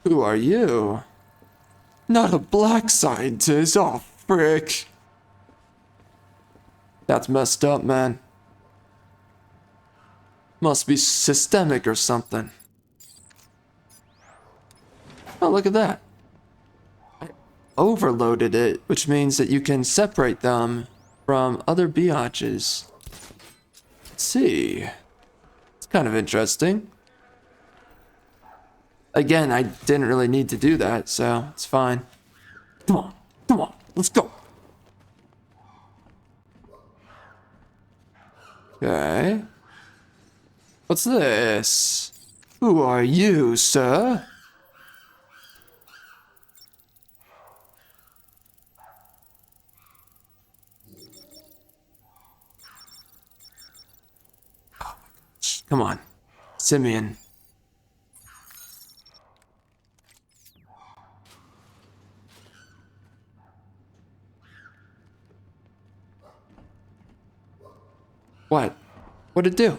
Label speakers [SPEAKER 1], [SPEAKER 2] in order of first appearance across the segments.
[SPEAKER 1] Who are you? Not a black scientist. Oh, frick. That's messed up, man. Must be systemic or something. Oh, look at that. I overloaded it, which means that you can separate them from other biatches. Let's see. It's kind of interesting. Again, I didn't really need to do that, so it's fine. Come on, let's go. Okay. What's this? Who are you, sir? Oh my gosh. Come on, Simeon. What? What'd it do?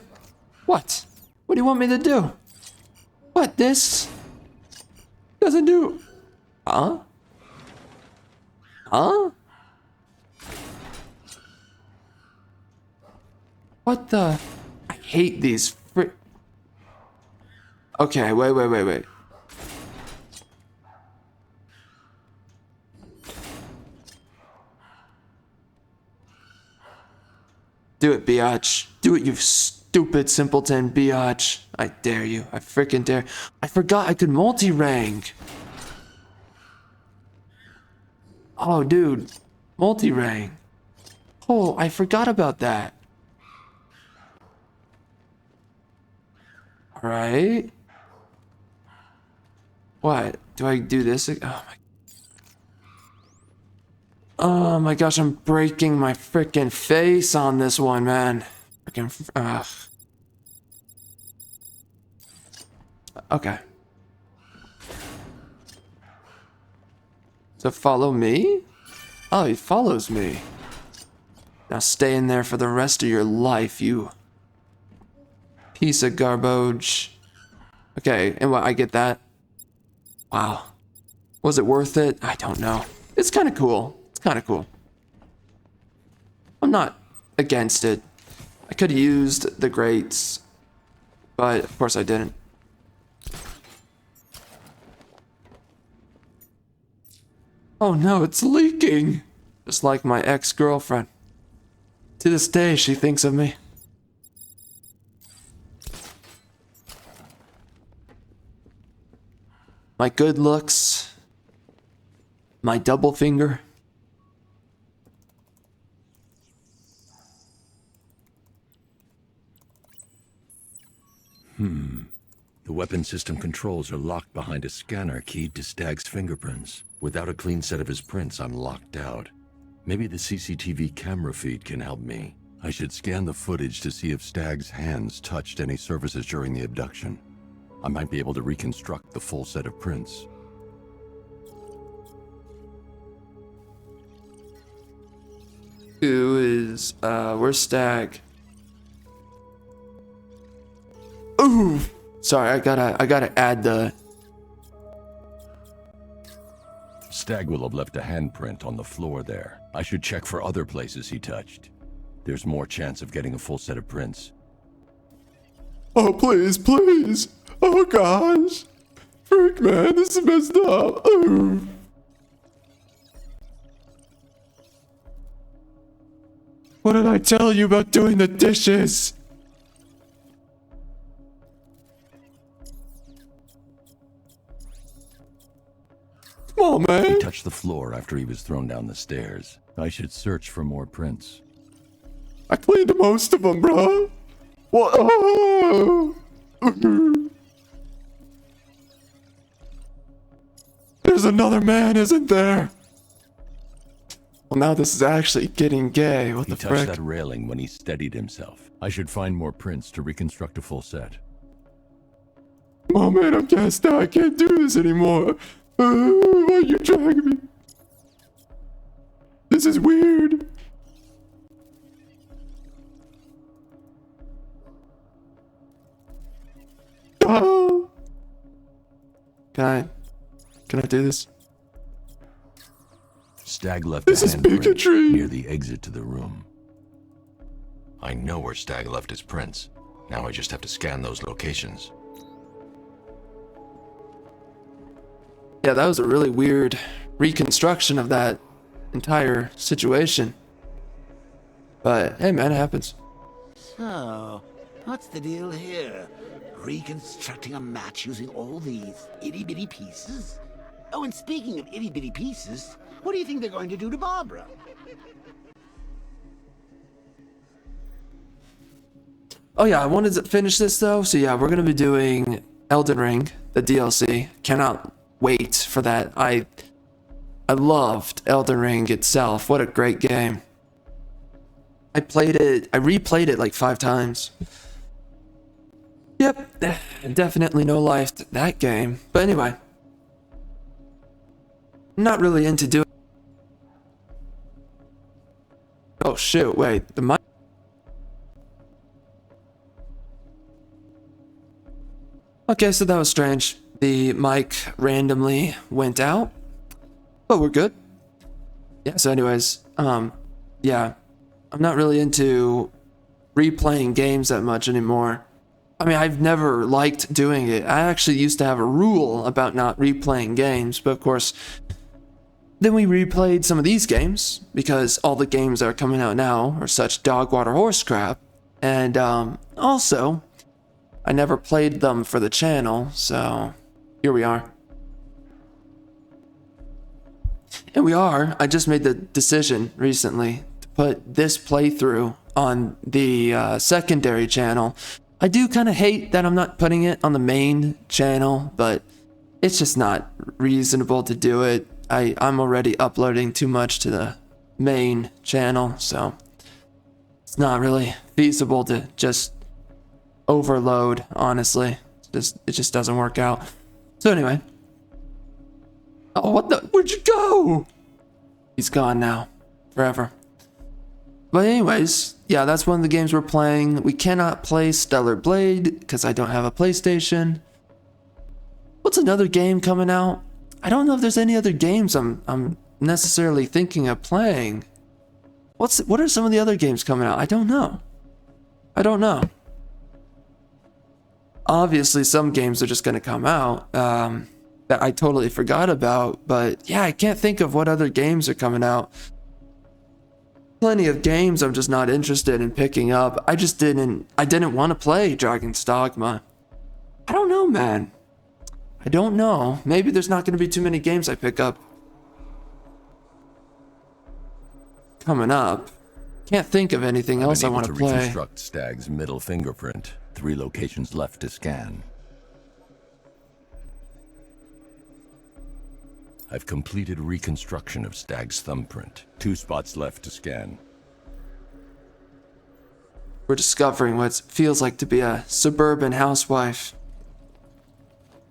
[SPEAKER 1] What? What do you want me to do? What? This? Doesn't do... Huh? Huh? What the... I hate these Okay, wait. Do it, biatch. Do it, you stupid simpleton, biatch. I dare you. I freaking dare. I forgot I could multi-rank. Oh, dude. Multi-rank. Oh, I forgot about that. Alright. What? Do I do this? Oh my gosh, I'm breaking my freaking face on this one, man. Freaking, Okay. So follow me? Oh, he follows me. Now stay in there for the rest of your life, you piece of garbage. Okay, and what, I get that? Wow. Was it worth it? I don't know. It's kind of cool. It's kind of cool. I'm not against it. I could have used the grates, but of course I didn't. Oh no, it's leaking! Just like my ex-girlfriend. To this day, she thinks of me. My good looks. My double finger.
[SPEAKER 2] The weapon system controls are locked behind a scanner keyed to Stag's fingerprints. Without a clean set of his prints, I'm locked out. Maybe the CCTV camera feed can help me. I should scan the footage to see if Stag's hands touched any surfaces during the abduction. I might be able to reconstruct the full set of prints.
[SPEAKER 1] Where's Stag? Ooh! Sorry, I gotta add the...
[SPEAKER 2] Stag will have left a handprint on the floor there. I should check for other places he touched. There's more chance of getting a full set of prints.
[SPEAKER 1] Oh, please. Oh, gosh. Frick, man, this is messed up. Ooh. What did I tell you about doing the dishes? Come on, man.
[SPEAKER 2] He touched the floor after he was thrown down the stairs. I should search for more prints.
[SPEAKER 1] I cleaned most of them, bro. What? Oh. There's another man, isn't there? Well, now this is actually getting gay. What the frick?
[SPEAKER 2] He touched that railing when he steadied himself. I should find more prints to reconstruct a full set.
[SPEAKER 1] Oh man, I'm gassed out. I can't do this anymore. Why are you dragging me? This is weird. Oh. Can I? Can I do this?
[SPEAKER 2] Stag left
[SPEAKER 1] This
[SPEAKER 2] a
[SPEAKER 1] is
[SPEAKER 2] handprint
[SPEAKER 1] bigotry.
[SPEAKER 2] near the exit to the room. I know where Stag left his prints. Now I just have to scan those locations.
[SPEAKER 1] Yeah, that was a really weird reconstruction of that entire situation. But hey man, it happens.
[SPEAKER 3] So, what's the deal here? Reconstructing a match using all these itty-bitty pieces? Oh, and speaking of itty-bitty pieces, what do you think they're going to do to Barbara?
[SPEAKER 1] Oh yeah, I wanted to finish this though. So yeah, we're gonna be doing Elden Ring, the DLC. Cannot wait for that. I loved Elden Ring itself. What a great game. I replayed it like 5 times. Yep, definitely no life to that game. But anyway, not really into doing. Oh shoot, wait, the mic. Okay, so that was strange. The mic randomly went out, but we're good. Yeah, so anyways, yeah, I'm not really into replaying games that much anymore. I mean, I've never liked doing it. I actually used to have a rule about not replaying games, but of course, then we replayed some of these games because all the games that are coming out now are such dog water horse crap. And also, I never played them for the channel, so here we are. And I just made the decision recently to put this playthrough on the secondary channel. I do kind of hate that I'm not putting it on the main channel, but it's just not reasonable to do it. I'm already uploading too much to the main channel, so it's not really feasible to just overload, honestly. It just doesn't work out. So anyway. Oh, what the? Where'd you go? He's gone now. Forever. But anyways, yeah, that's one of the games we're playing. We cannot play Stellar Blade because I don't have a PlayStation. What's another game coming out? I don't know if there's any other games I'm necessarily thinking of playing. What are some of the other games coming out? I don't know. Obviously, some games are just going to come out that I totally forgot about. But yeah, I can't think of what other games are coming out. Plenty of games I'm just not interested in picking up. I didn't want to play Dragon's Dogma. I don't know, man. I don't know. Maybe there's not going to be too many games I pick up coming up. Can't think of anything else I want to play.
[SPEAKER 2] Reconstruct Stag's middle fingerprint. 3 locations left to scan. I've completed reconstruction of Stag's thumbprint. 2 spots left to scan.
[SPEAKER 1] We're discovering what it feels like to be a suburban housewife.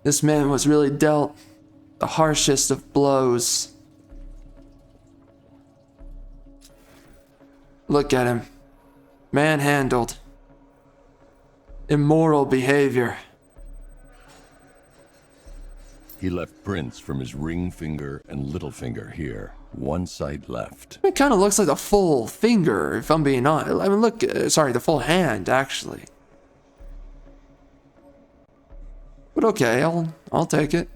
[SPEAKER 1] This man was really dealt the harshest of blows. Look at him. Manhandled. Immoral behavior.
[SPEAKER 2] He left prints from his ring finger and little finger here. 1 side left.
[SPEAKER 1] It kind of looks like the full finger, if I'm being honest. I mean, look, sorry, the full hand, actually. But okay, I'll take it.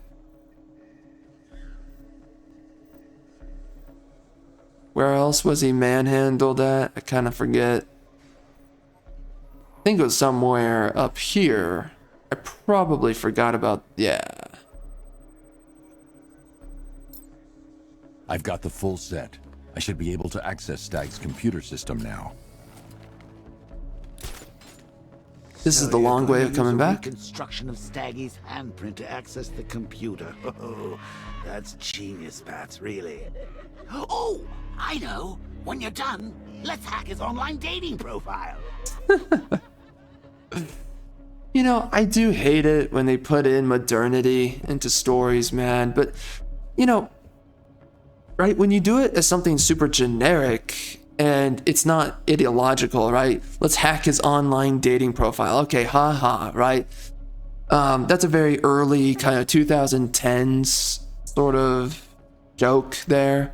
[SPEAKER 1] Where else was he manhandled at? I kind of forget. I think it was somewhere up here. I probably forgot about, yeah.
[SPEAKER 2] I've got the full set. I should be able to access Stag's computer system now.
[SPEAKER 1] This is the long way of coming back.
[SPEAKER 3] Reconstruction of Staggy's handprint to access the computer. Oh, that's genius, Bats, really. Oh, I know. When you're done, let's hack his online dating profile.
[SPEAKER 1] You know, I do hate it when they put in modernity into stories, man. But, you know, right, when you do it as something super generic and it's not ideological, right? Let's hack his online dating profile. Okay, haha, right? That's a very early kind of 2010s sort of joke there.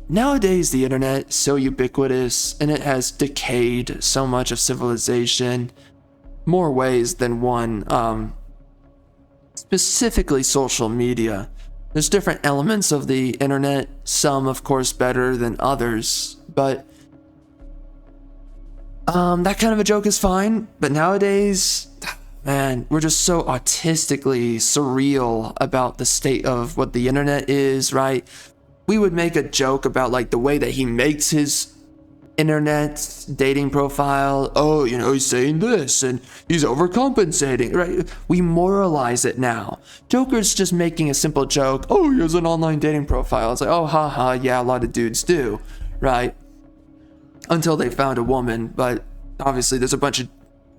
[SPEAKER 1] Nowadays, the internet is so ubiquitous and it has decayed so much of civilization, more ways than one, specifically social media. There's different elements of the internet, some of course better than others, but that kind of a joke is fine. But nowadays, man, we're just so autistically surreal about the state of what the internet is, right? We would make a joke about like the way that he makes his internet dating profile. Oh, you know, he's saying this and he's overcompensating, right? We moralize it now. Joker's just making a simple joke. Oh, he has an online dating profile. It's like, oh, haha, yeah, a lot of dudes do, right? Until they found a woman. But obviously there's a bunch of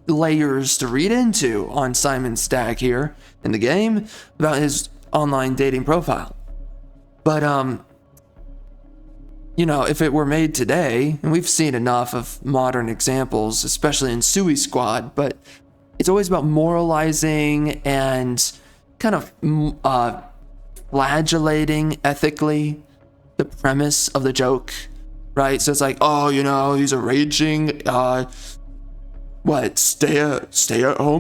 [SPEAKER 1] layers to read into on Simon Stagg here in the game about his online dating profile. But you know, if it were made today, and we've seen enough of modern examples, especially in Suicide Squad, but it's always about moralizing and kind of flagellating ethically the premise of the joke, right? So it's like, oh, you know, he's a raging, stay-at-home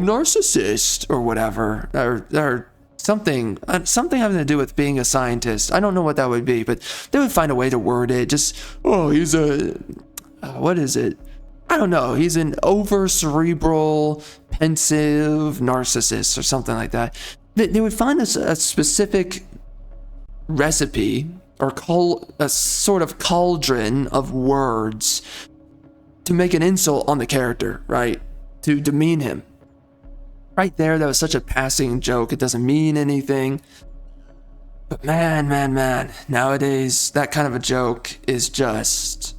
[SPEAKER 1] narcissist or whatever, or something having to do with being a scientist. I don't know what that would be, but they would find a way to word it. Just, oh, he's a, what is it? I don't know. He's an over-cerebral, pensive narcissist or something like that. They would find a specific recipe or a sort of cauldron of words to make an insult on the character, right? To demean him. Right there, that was such a passing joke. It doesn't mean anything. But man, nowadays, that kind of a joke is just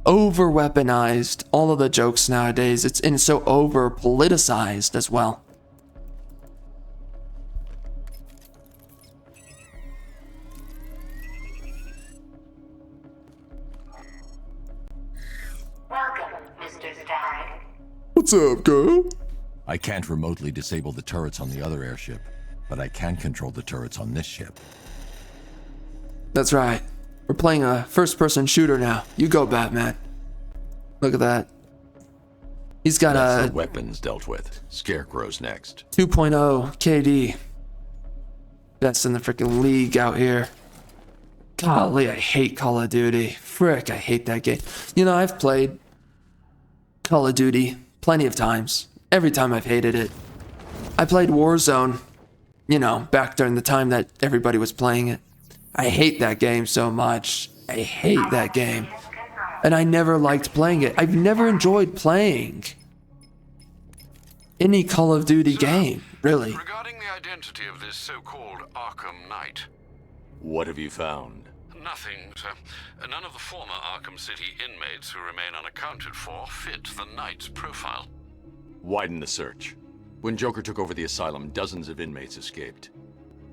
[SPEAKER 1] over-weaponized. All of the jokes nowadays, it's so over-politicized as well.
[SPEAKER 4] What's up, girl?
[SPEAKER 2] I can't remotely disable the turrets on the other airship, but I can control the turrets on this ship.
[SPEAKER 1] That's right. We're playing a first-person shooter now. You go, Batman. Look at that. He's got
[SPEAKER 2] That's
[SPEAKER 1] a
[SPEAKER 2] the weapons dealt with. Scarecrow's next.
[SPEAKER 1] 2.0 KD. Best in the freaking league out here. Golly, I hate Call of Duty. Frick, I hate that game. You know, I've played Call of Duty plenty of times. Every time I've hated it. I played Warzone, you know, back during the time that everybody was playing it. I hate that game so much. I hate that game. And I never liked playing it. I've never enjoyed playing any Call of Duty game, really.
[SPEAKER 5] Regarding the identity of this so-called Arkham Knight.
[SPEAKER 2] What have you found?
[SPEAKER 5] Nothing, sir. None of the former Arkham City inmates who remain unaccounted for fit the Knight's profile.
[SPEAKER 2] Widen the search. When Joker took over the asylum, dozens of inmates escaped.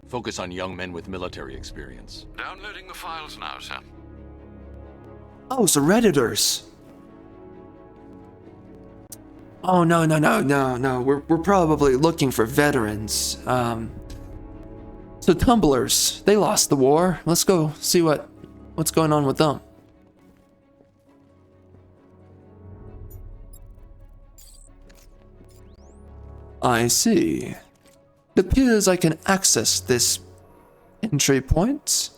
[SPEAKER 2] Focus on young men with military experience.
[SPEAKER 5] Downloading the files now, sir.
[SPEAKER 1] Oh, so Redditors. Oh, no. We're probably looking for veterans. So Tumblers, they lost the war. Let's go see what's going on with them. I see. It appears I can access this entry point.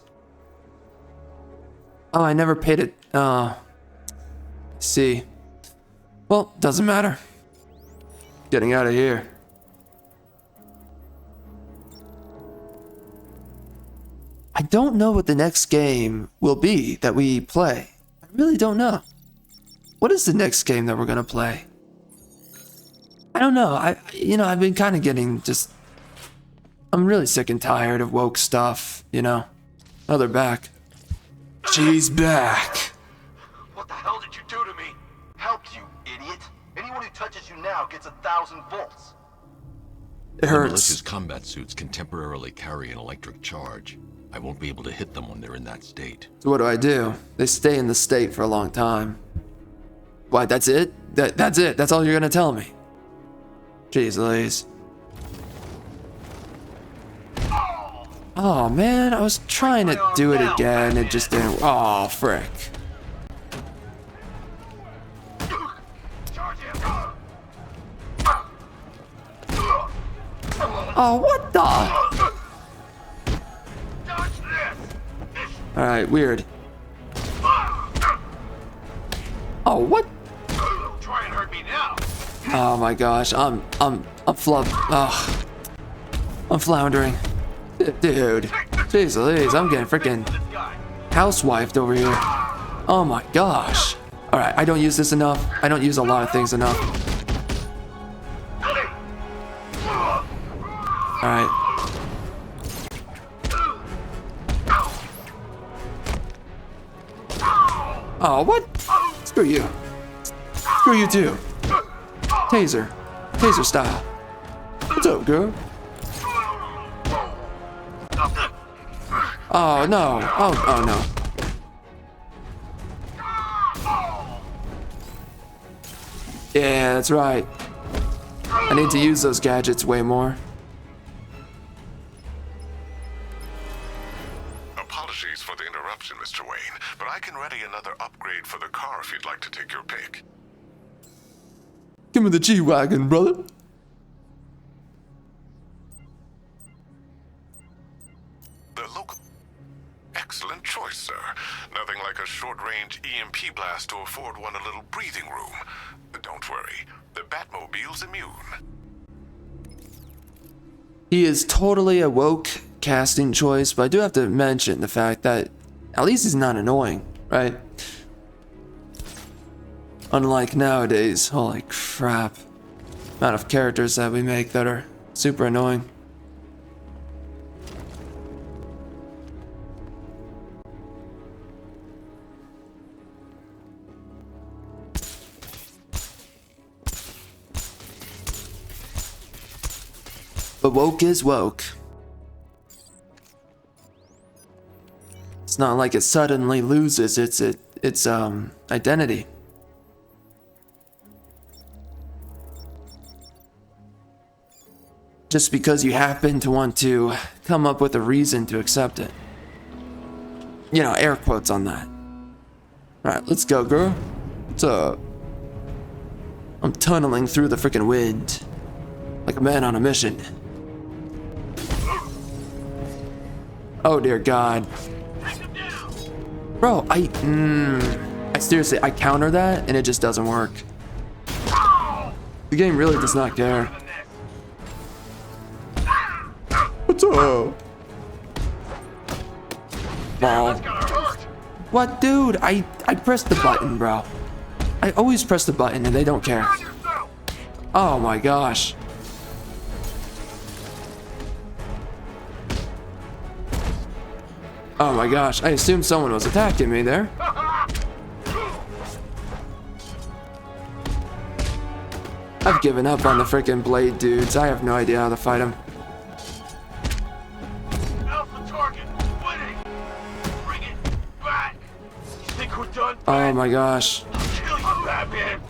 [SPEAKER 1] Oh, I never paid it. See. Well, doesn't matter. Getting out of here. I don't know what the next game will be that we play. I really don't know. What is the next game that we're gonna play? I don't know. I've been kind of getting just... I'm really sick and tired of woke stuff, you know? Oh, they're back. She's back.
[SPEAKER 4] What the hell did you do to me? Helped you, idiot. Anyone who touches you now gets 1,000 volts.
[SPEAKER 1] It
[SPEAKER 2] The
[SPEAKER 1] hurts.
[SPEAKER 2] militia's combat suits can temporarily carry an electric charge. I won't be able to hit them when they're in that state.
[SPEAKER 1] So what do? They stay in the state for a long time. What, that's it? That's it? That's all you're gonna tell me? Jeez Louise. Oh man, I was trying to do it again. It just didn't. Oh, frick. Oh, what the? Alright, weird. Oh, what?
[SPEAKER 4] Try and hurt me now.
[SPEAKER 1] Oh my gosh, I'm floundering. Dude, jeez Louise, I'm getting freaking housewifed over here. Oh my gosh. Alright, I don't use this enough. I don't use a lot of things enough. Alright. Oh, what? Screw you. Screw you too. Taser. Taser style. What's up, girl? Oh, no. Oh no. Yeah, that's right. I need to use those gadgets way more.
[SPEAKER 6] Apologies for the interruption, Mr. Wayne, but I can ready another upgrade for the car if you'd like to take your pick.
[SPEAKER 1] Give me the G-Wagon, brother.
[SPEAKER 6] The local... Excellent choice, sir. Nothing like a short-range EMP blast to afford one a little breathing room. But don't worry, the Batmobile's immune.
[SPEAKER 1] He is totally a woke casting choice, but I do have to mention the fact that at least he's not annoying, right? Unlike nowadays, holy crap. Amount of characters that we make that are super annoying. But woke is woke. It's not like it suddenly loses its identity. Just because you happen to want to come up with a reason to accept it. You know, air quotes on that. Alright, let's go, girl. What's up? I'm tunneling through the freaking wind. Like a man on a mission. Oh dear God. Bro, I seriously, I counter that and it just doesn't work. The game really does not care. What's up? Ball. What, dude? I pressed the button, bro. I always press the button and they don't care. Oh my gosh. Oh my gosh, I assumed someone was attacking me there. I've given up on the freaking blade dudes. I have no idea how to fight them.
[SPEAKER 4] Alpha target, winning. Bring it back. You think we're done?
[SPEAKER 1] Oh my gosh.
[SPEAKER 4] I'll kill you, Batman.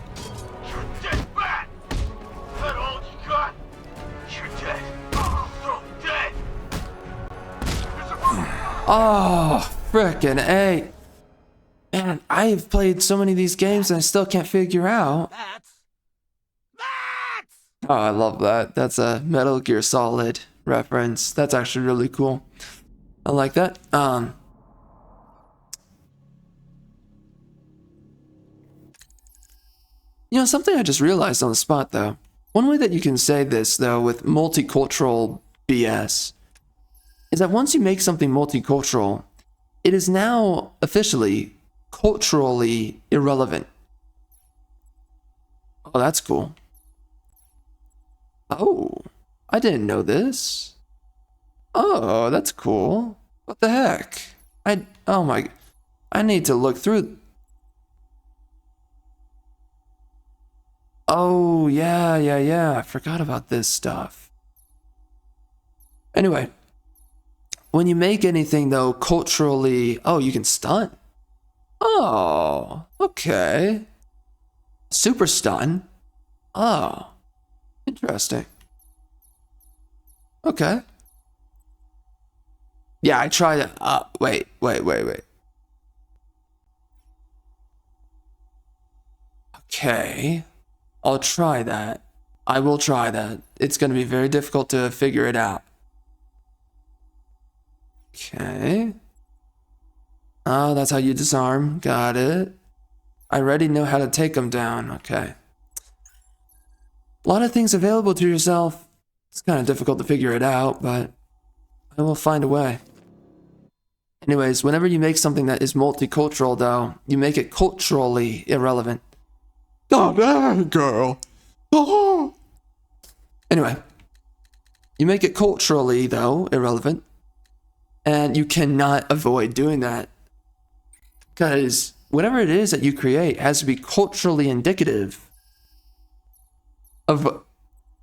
[SPEAKER 4] You're dead, Bat. Is that all you got? You're dead. So dead. There's a
[SPEAKER 1] Oh, frickin' A. Man, I've played so many of these games and I still can't figure out.
[SPEAKER 3] Bats.
[SPEAKER 1] Oh, I love that. That's a Metal Gear Solid reference. That's actually really cool. I like that. You know, something I just realized on the spot, though. One way that you can say this, though, with multicultural BS, is that once you make something multicultural, it is now officially culturally irrelevant. Oh, that's cool. Oh, I didn't know this. Oh, that's cool. What the heck? Oh my, I need to look through. Oh, yeah. I forgot about this stuff. Anyway, when you make anything, though, culturally... Oh, you can stunt? Oh, okay. Super stun? Oh, interesting. Okay. Yeah, I tried it. Wait. Okay. I'll try that. I will try that. It's going to be very difficult to figure it out. Okay. Oh, that's how you disarm. Got it. I already know how to take them down. Okay. A lot of things available to yourself. It's kind of difficult to figure it out, but I will find a way. Anyways, whenever you make something that is multicultural, though, you make it culturally irrelevant. Oh, that girl. Oh. Anyway, you make it culturally, though, irrelevant. And you cannot avoid doing that. Because whatever it is that you create has to be culturally indicative of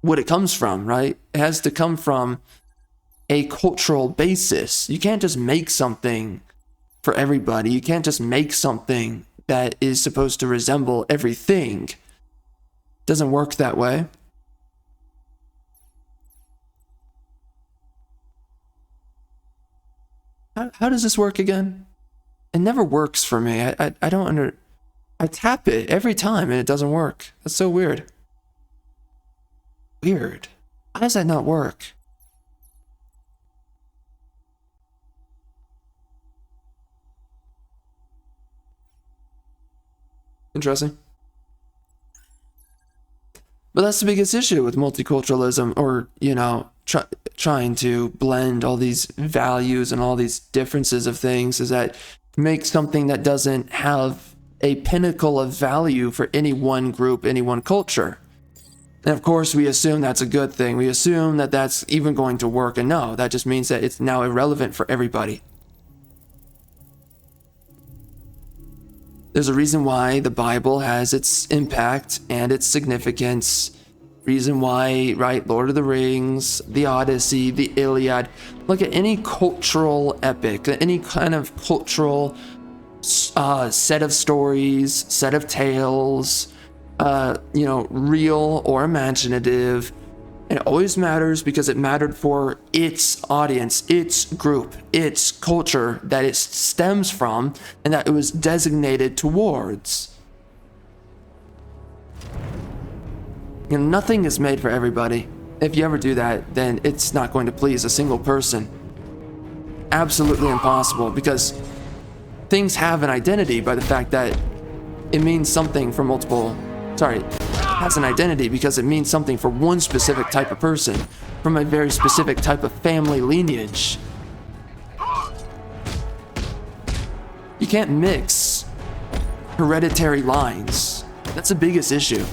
[SPEAKER 1] what it comes from, right? It has to come from a cultural basis. You can't just make something for everybody. You can't just make something that is supposed to resemble everything. It doesn't work that way. How does this work again? It never works for me. I don't I tap it every time and it doesn't work. That's so weird. Weird. Why does that not work? Interesting. But that's the biggest issue with multiculturalism, or, you know, trying to blend all these values and all these differences of things, is that make something that doesn't have a pinnacle of value for any one group, any one culture. And of course, we assume that's a good thing. We assume that that's even going to work. And no, that just means that it's now irrelevant for everybody. There's a reason why the Bible has its impact and its significance. Reason why, right? Lord of the Rings, the Odyssey, the Iliad. Look at any cultural epic, any kind of cultural set of stories, set of tales, you know, real or imaginative. It always matters because it mattered for its audience, its group, its culture that it stems from, and that it was designated towards. You know, nothing is made for everybody. If you ever do that, then it's not going to please a single person. Absolutely impossible, because things have an identity by the fact that it means something for multiple... Sorry, has an identity because it means something for one specific type of person, from a very specific type of family lineage. You can't mix hereditary lines. That's the biggest issue.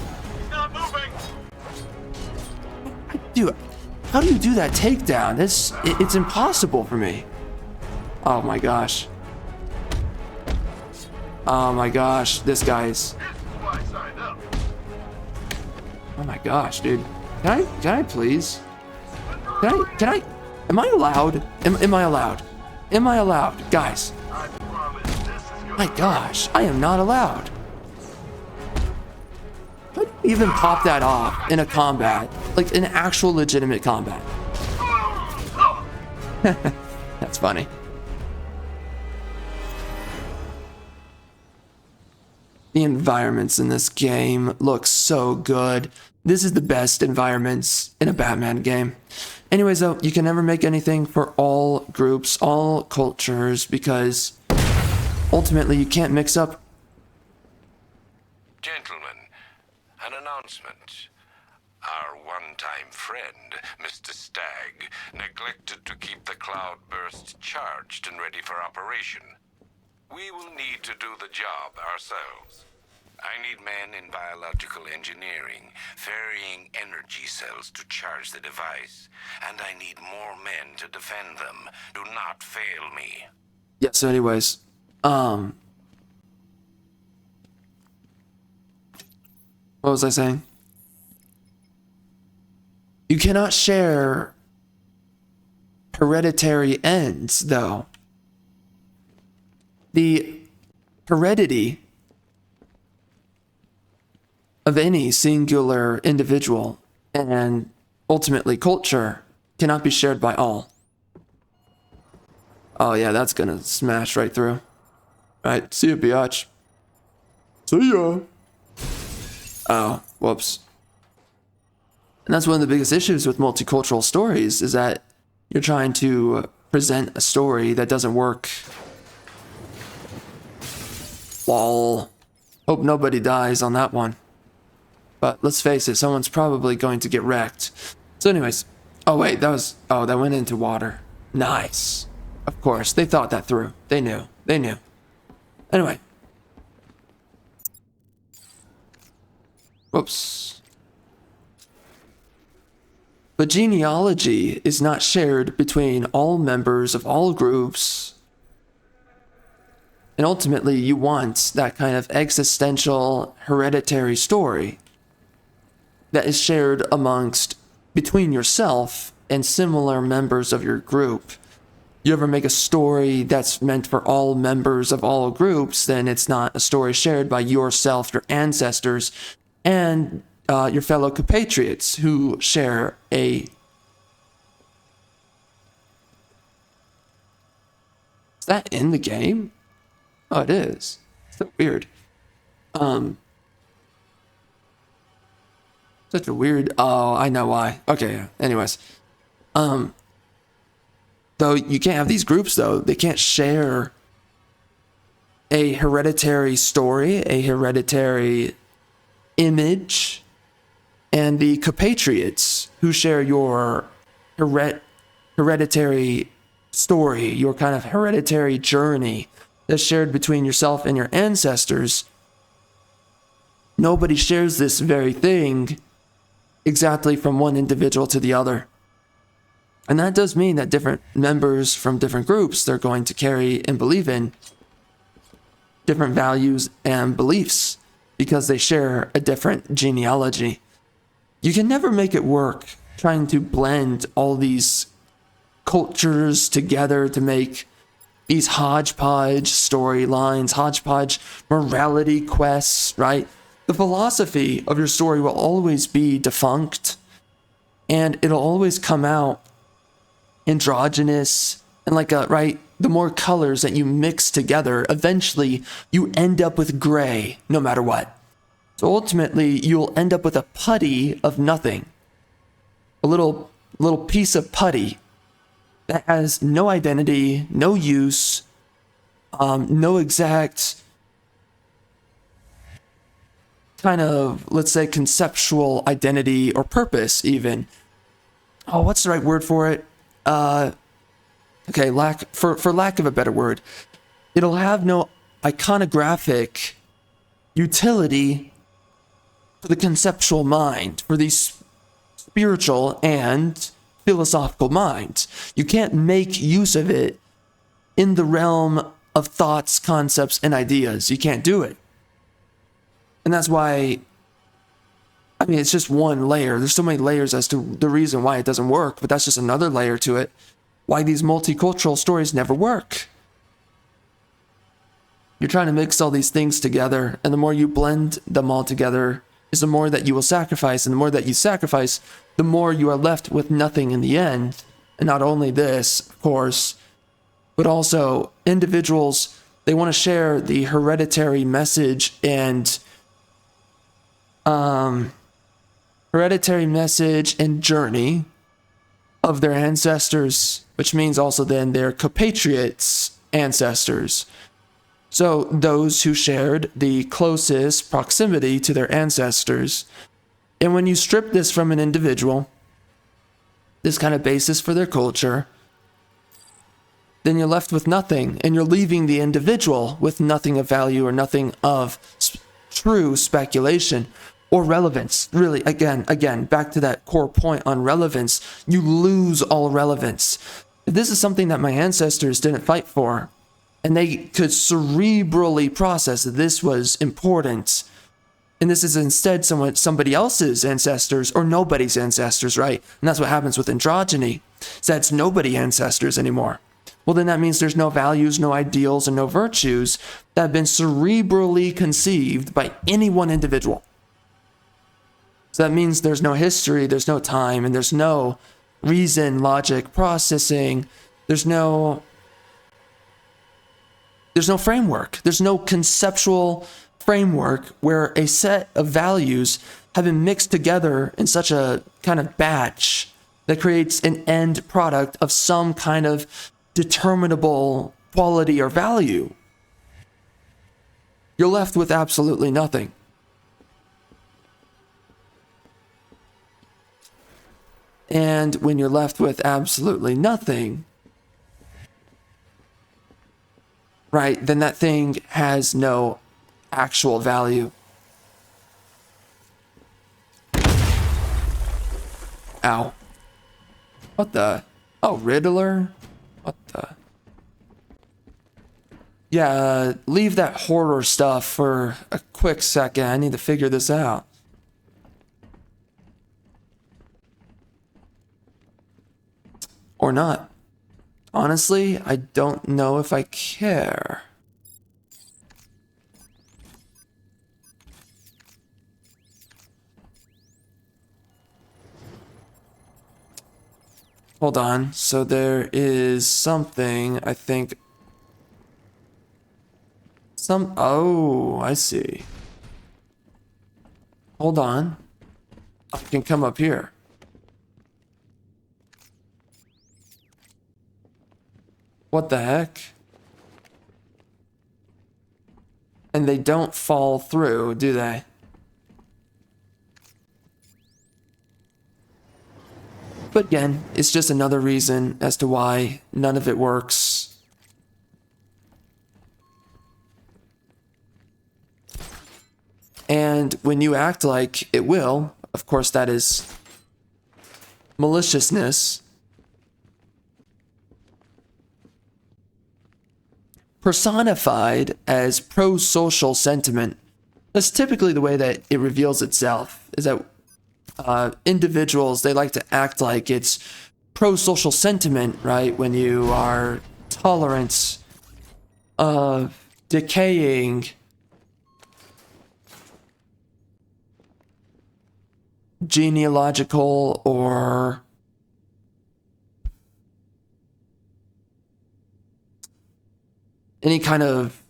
[SPEAKER 1] Dude, how do you do that takedown? It's impossible for me. Oh my gosh. Oh my gosh, this guy's... Oh my gosh, dude. Can I please? Can I, am I allowed? Am I allowed? Am I allowed? Guys. My gosh, I am not allowed. How do you even pop that off in a combat? Like an actual legitimate combat. That's funny. The environments in this game look so good. This is the best environments in a Batman game. Anyways, though, you can never make anything for all groups, all cultures, because ultimately you can't mix up.
[SPEAKER 2] Gentlemen, an announcement. Our one-time friend, Mr. Stagg, neglected to keep the cloudburst charged and ready for operation. We will need to do the job ourselves. I need men in biological engineering, ferrying energy cells to charge the device, and I need more men to defend them. Do not fail me.
[SPEAKER 1] Yeah, so anyways, what was I saying? You cannot share hereditary ends, though. The heredity of any singular individual and ultimately culture cannot be shared by all. Oh yeah, that's gonna smash right through. Right, see ya, biatch. See ya. Oh, whoops. And that's one of the biggest issues with multicultural stories, is that you're trying to present a story that doesn't work. Lol. Hope nobody dies on that one. But let's face it, someone's probably going to get wrecked. So anyways, oh wait, that went into water. Nice. Of course, they thought that through. They knew. Anyway. Whoops. But genealogy is not shared between all members of all groups. And ultimately, you want that kind of existential, hereditary story that is shared between yourself and similar members of your group. You ever make a story that's meant for all members of all groups, then it's not a story shared by yourself, your ancestors, and your fellow compatriots who share a... Is that in the game? Oh, it is. So weird. Such a weird... Oh, I know why. Okay, yeah. Anyways. Though you can't have these groups, though. They can't share a hereditary story, a hereditary image, and the compatriots who share your hereditary story, your kind of hereditary journey that's shared between yourself and your ancestors. Nobody shares this very thing exactly from one individual to the other. And that does mean that different members from different groups, they're going to carry and believe in different values and beliefs because they share a different genealogy. You can never make it work trying to blend all these cultures together to make these hodgepodge storylines, hodgepodge morality quests, right? The philosophy of your story will always be defunct, and it'll always come out androgynous and the more colors that you mix together, eventually you end up with gray no matter what. So ultimately you'll end up with a putty of nothing, a little piece of putty that has no identity, no use, no exact kind of, let's say, conceptual identity or purpose even. Oh, what's the right word for it? Okay, for lack of a better word, it'll have no iconographic utility for the conceptual mind, for the spiritual and philosophical mind. You can't make use of it in the realm of thoughts, concepts, and ideas. You can't do it. And that's why, I mean, it's just one layer. There's so many layers as to the reason why it doesn't work, but that's just another layer to it. Why these multicultural stories never work. You're trying to mix all these things together, and the more you blend them all together is the more that you will sacrifice, and the more that you sacrifice, the more you are left with nothing in the end. And not only this, of course, but also individuals, they want to share the hereditary message and journey of their ancestors, which means also then their compatriots' ancestors. So those who shared the closest proximity to their ancestors. And when you strip this from an individual, this kind of basis for their culture, then you're left with nothing, and you're leaving the individual with nothing of value or nothing of true speculation or relevance. Really, again, back to that core point on relevance, you lose all relevance. This is something that my ancestors didn't fight for, and they could cerebrally process that this was important. And this is instead somebody else's ancestors or nobody's ancestors, right? And that's what happens with androgyny. So that's nobody ancestors anymore. Well, then that means there's no values, no ideals, and no virtues that have been cerebrally conceived by any one individual. So that means there's no history, there's no time, and there's no reason, logic, processing. There's no there's no framework. There's no conceptual framework where a set of values have been mixed together in such a kind of batch that creates an end product of some kind of determinable quality or value. You're left with absolutely nothing. And when you're left with absolutely nothing, right, then that thing has no actual value. Ow. What the? Oh, Riddler? What the? Yeah, leave that horror stuff for a quick second. I need to figure this out. Or not. Honestly, I don't know if I care. Hold on. So there is something, I think. Oh, I see. Hold on. I can come up here. What the heck? And they don't fall through, do they? But again, it's just another reason as to why none of it works. And when you act like it will, of course that is maliciousness. Personified as pro-social sentiment. That's typically the way that it reveals itself, is that individuals, they like to act like it's pro-social sentiment, right? When you are tolerant of decaying genealogical or any kind of,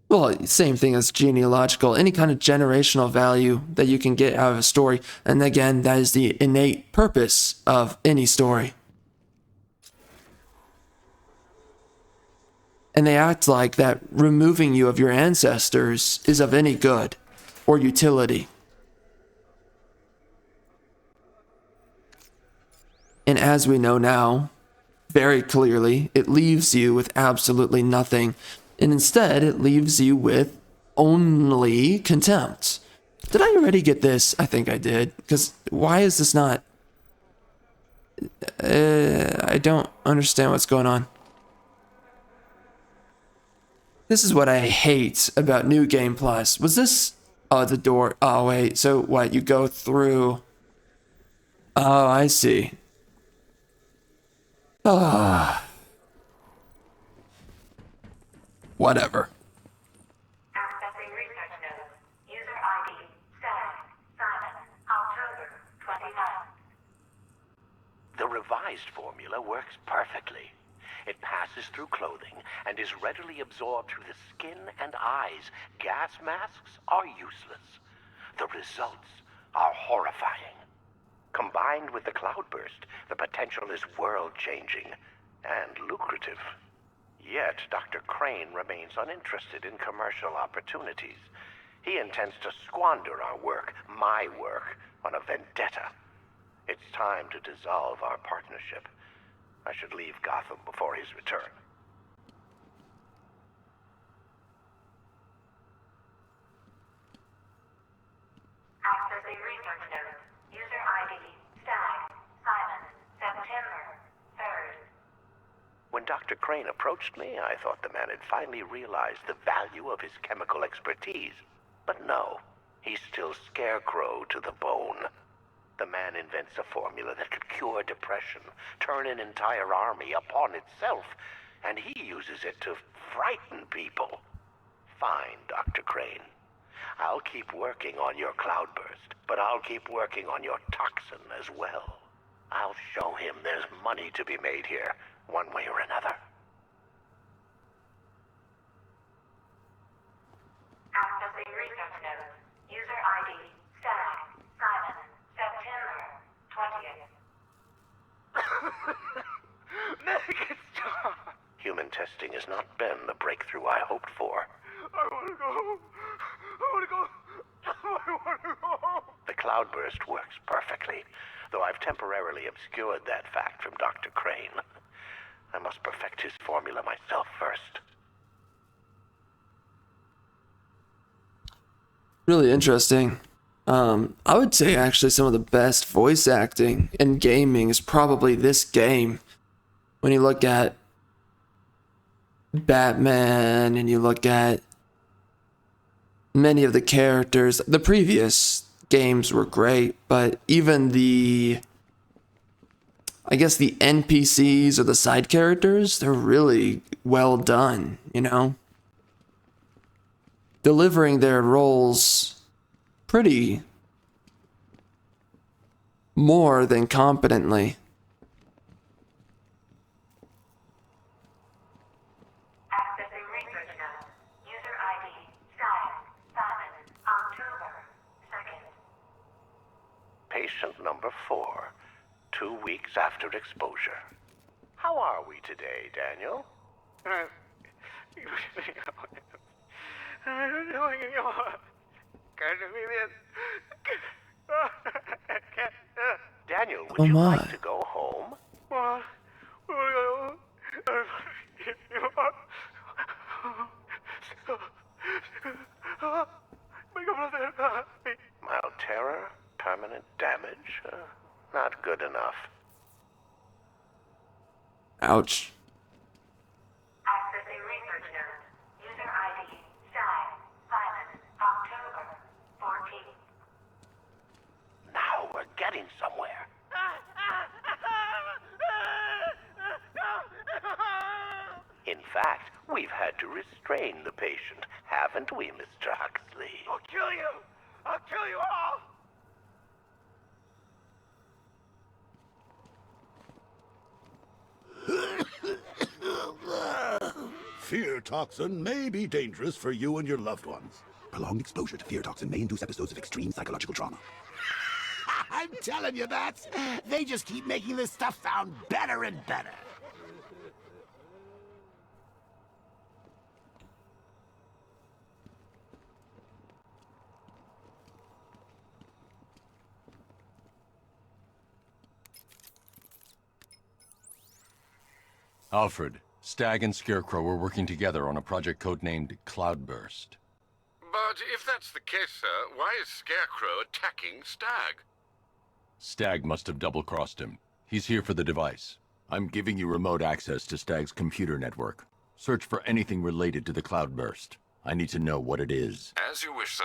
[SPEAKER 1] well, same thing as genealogical, any kind of generational value that you can get out of a story. And again, that is the innate purpose of any story. And they act like that removing you of your ancestors is of any good or utility. And as we know now, very clearly, it leaves you with absolutely nothing. And instead, it leaves you with only contempt. Did I already get this? I think I did. Because why is this not... I don't understand what's going on. This is what I hate about New Game Plus. Was this... Oh, the door. Oh, wait. So what? You go through... Oh, I see. Ah. Whatever.
[SPEAKER 7] Accessing research node. User ID, Stag, Simon, October 29.
[SPEAKER 8] The revised formula works perfectly. It passes through clothing and is readily absorbed through the skin and eyes. Gas masks are useless. The results are horrifying. Combined with the cloudburst, the potential is world-changing and lucrative. Yet, Dr. Crane remains uninterested in commercial opportunities. He intends to squander our work, my work, on a vendetta. It's time to dissolve our partnership. I should leave Gotham before his return.
[SPEAKER 7] Accessing research node. User ID, Stag, Simon, September 3rd.
[SPEAKER 8] When Dr. Crane approached me, I thought the man had finally realized the value of his chemical expertise. But no, he's still Scarecrow to the bone. The man invents a formula that could cure depression, turn an entire army upon itself, and he uses it to frighten people. Fine, Dr. Crane. I'll keep working on your cloudburst, but I'll keep working on your toxin as well. I'll show him there's money to be made here, one way or another. testing has not been the breakthrough I hoped for.
[SPEAKER 4] I want to go home. I want to go. I want to go home.
[SPEAKER 8] The cloudburst works perfectly, though I've temporarily obscured that fact from Dr. Crane. I must perfect his formula myself first.
[SPEAKER 1] Really interesting. I would say actually some of the best voice acting in gaming is probably this game. When you look at Batman and you look at many of the characters, the previous games were great, but even I guess the NPCs or the side characters, they're really well done, you know? Delivering their roles pretty more than competently.
[SPEAKER 7] Accessing research node. User ID. Simon. October 2nd.
[SPEAKER 8] Patient number 4, 2 weeks after exposure. How are we today, Daniel? Daniel, would you like to go home? Mild terror, permanent damage, not good enough.
[SPEAKER 1] Ouch.
[SPEAKER 7] Accessing research node. User ID. Simon. October 14th.
[SPEAKER 8] Now we're getting somewhere. In fact, we've had to restrain the patient, haven't we, Mr. Huxley?
[SPEAKER 4] I'll kill you. I'll kill you all.
[SPEAKER 3] Fear toxin may be dangerous for you and your loved ones. Prolonged exposure to fear toxin may induce episodes of extreme psychological trauma. I'm telling you, Bats. They just keep making this stuff sound better and better.
[SPEAKER 2] Alfred, Stag and Scarecrow were working together on a project codenamed Cloudburst.
[SPEAKER 5] But if that's the case, sir, why is Scarecrow attacking Stag?
[SPEAKER 2] Stag must have double-crossed him. He's here for the device. I'm giving you remote access to Stag's computer network. Search for anything related to the Cloudburst. I need to know what it is.
[SPEAKER 5] As you wish, sir.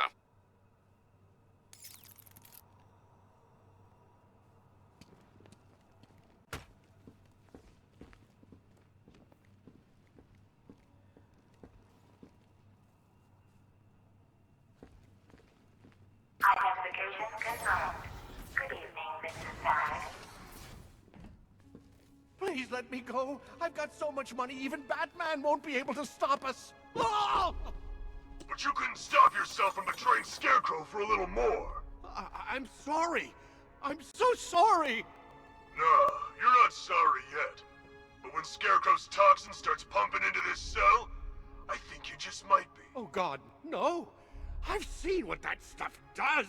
[SPEAKER 7] Identification confirmed. Good evening, Mrs. Stag.
[SPEAKER 9] Please let me go. I've got so much money, even Batman won't be able to stop us. Oh!
[SPEAKER 4] But you couldn't stop yourself from betraying Scarecrow for a little more.
[SPEAKER 9] I'm sorry. I'm so sorry.
[SPEAKER 4] No, you're not sorry yet. But when Scarecrow's toxin starts pumping into this cell, I think you just might be.
[SPEAKER 9] Oh, God, no. I've seen what that stuff does.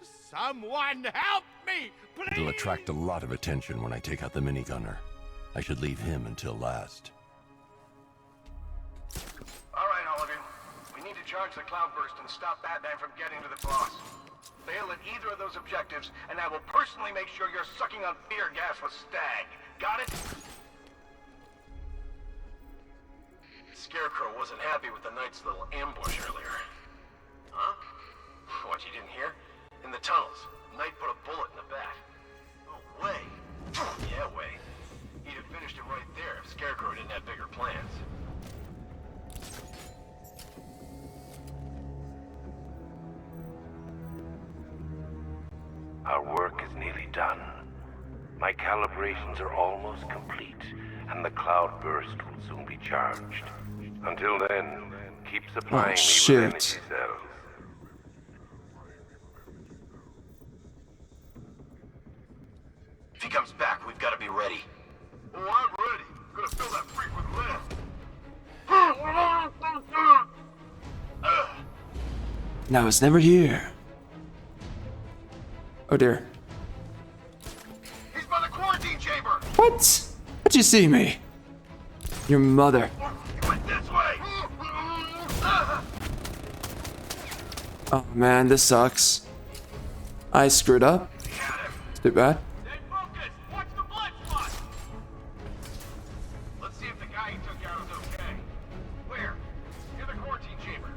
[SPEAKER 9] Someone help me, please!
[SPEAKER 2] It'll attract a lot of attention when I take out the minigunner. I should leave him until last.
[SPEAKER 10] All right, all of you. We need to charge the Cloudburst and stop Batman from getting to the boss. Fail at either of those objectives, and I will personally make sure you're sucking on fear gas with Stag. Got it? Scarecrow wasn't happy with the Knight's little ambush earlier. Huh? What, you didn't hear? In the tunnels, Knight put a bullet in the bat. No way. Yeah, way. He'd have finished him right there if Scarecrow didn't have bigger plans.
[SPEAKER 8] Our work is nearly done. My calibrations are almost complete, and the Cloudburst will soon be charged. Until then, keep supplying me with
[SPEAKER 1] shoot.
[SPEAKER 8] energy cells.
[SPEAKER 10] If he comes back, we've got to be ready.
[SPEAKER 4] Oh, I'm ready. Gonna fill that freak with lead.
[SPEAKER 1] and I was never here. Oh dear.
[SPEAKER 10] He's by the quarantine chamber!
[SPEAKER 1] What? How'd you see me? Your mother.
[SPEAKER 10] He went this way!
[SPEAKER 1] Oh man, this sucks. I screwed up. It's too bad.
[SPEAKER 10] Stay focused! Watch the blood spot! Let's see if the guy he took out is okay. Where? Near the quarantine chamber.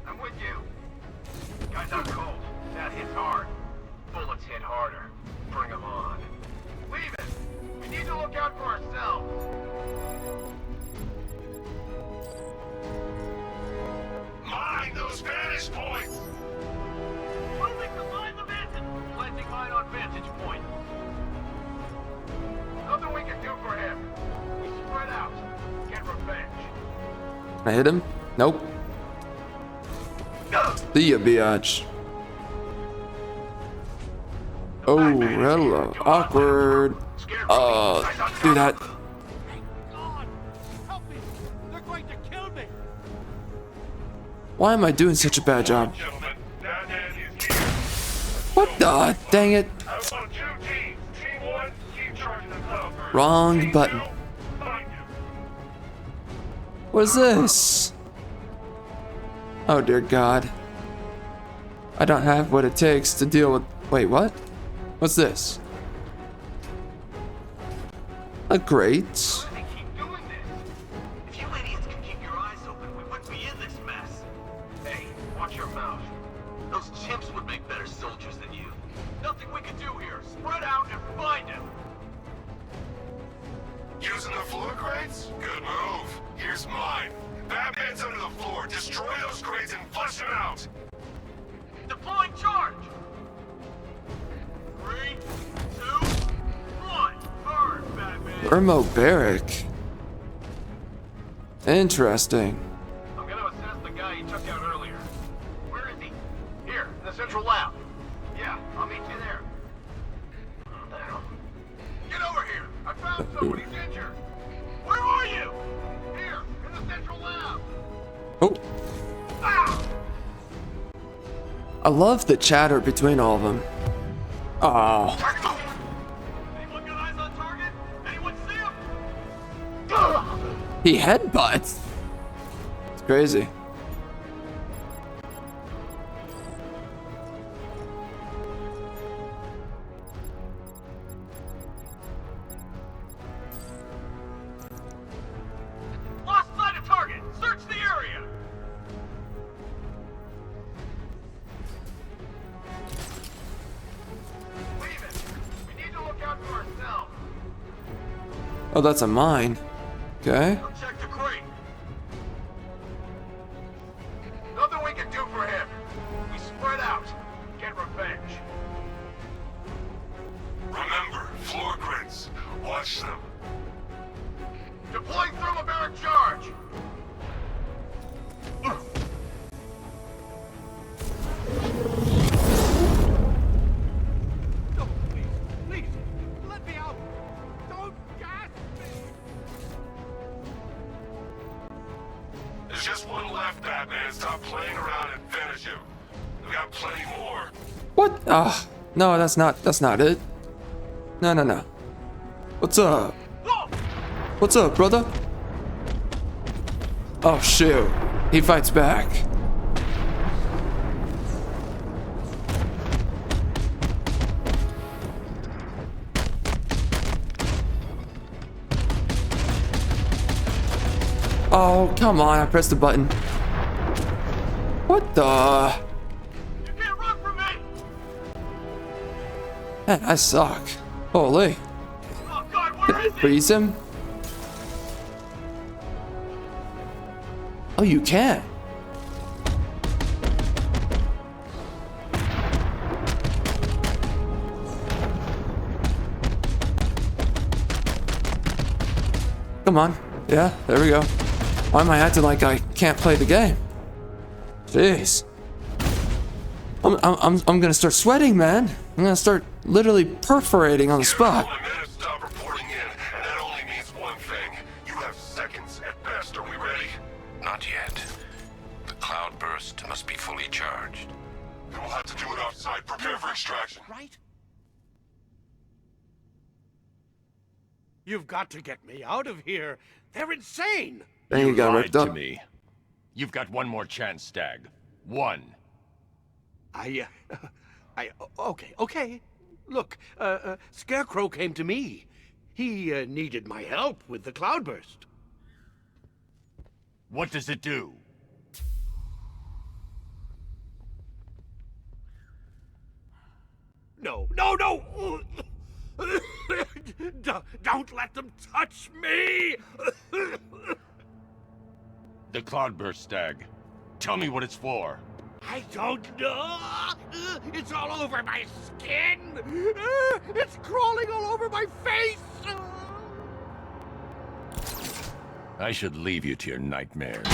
[SPEAKER 10] I'm with you. Guy's out cold. That hits hard. Bullets hit harder. Bring him on. Leave it! We need to look out for ourselves.
[SPEAKER 6] Mind those vantage points!
[SPEAKER 10] Moving to find the vantage. Planting mine on vantage point. Nothing we can do for him. We spread out. Get revenge.
[SPEAKER 1] I hit him? Nope. See ya, biatch. Oh, hello. Awkward. Do that.
[SPEAKER 9] God, help me! They're going to kill me!
[SPEAKER 1] Why am I doing such a bad job?
[SPEAKER 6] Gentlemen, Batman is here.
[SPEAKER 1] What the? Dang it.
[SPEAKER 6] I want 2 teams. Team 1, keep charging the cloud burst.
[SPEAKER 1] Wrong
[SPEAKER 6] Team
[SPEAKER 1] button.
[SPEAKER 6] 2, find him.
[SPEAKER 1] What is this? Oh dear God. I don't have what it takes to deal with. Wait, what? What's this? A grate.
[SPEAKER 10] Why do they keep doing this? If you idiots can keep your eyes open, we wouldn't be in this mess. Hey, watch your mouth. Those chimps would make better soldiers than you. Nothing we can do here. Spread out and find him.
[SPEAKER 6] Using the floor crates? Good move. Here's mine. Batman's under the floor. Destroy those crates and flush them out.
[SPEAKER 10] Deploying charge. 3, 2, 1. Burn, Batman.
[SPEAKER 1] Irmo Barrack. Interesting.
[SPEAKER 10] I'm gonna assess the guy he took out earlier. Where is he? Here, in the central lab. Yeah, I'll meet you there. What the hell? Get over here! I found someone, he's injured! Where are you? Here, in the central lab!
[SPEAKER 1] Oh,
[SPEAKER 10] Ah!
[SPEAKER 1] I love the chatter between all of them. Oh,
[SPEAKER 10] Anyone got eyes on target? Anyone see him?
[SPEAKER 1] he headbutts. It's crazy.
[SPEAKER 10] Lost sight of target! Search the area! Leave it! We need to look out for ourselves!
[SPEAKER 1] Oh, that's a mine. Okay.
[SPEAKER 10] Go check the crate! Nothing we can do for him! We spread out! Get revenge!
[SPEAKER 6] Remember, floor crates. Watch them.
[SPEAKER 10] Deploying thermobaric charge!
[SPEAKER 9] No, please, let me out! Don't gas me!
[SPEAKER 6] There's just one left, Batman. Stop playing around and finish him. We got plenty more.
[SPEAKER 1] What? Ah, no, that's not it. No, no, no. What's up? What's up, brother? Oh shoot, he fights back. Oh, come on, I pressed the button. What the?
[SPEAKER 10] You can't run from me!
[SPEAKER 1] Man, I suck. Holy.
[SPEAKER 10] Oh God,
[SPEAKER 1] Can
[SPEAKER 10] where
[SPEAKER 1] I
[SPEAKER 10] is he?
[SPEAKER 1] freeze him? Oh, you can. Come on. Yeah, there we go. Why am I acting like I can't play the game? Jeez. I'm gonna start sweating, man. I'm gonna start literally perforating on the spot.
[SPEAKER 6] All the minutes stop reporting in, and that only means one thing. You have seconds at best. Are we ready?
[SPEAKER 5] Not yet. The cloud burst must be fully charged.
[SPEAKER 9] You've got to get me out of here. They're insane.
[SPEAKER 1] Then you got
[SPEAKER 11] lied
[SPEAKER 1] ripped up.
[SPEAKER 11] to me. You've got one more chance, Stag. One.
[SPEAKER 9] Okay. Look, Scarecrow came to me. He needed my help with the cloudburst.
[SPEAKER 11] What does it do?
[SPEAKER 9] No! Don't let them touch me!
[SPEAKER 11] The Cloudburst, Stag. Tell me what it's for.
[SPEAKER 9] I don't know! It's all over my skin! It's crawling all over my face!
[SPEAKER 11] I should leave you to your nightmares.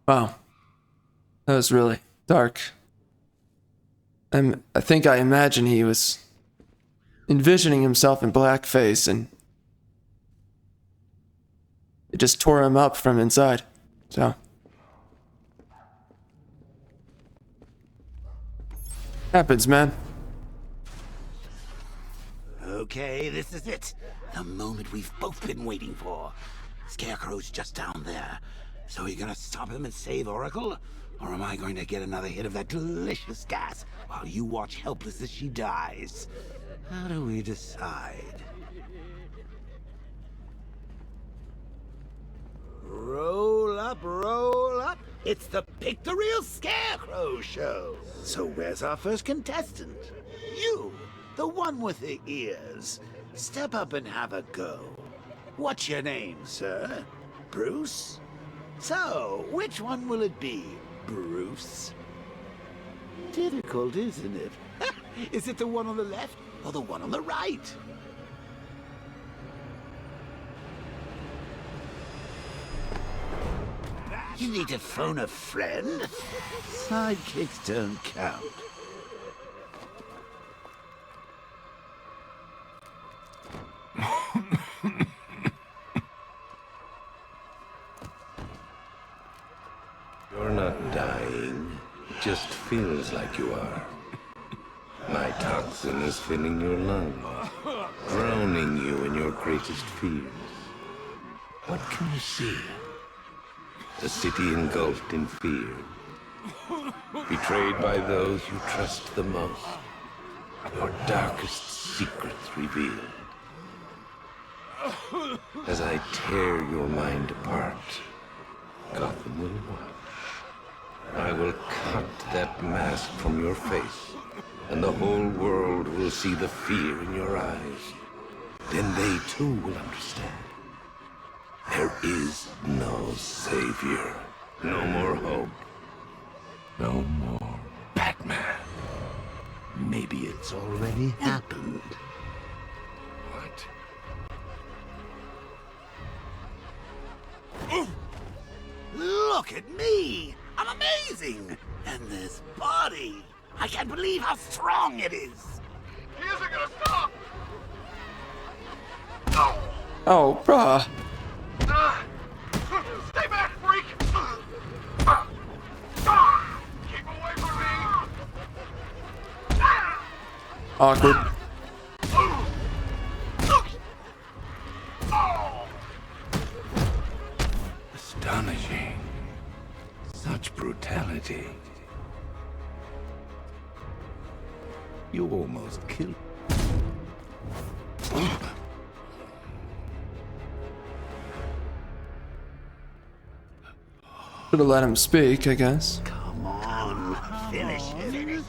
[SPEAKER 1] Wow. That was really dark. I think I imagine he was envisioning himself in blackface and it just tore him up from inside. So. Happens, man.
[SPEAKER 3] Okay, this is it. The moment we've both been waiting for. Scarecrow's just down there. So are you gonna stop him and save Oracle? Or am I going to get another hit of that delicious gas while you watch helpless as she dies? How do we decide? Roll up, roll up. It's the Pick the Real Scarecrow show. So where's our first contestant? You, the one with the ears. Step up and have a go. What's your name, sir? Bruce? So, which one will it be, Bruce? Difficult, isn't it? Is it the one on the left or the one on the right? You need to phone a friend? Sidekicks don't count.
[SPEAKER 12] You're not dying. It just feels like you are. My toxin is filling your lungs, drowning you in your greatest fears. What can you see? A city engulfed in fear. Betrayed by those you trust the most. Your darkest secrets revealed. As I tear your mind apart, Gotham will watch. I will cut that mask from your face, and the whole world will see the fear in your eyes. Then they too will understand. There is no savior, no more hope, no more Batman.
[SPEAKER 3] Maybe it's already happened.
[SPEAKER 12] What?
[SPEAKER 3] Look at me! I'm amazing! And this body! I can't believe how strong it is!
[SPEAKER 4] He isn't gonna stop!
[SPEAKER 1] Oh, bruh.
[SPEAKER 4] Stay back, freak! Keep away from me!
[SPEAKER 1] Awkward.
[SPEAKER 12] Astonishing. Such brutality. You almost killed.
[SPEAKER 1] Should have let him speak, I guess.
[SPEAKER 3] Come on, finish him.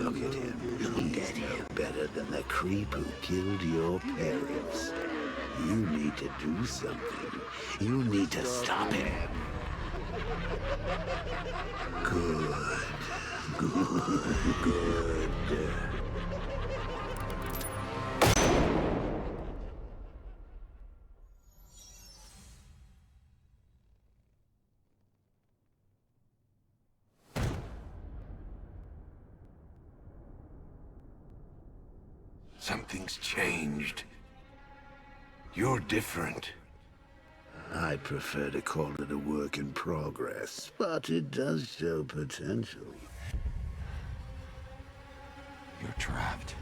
[SPEAKER 3] Look at him. Look at him. Better than the creep who killed your parents. You need to do something. You need to stop him. Good.
[SPEAKER 12] Something's changed. You're different.
[SPEAKER 3] I prefer to call it a work in progress, but it does show potential.
[SPEAKER 11] You're trapped.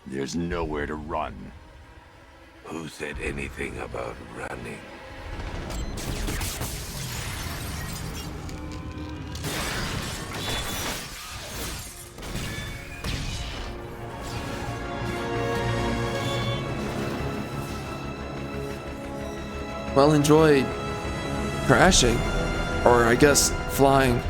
[SPEAKER 11] There's nowhere to run.
[SPEAKER 12] Who said anything about running?
[SPEAKER 1] Well, enjoy crashing. Or I guess flying.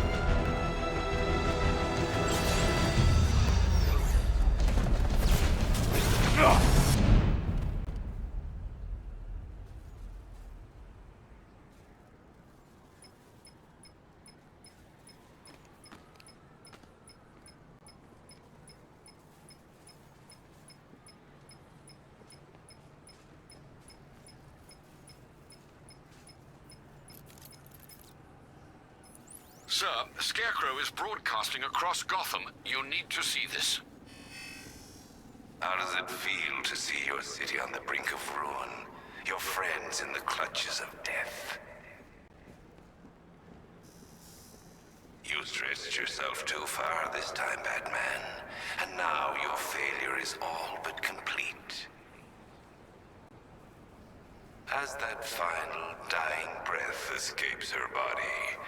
[SPEAKER 5] Sir, Scarecrow is broadcasting across Gotham. You need to see this.
[SPEAKER 12] How does it feel to see your city on the brink of ruin? Your friends in the clutches of death? You stretched yourself too far this time, Batman. And now your failure is all but complete. As that final dying breath escapes her body,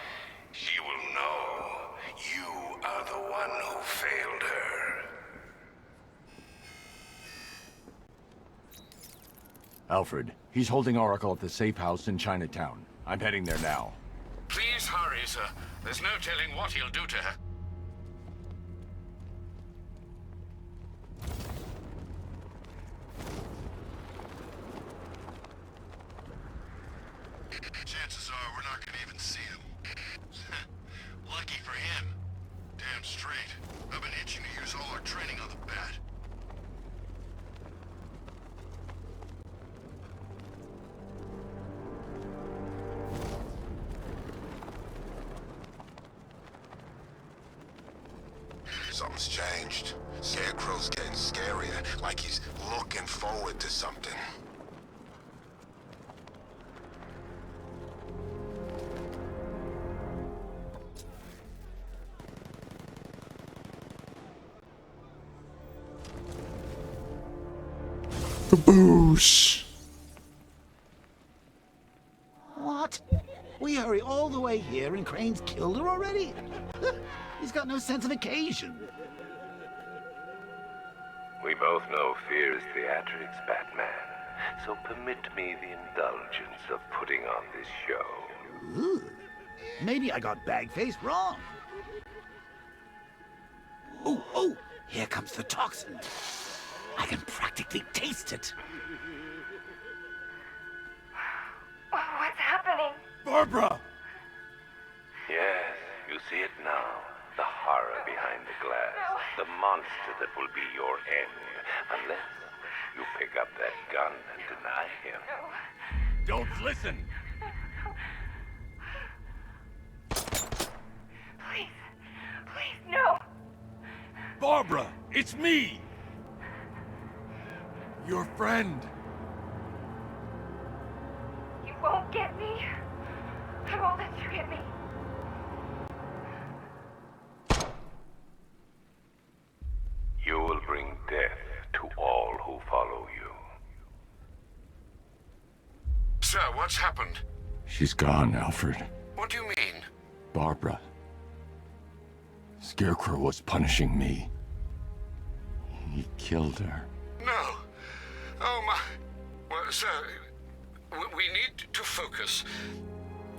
[SPEAKER 12] she will know you are the one who failed her.
[SPEAKER 11] Alfred, he's holding Oracle at the safe house in Chinatown. I'm heading there now.
[SPEAKER 5] Please hurry, sir. There's no telling what he'll do to her.
[SPEAKER 6] Chances are we're not gonna even see him. Lucky for him. Damn straight. I've been itching to use all our training on the Bat. Something's changed. Scarecrow's getting scarier, like he's looking forward to something.
[SPEAKER 1] Kaboosh!
[SPEAKER 3] What? We hurry all the way here and Crane's killed her already? He's got no sense of occasion.
[SPEAKER 12] We both know fear is theatrics, Batman. So permit me the indulgence of putting on this show.
[SPEAKER 3] Ooh. Maybe I got bag-faced wrong. Oh, here comes the toxin. I can practically taste it.
[SPEAKER 7] What's happening?
[SPEAKER 11] Barbara!
[SPEAKER 12] Yes, you see it now. The horror behind the glass. The monster that will be your end. Unless you pick up that gun and deny him.
[SPEAKER 11] Don't listen!
[SPEAKER 7] Please, no!
[SPEAKER 11] Barbara, it's me! Your friend.
[SPEAKER 7] You won't get me. I won't let you get me.
[SPEAKER 12] You will bring death to all who follow you.
[SPEAKER 5] Sir, what's happened?
[SPEAKER 11] She's gone, Alfred.
[SPEAKER 5] What do you mean?
[SPEAKER 11] Barbara. Scarecrow was punishing me. He killed her.
[SPEAKER 5] No. Oh, my... Well, sir, we need to focus.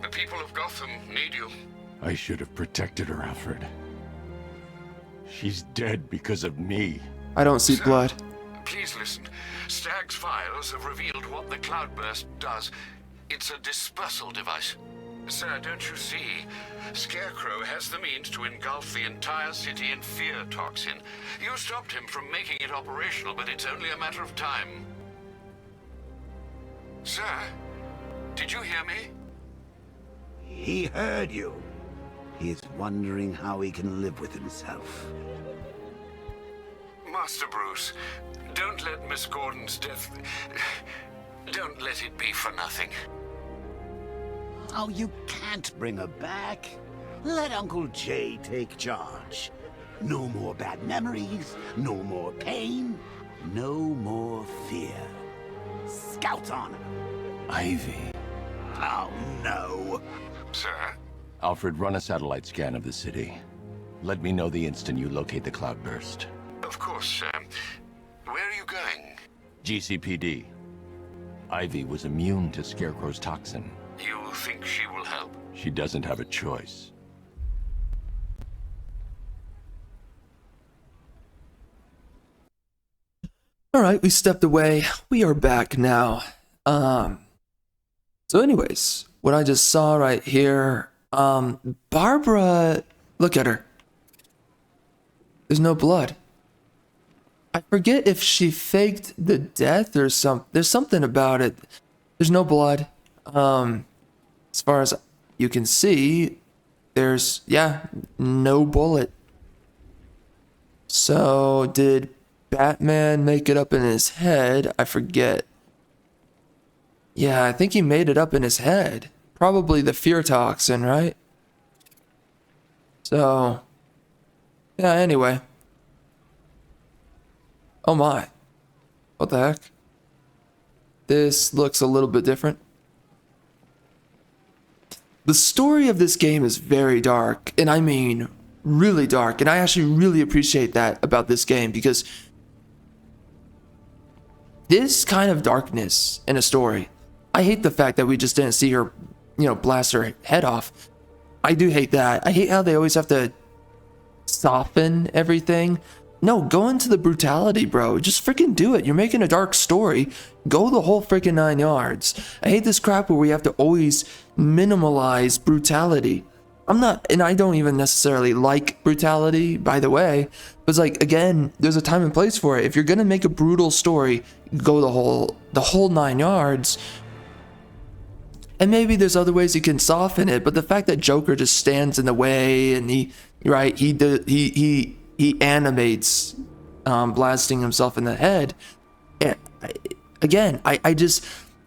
[SPEAKER 5] The people of Gotham need you.
[SPEAKER 11] I should have protected her, Alfred. She's dead because of me.
[SPEAKER 1] I don't see
[SPEAKER 5] Sir,
[SPEAKER 1] blood.
[SPEAKER 5] Please listen. Stagg's files have revealed what the cloudburst does. It's a dispersal device. Sir, don't you see? Scarecrow has the means to engulf the entire city in fear toxin. You stopped him from making it operational, but it's only a matter of time. Sir, did you hear me?
[SPEAKER 3] He heard you. He's wondering how he can live with himself.
[SPEAKER 5] Master Bruce, don't let Miss Gordon's death... Don't let it be for nothing.
[SPEAKER 3] Oh, you can't bring her back. Let Uncle Jay take charge. No more bad memories, no more pain, no more fear. Scouts on her.
[SPEAKER 11] Ivy.
[SPEAKER 3] Oh, no.
[SPEAKER 6] Sir?
[SPEAKER 11] Alfred, run a satellite scan of the city. Let me know the instant you locate the cloudburst.
[SPEAKER 5] Of course, sir. Where are you going?
[SPEAKER 11] GCPD. Ivy was immune to Scarecrow's toxin.
[SPEAKER 5] You think she will help?
[SPEAKER 11] She doesn't have a choice.
[SPEAKER 1] All right, we stepped away. We are back now. So anyways, what I just saw right here, Barbara, look at her. There's no blood. I forget if she faked the death or there's something about it. There's no blood. As far as you can see, there's, yeah, no bullet. So did Batman make it up in his head? I forget. Yeah, I think he made it up in his head. Probably the fear toxin, right? So, yeah, anyway. Oh my. What the heck? This looks a little bit different. The story of this game is very dark, and I mean really dark, and I actually really appreciate that about this game, because this kind of darkness in a story, I hate the fact that we just didn't see her, you know, blast her head off. I do hate that. I hate how they always have to soften everything. No, go into the brutality, bro. Just freaking do it. You're making a dark story. Go the whole freaking 9 yards. I hate this crap where we have to always minimalize brutality. I'm not, and I don't even necessarily like brutality, by the way. But it's like, again, there's a time and place for it. If you're gonna make a brutal story, go the whole 9 yards. And maybe there's other ways you can soften it, but the fact that Joker just stands in the way and he animates blasting himself in the head. Again, I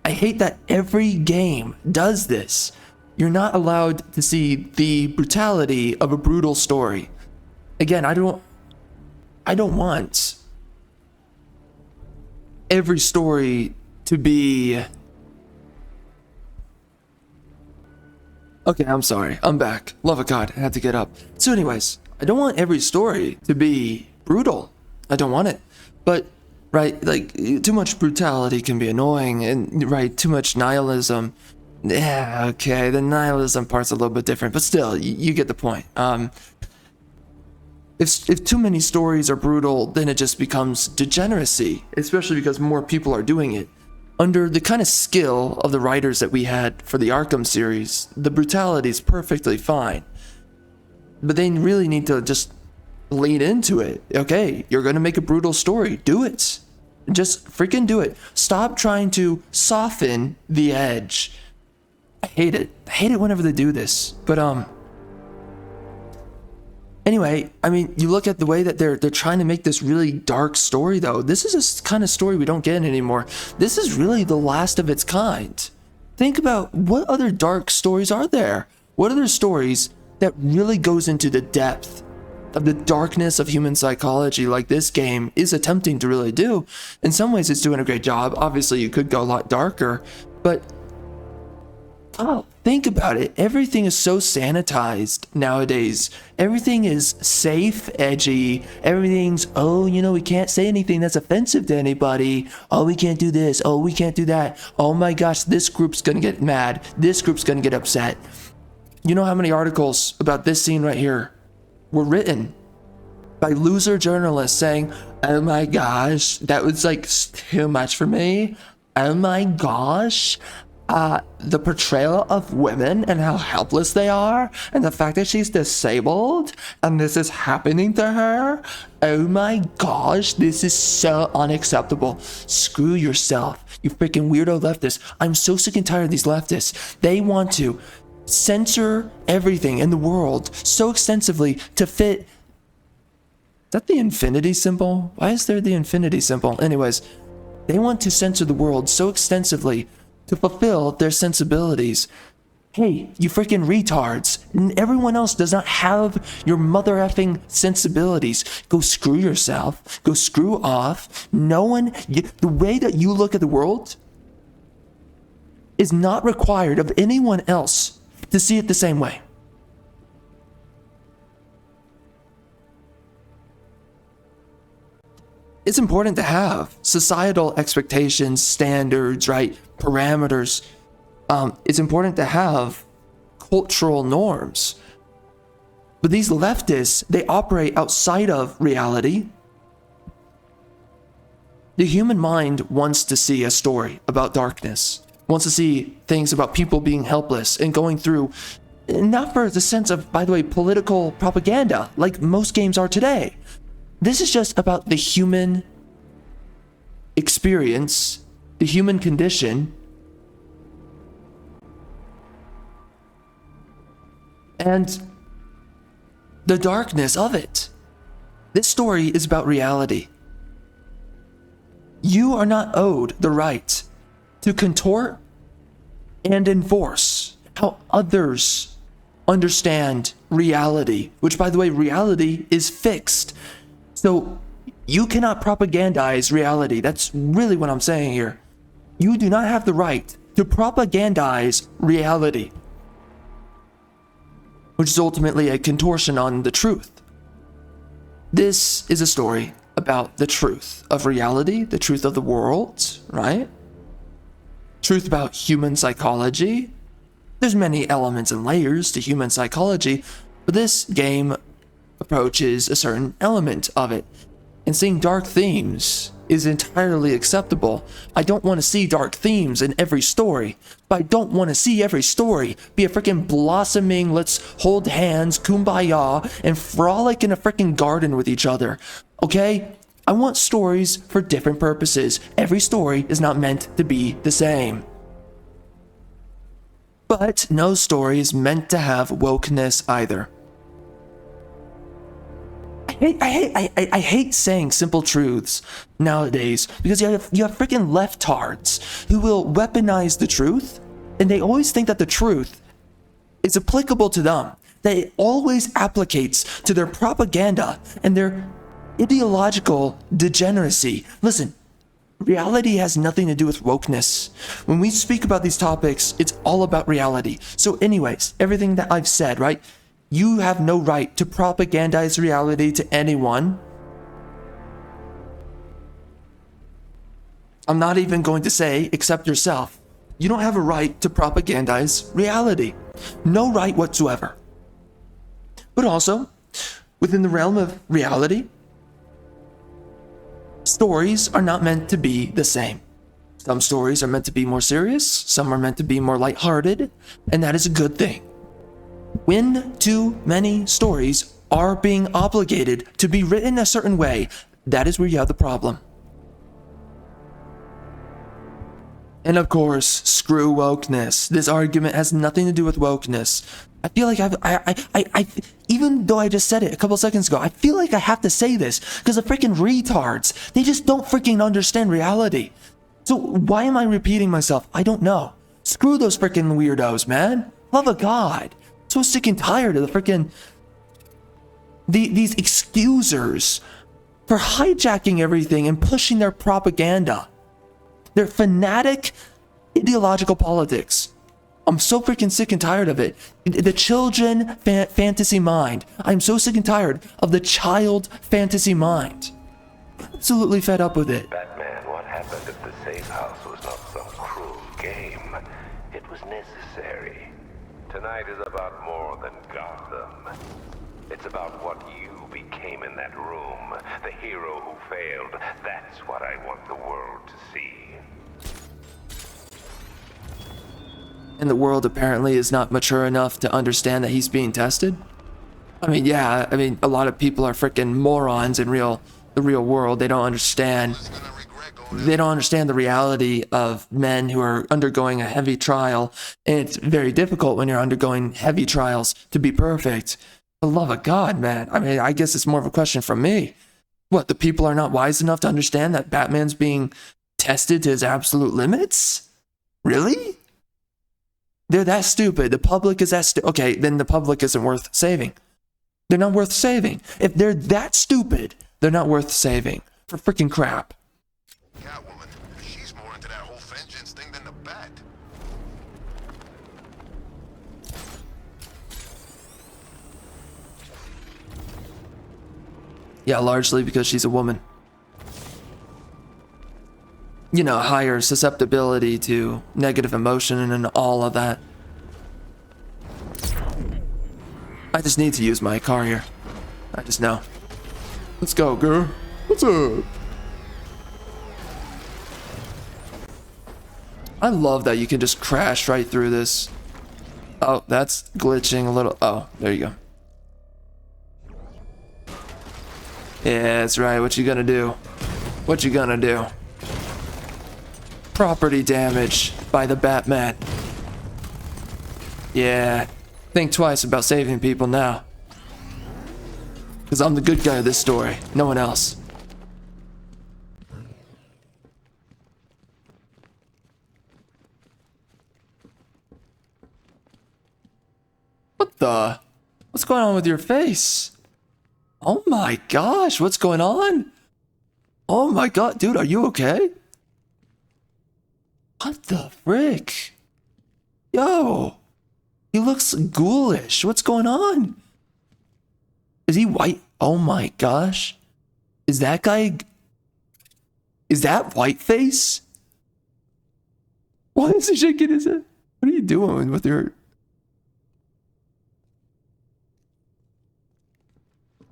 [SPEAKER 1] hate that every game does this. You're not allowed to see the brutality of a brutal story. Again, I don't want every story to be... Okay, I'm sorry. I'm back. Love of God, I had to get up. So anyways, I don't want every story to be brutal. I don't want it. But, right, like, too much brutality can be annoying, and, right, too much nihilism. Yeah, okay, the nihilism part's a little bit different, but still, you get the point. If too many stories are brutal, then it just becomes degeneracy, especially because more people are doing it. Under the kind of skill of the writers that we had for the Arkham series, the brutality is perfectly fine. But they really need to just lean into it. Okay, you're gonna make a brutal story. Do it. Just freaking do it. Stop trying to soften the edge. I hate it. I hate it whenever they do this. But anyway, I mean, you look at the way that they're trying to make this really dark story, though. This is a kind of story we don't get anymore. This is really the last of its kind. Think about what other dark stories are there? What other stories that really goes into the depth of the darkness of human psychology like this game is attempting to really do? In some ways, it's doing a great job. Obviously, you could go a lot darker, but think about it. Everything is so sanitized nowadays. Everything is safe, edgy. Everything's, oh, you know, we can't say anything that's offensive to anybody. Oh, we can't do this. Oh, we can't do that. Oh my gosh, this group's gonna get mad. This group's gonna get upset. You know how many articles about this scene right here were written by loser journalists saying, oh my gosh, that was like too much for me. Oh my gosh. The portrayal of women and how helpless they are, and the fact that she's disabled and this is happening to her. Oh my gosh, this is so unacceptable. Screw yourself, you freaking weirdo leftist. I'm so sick and tired of these leftists. They want to censor everything in the world so extensively to fit. Is that the infinity symbol? Why is there the infinity symbol? Anyways, They want to censor the world so extensively to fulfill their sensibilities. Hey, you freaking retards. And everyone else does not have your mother effing sensibilities. Go screw yourself. Go screw off. No one, the way that you look at the world is not required of anyone else to see it the same way. It's important to have societal expectations, standards, right? Parameters. It's important to have cultural norms. But these leftists, they operate outside of reality. The human mind wants to see a story about darkness, wants to see things about people being helpless and going through, not for the sense of, by the way, political propaganda like most games are today. This is just about the human experience, the human condition, and the darkness of it. This story is about reality. You are not owed the right to contort and enforce how others understand reality, which, by the way, reality is fixed. So you cannot propagandize reality. That's really what I'm saying here. You do not have the right to propagandize reality, which is ultimately a contortion on the truth. This is a story about the truth of reality, the truth of the world, right? Truth about human psychology. There's many elements and layers to human psychology, but this game approaches a certain element of it. And seeing dark themes is entirely acceptable. I don't want to see dark themes in every story, but I don't want to see every story be a freaking blossoming, let's hold hands, kumbaya, and frolic in a freaking garden with each other. Okay? I want stories for different purposes. Every story is not meant to be the same. But no story is meant to have wokeness either. I hate saying simple truths nowadays because you have freaking leftards who will weaponize the truth, and they always think that the truth is applicable to them, that it always applicates to their propaganda and their ideological degeneracy. Listen, reality has nothing to do with wokeness. When we speak about these topics, it's all about reality. So anyways, everything that I've said, right? You have no right to propagandize reality to anyone. I'm not even going to say except yourself. You don't have a right to propagandize reality. No right whatsoever. But also, within the realm of reality, stories are not meant to be the same. Some stories are meant to be more serious, some are meant to be more lighthearted, and that is a good thing. When too many stories are being obligated to be written a certain way, that is where you have the problem. And of course, screw wokeness. This argument has nothing to do with wokeness. I feel like even though I just said it a couple seconds ago, I feel like I have to say this because the freaking retards, they just don't freaking understand reality. So why am I repeating myself? I don't know. Screw those freaking weirdos, man. Love of God. So sick and tired of the freaking these excusers for hijacking everything and pushing their propaganda. Their fanatic ideological politics. I'm so freaking sick and tired of it. The children fantasy mind. I'm so sick and tired of the child fantasy mind. Absolutely fed up with it.
[SPEAKER 12] Batman, what happened if the safe house was not some cruel game? It was necessary. Tonight is about more than Gotham. It's about what you became in that room. The hero who failed. That's what I want the world to see.
[SPEAKER 1] And the world apparently is not mature enough to understand that he's being tested. I mean, yeah, a lot of people are freaking morons in the real world. They don't understand the reality of men who are undergoing a heavy trial. And it's very difficult when you're undergoing heavy trials to be perfect. For the love of God, man. I mean, I guess it's more of a question from me. What, the people are not wise enough to understand that Batman's being tested to his absolute limits? Really? They're that stupid. The public is that stupid. Okay, then the public isn't worth saving. They're not worth saving. If they're that stupid, they're not worth saving. For freaking crap.
[SPEAKER 6] Catwoman, she's more into that whole vengeance thing than the Bat.
[SPEAKER 1] Yeah, largely because she's a woman. You know, higher susceptibility to negative emotion and all of that. I just need to use my car here. I just know. Let's go, girl. What's up? I love that you can just crash right through this. Oh, that's glitching a little. Oh, there you go. Yeah, that's right. What you gonna do? What you gonna do? Property damage by the Batman. Yeah. Think twice about saving people now. Because I'm the good guy of this story. No one else. What the? What's going on with your face? Oh my gosh, what's going on? Oh my god, dude, are you okay? What the frick? Yo, he looks ghoulish. What's going on? Is he white? Oh my gosh. Is that guy... Is that Whiteface? Why is he shaking his head? What are you doing with your...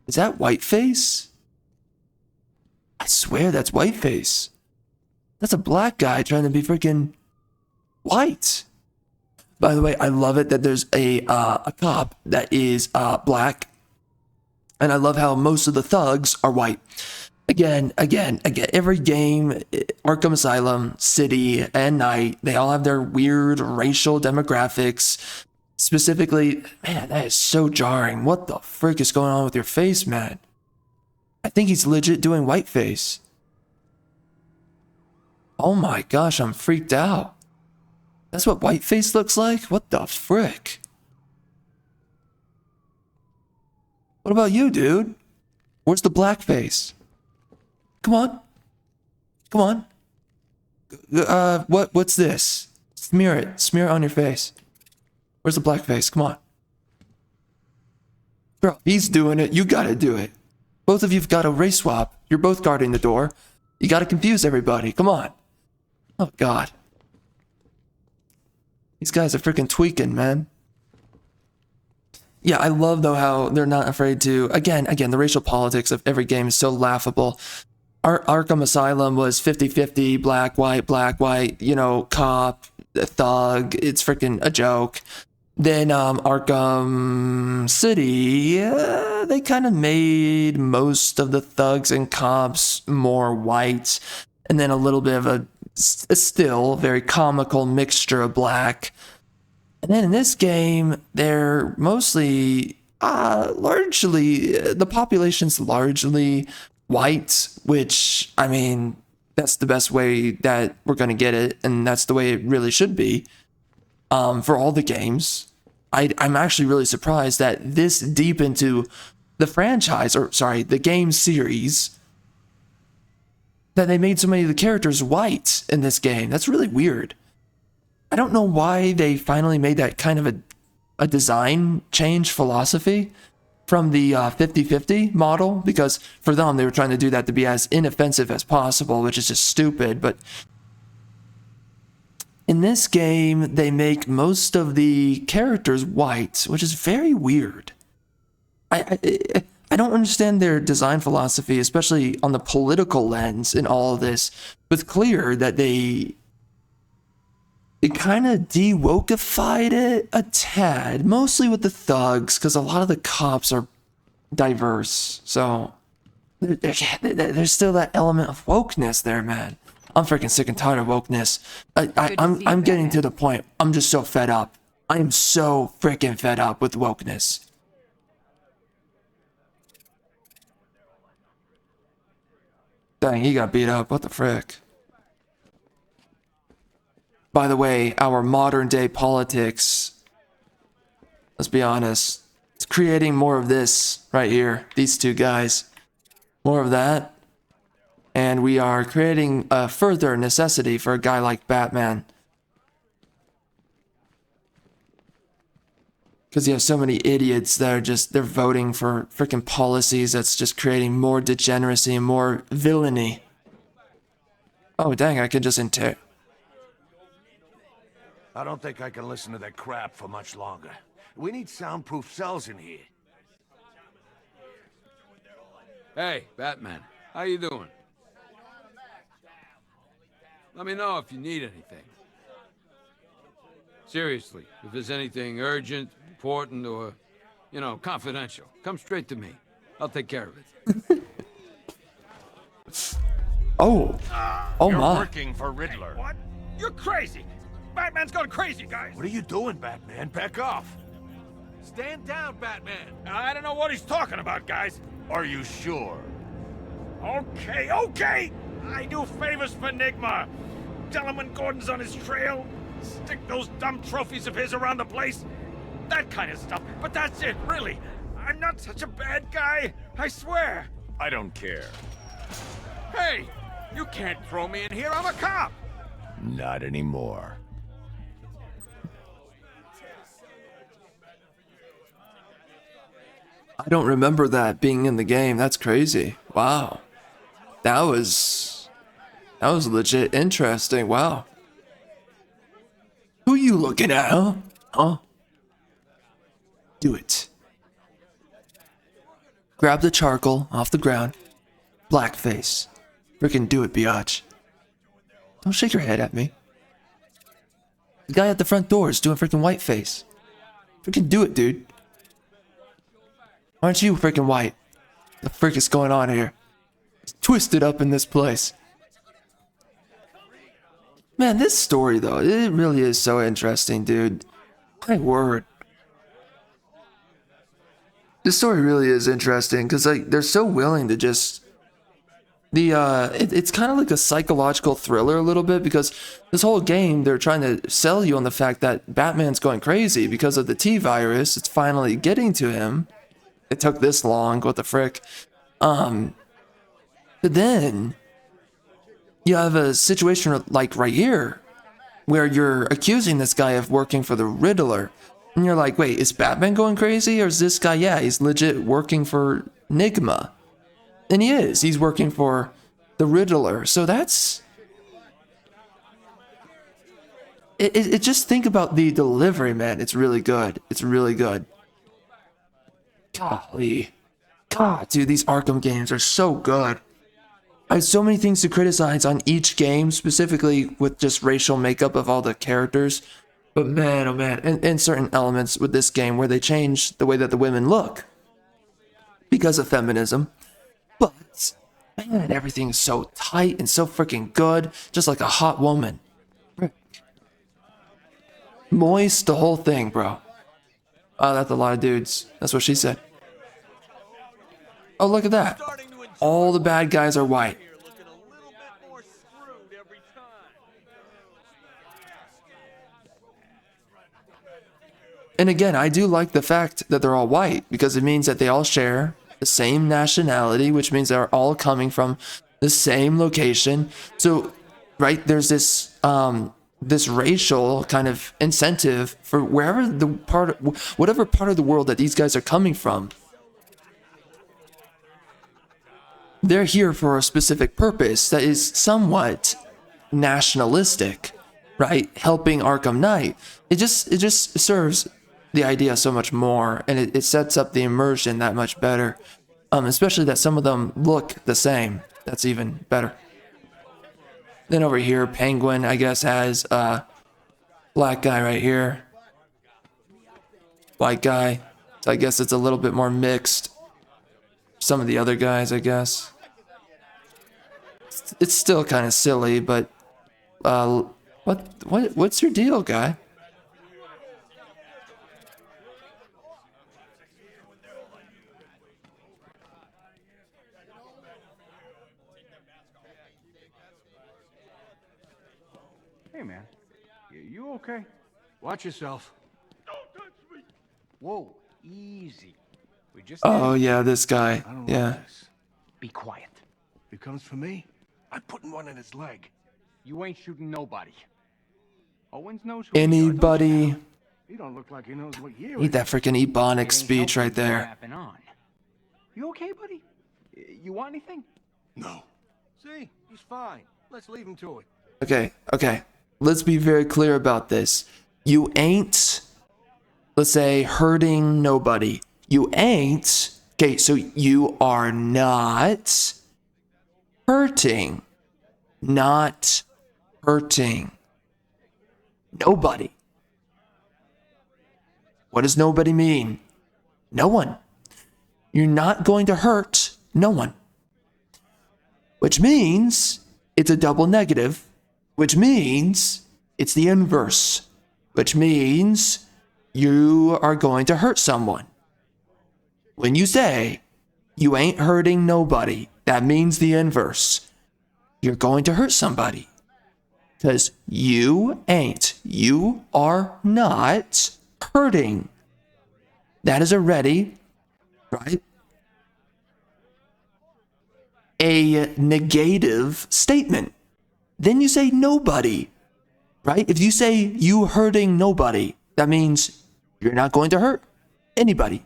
[SPEAKER 1] Is that Whiteface? I swear that's Whiteface. That's a black guy trying to be freaking white. By the way, I love it that there's a cop that is black. And I love how most of the thugs are white. Again, every game, Arkham Asylum, City, and Knight, they all have their weird racial demographics. Specifically, man, that is so jarring. What the frick is going on with your face, man? I think he's legit doing whiteface. Oh my gosh, I'm freaked out. That's what whiteface looks like? What the frick? What about you, dude? Where's the blackface? Come on. Come on. What's this? Smear it. Smear it on your face. Where's the blackface? Come on. Bro, he's doing it. You gotta do it. Both of you've got a race swap. You're both guarding the door. You gotta confuse everybody. Come on. Oh, God. These guys are freaking tweaking, man. Yeah, I love, though, how they're not afraid to... Again, the racial politics of every game is so laughable. Arkham Asylum was 50-50, black, white, you know, cop, thug. It's freaking a joke. Then Arkham City, they kind of made most of the thugs and cops more white. And then a little bit of a still very comical mixture of black. And then in this game, they're mostly, largely, the population's largely white, which, I mean, that's the best way that we're going to get it, and that's the way it really should be for all the games. I'm actually really surprised that this deep into the franchise, or sorry, the game series, that they made so many of the characters white in this game. That's really weird. I don't know why they finally made that kind of a design change philosophy from the 50-50 model, because for them, they were trying to do that to be as inoffensive as possible, which is just stupid. But in this game, they make most of the characters white, which is very weird. I don't understand their design philosophy, especially on the political lens in all of this. But it's clear that it kind of de-wokeified it a tad, mostly with the thugs, because a lot of the cops are diverse. So there's still that element of wokeness there, man. I'm freaking sick and tired of wokeness. I'm getting to the point. I'm just so fed up. I am so freaking fed up with wokeness. Dang, he got beat up. What the frick? by the way, our modern day politics, let's be honest, it's creating more of this right here, these two guys. More of that. And we are creating a further necessity for a guy like Batman. Because you have so many idiots that are just, they're voting for freaking policies that's just creating more degeneracy and more villainy. Oh, dang, I could just inter...
[SPEAKER 9] I don't think I can listen to that crap for much longer. We need soundproof cells in here.
[SPEAKER 11] Hey, Batman. How you doing? Let me know if you need anything. Seriously, if there's anything urgent, important, or, you know, confidential, come straight to me. I'll take care of it.
[SPEAKER 1] Oh. Oh
[SPEAKER 9] You're
[SPEAKER 1] my.
[SPEAKER 9] working for Riddler.
[SPEAKER 13] What? You're crazy! Batman's gone crazy, guys!
[SPEAKER 9] What are you doing, Batman? Back off.
[SPEAKER 13] Stand down, Batman! I don't know what he's talking about, guys.
[SPEAKER 9] Are you sure?
[SPEAKER 13] Okay, okay! I do favors for Enigma. Tell him when Gordon's on his trail. Stick those dumb trophies of his around the place. That kind of stuff. But that's it, really. I'm not such a bad guy. I swear.
[SPEAKER 9] I don't care.
[SPEAKER 13] Hey! You can't throw me in here. I'm a cop!
[SPEAKER 9] Not anymore.
[SPEAKER 1] I don't remember that being in the game. That's crazy. Wow. That was legit interesting. Wow. Who you looking at, huh? Huh? Do it. Grab the charcoal off the ground. Blackface. Freaking do it, biatch. Don't shake your head at me. The guy at the front door is doing freaking whiteface. Freaking do it, dude. Aren't you freaking white? The frick is going on here? It's twisted up in this place. Man, this story though, it really is so interesting, dude. My word. This story really is interesting because like they're so willing to just it's kind of like a psychological thriller a little bit because this whole game they're trying to sell you on the fact that Batman's going crazy because of the T virus. It's finally getting to him. It took this long, what the frick. But then you have a situation like right here where you're accusing this guy of working for the Riddler. And you're like, wait, is Batman going crazy? Or is this guy, yeah, he's legit working for Enigma. And he is. He's working for the Riddler. So that's... It just think about the delivery, man. It's really good. It's really good. Golly. God, dude, these Arkham games are so good. I have so many things to criticize on each game, specifically with just racial makeup of all the characters. But man, oh man, and certain elements with this game where they change the way that the women look because of feminism. But man, everything's so tight and so freaking good, just like a hot woman. Moist, the whole thing, bro. Oh, that's a lot of dudes. That's what she said. Oh, look at that. All the bad guys are white. And again, I do like the fact that they're all white because it means that they all share the same nationality, which means they're all coming from the same location. So, right, there's this this racial kind of incentive for wherever the whatever part of the world that these guys are coming from. They're here for a specific purpose that is somewhat nationalistic, right? Helping Arkham Knight. It just serves the idea so much more, and it sets up the immersion that much better. Especially that some of them look the same. That's even better. Then over here, Penguin, I guess, has a black guy right here. White guy. So I guess it's a little bit more mixed. Some of the other guys, I guess. It's still kind of silly, but what's your deal, guy?
[SPEAKER 14] Hey man,
[SPEAKER 13] You okay? Watch yourself.
[SPEAKER 10] Don't touch me!
[SPEAKER 14] Whoa, easy. We just
[SPEAKER 1] Oh yeah, this guy.
[SPEAKER 13] I don't
[SPEAKER 1] Yeah.
[SPEAKER 13] like this.
[SPEAKER 14] be quiet.
[SPEAKER 13] He comes for me. I'm putting one in his leg.
[SPEAKER 14] You ain't shooting nobody. Owens knows who
[SPEAKER 1] Anybody?
[SPEAKER 13] He don't look like he knows what year
[SPEAKER 1] Eat that freaking Ebonic speech right there.
[SPEAKER 14] On. You okay, buddy? You want anything?
[SPEAKER 13] No. See? He's fine. Let's leave him to it.
[SPEAKER 1] Okay. Let's be very clear about this. You ain't, let's say, hurting nobody. You ain't, okay, so you are not hurting. Not hurting nobody. What does nobody mean? No one. You're not going to hurt no one. Which means it's a double negative, which means it's the inverse, which means you are going to hurt someone. When you say you ain't hurting nobody, that means the inverse. You're going to hurt somebody. Because you ain't, you are not hurting. That is already, right? A negative statement. Then you say nobody, right? If you say you hurting nobody, that means you're not going to hurt anybody.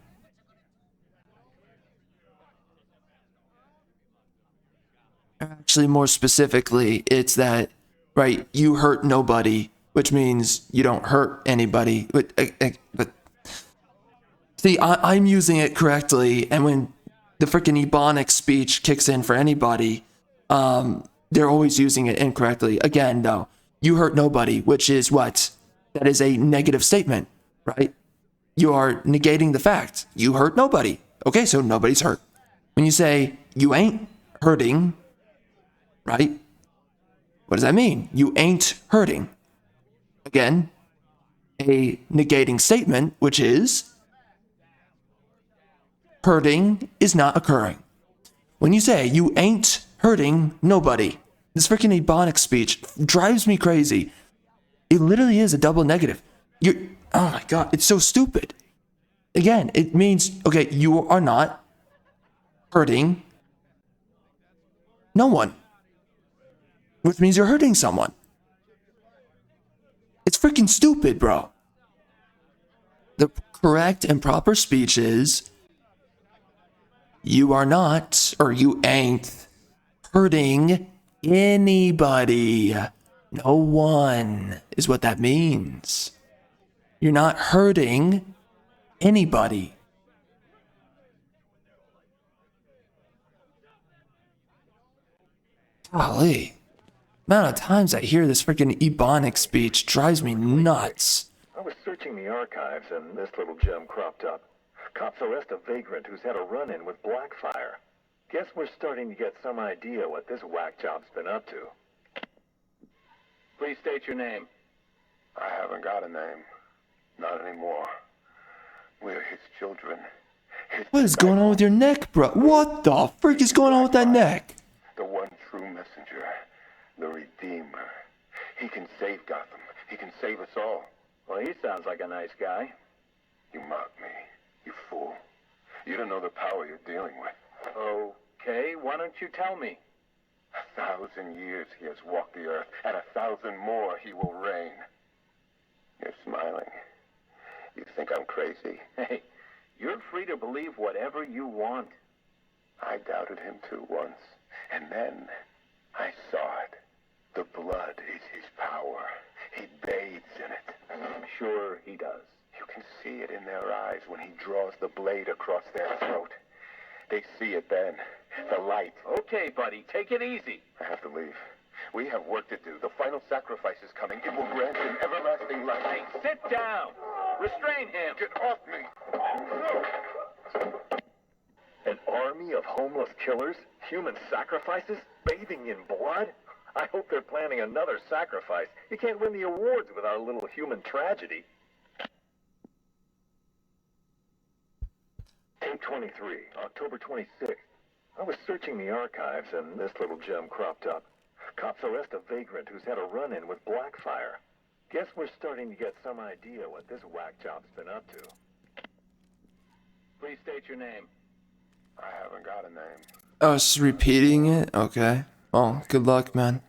[SPEAKER 1] Actually, more specifically, it's that, right, you hurt nobody, which means you don't hurt anybody. But see, I'm using it correctly, and when the freaking Ebonic speech kicks in for anybody, they're always using it incorrectly. Again, no, you hurt nobody, which is what? That is a negative statement, right? You are negating the fact. You hurt nobody. Okay, so nobody's hurt. When you say you ain't hurting, right? What does that mean? You ain't hurting. Again, a negating statement, which is hurting is not occurring. When you say you ain't hurting nobody, this freaking Ebonic speech drives me crazy. It literally is a double negative. Oh my God, it's so stupid. Again, it means, okay, you are not hurting no one, which means you're hurting someone. It's freaking stupid, bro. The correct and proper speech is you are not, or you ain't hurting anybody. No one is what that means. You're not hurting anybody. Golly. The amount of times I hear this freaking Ebonic speech drives me nuts.
[SPEAKER 15] I was searching the archives and this little gem cropped up. Cops arrest a vagrant who's had a run-in with Blackfire. Guess we're starting to get some idea what this whack job's been up to. Please state your name.
[SPEAKER 6] I haven't got a name. Not anymore. We're his children.
[SPEAKER 1] What is going on with your neck, bro? What the frick is going on with that neck?
[SPEAKER 6] The one true messenger. The Redeemer. He can save Gotham. He can save us all.
[SPEAKER 15] Well, he sounds like a nice guy.
[SPEAKER 6] You mock me, you fool. You don't know the power you're dealing with.
[SPEAKER 15] Okay, why don't you tell me?
[SPEAKER 6] 1,000 years he has walked the earth, and 1,000 more he will reign. You're smiling. You think I'm crazy?
[SPEAKER 15] Hey, you're free to believe whatever you want.
[SPEAKER 6] I doubted him too once, and then I saw it. The blood is his power. He bathes in it.
[SPEAKER 15] I'm sure he does.
[SPEAKER 6] You can see it in their eyes when he draws the blade across their throat. They see it then. The light.
[SPEAKER 15] Okay, buddy, take it easy.
[SPEAKER 6] I have to leave. We have work to do. The final sacrifice is coming. It will grant him everlasting life.
[SPEAKER 15] Hey, sit down. Restrain him.
[SPEAKER 6] Get off me.
[SPEAKER 15] An army of homeless killers? Human sacrifices? Bathing in blood? I hope they're planning another sacrifice. You can't win the awards without a little human tragedy. Tape 23, October 26th. I was searching the archives and this little gem cropped up. Cops arrest a vagrant who's had a run-in with Blackfire. Guess we're starting to get some idea what this whack job's been up to. Please state your name.
[SPEAKER 6] I haven't got a name.
[SPEAKER 1] Oh, it's just repeating it? Okay. Oh, good luck, man.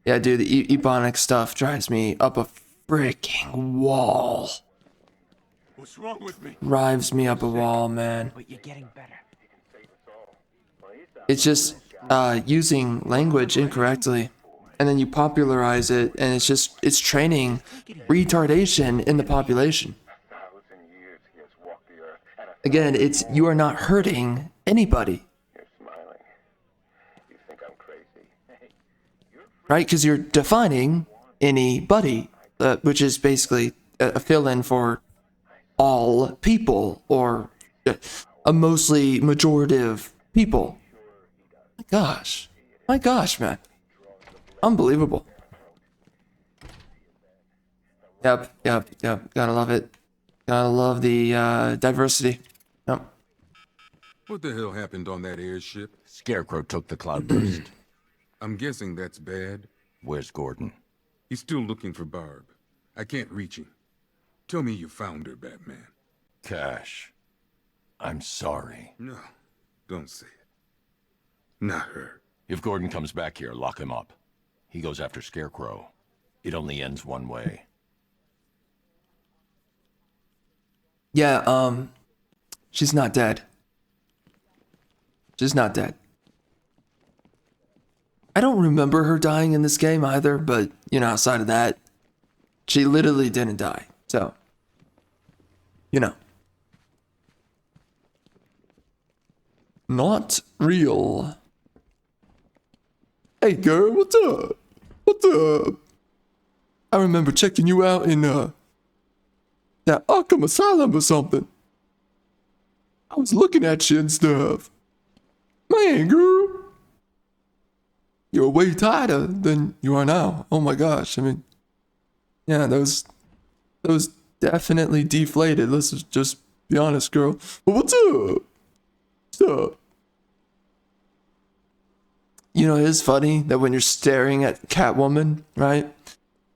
[SPEAKER 1] Yeah, dude, the Ebonic stuff drives me up a freaking wall.
[SPEAKER 13] What's wrong with me?
[SPEAKER 1] Drives me up a wall, man.
[SPEAKER 14] But you're getting better.
[SPEAKER 1] It's just using language incorrectly. And then you popularize it, and it's training retardation in the population. Again, you are not hurting anybody. Right? Because you're defining anybody, which is basically a fill-in for all people, or a mostly majorative people. My gosh, man. Unbelievable. Yep. Gotta love it. Gotta love the diversity. Yep.
[SPEAKER 16] What the hell happened on that airship?
[SPEAKER 2] Scarecrow took the cloudburst.
[SPEAKER 16] I'm guessing that's bad.
[SPEAKER 2] Where's Gordon?
[SPEAKER 16] He's still looking for Barb. I can't reach him. Tell me you found her, Batman.
[SPEAKER 2] Cash. I'm sorry.
[SPEAKER 16] No, don't say it. Not her.
[SPEAKER 2] If Gordon comes back here, lock him up. He goes after Scarecrow. It only ends one way.
[SPEAKER 1] Yeah, she's not dead. She's not dead. I don't remember her dying in this game either, but, you know, outside of that, she literally didn't die. So, you know. Not real. Hey girl, what's up? What's up? I remember checking you out in, that Arkham Asylum or something. I was looking at you and stuff. Man, girl. You're way tighter than you are now. Oh my gosh. I mean, yeah, those definitely deflated. Let's just be honest, girl. But what's up? What's up? You know, it is funny that when you're staring at Catwoman, right?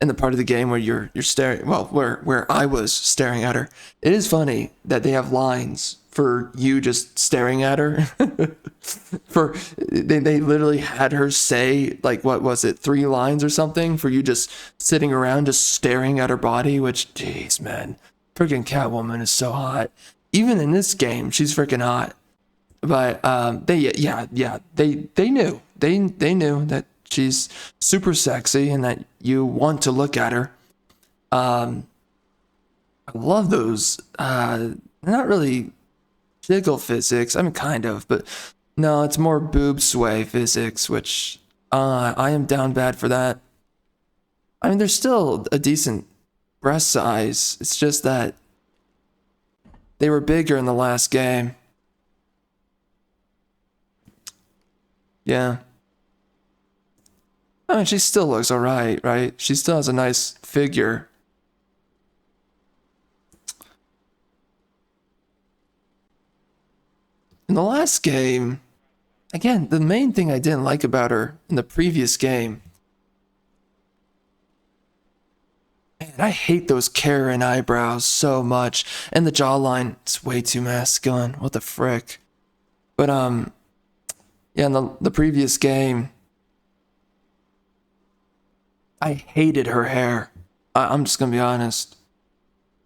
[SPEAKER 1] In the part of the game where you're staring, well, where I was staring at her, it is funny that they have lines for you just staring at her. They literally had her say, like, what was it, 3 lines or something, for you just sitting around just staring at her body, which, jeez, man, freaking Catwoman is so hot. Even in this game, she's freaking hot. But they knew that she's super sexy and that you want to look at her. I love those. Not really jiggle physics. I mean, kind of, but no, it's more boob sway physics, which I am down bad for that. I mean, there's still a decent breast size. It's just that they were bigger in the last game. Yeah. I mean, she still looks alright, right? She still has a nice figure. In the last game, again, the main thing I didn't like about her in the previous game, man, I hate those Karen eyebrows so much, and the jawline, it's way too masculine. What the frick? But yeah, in the previous game, I hated her hair. I'm just gonna be honest.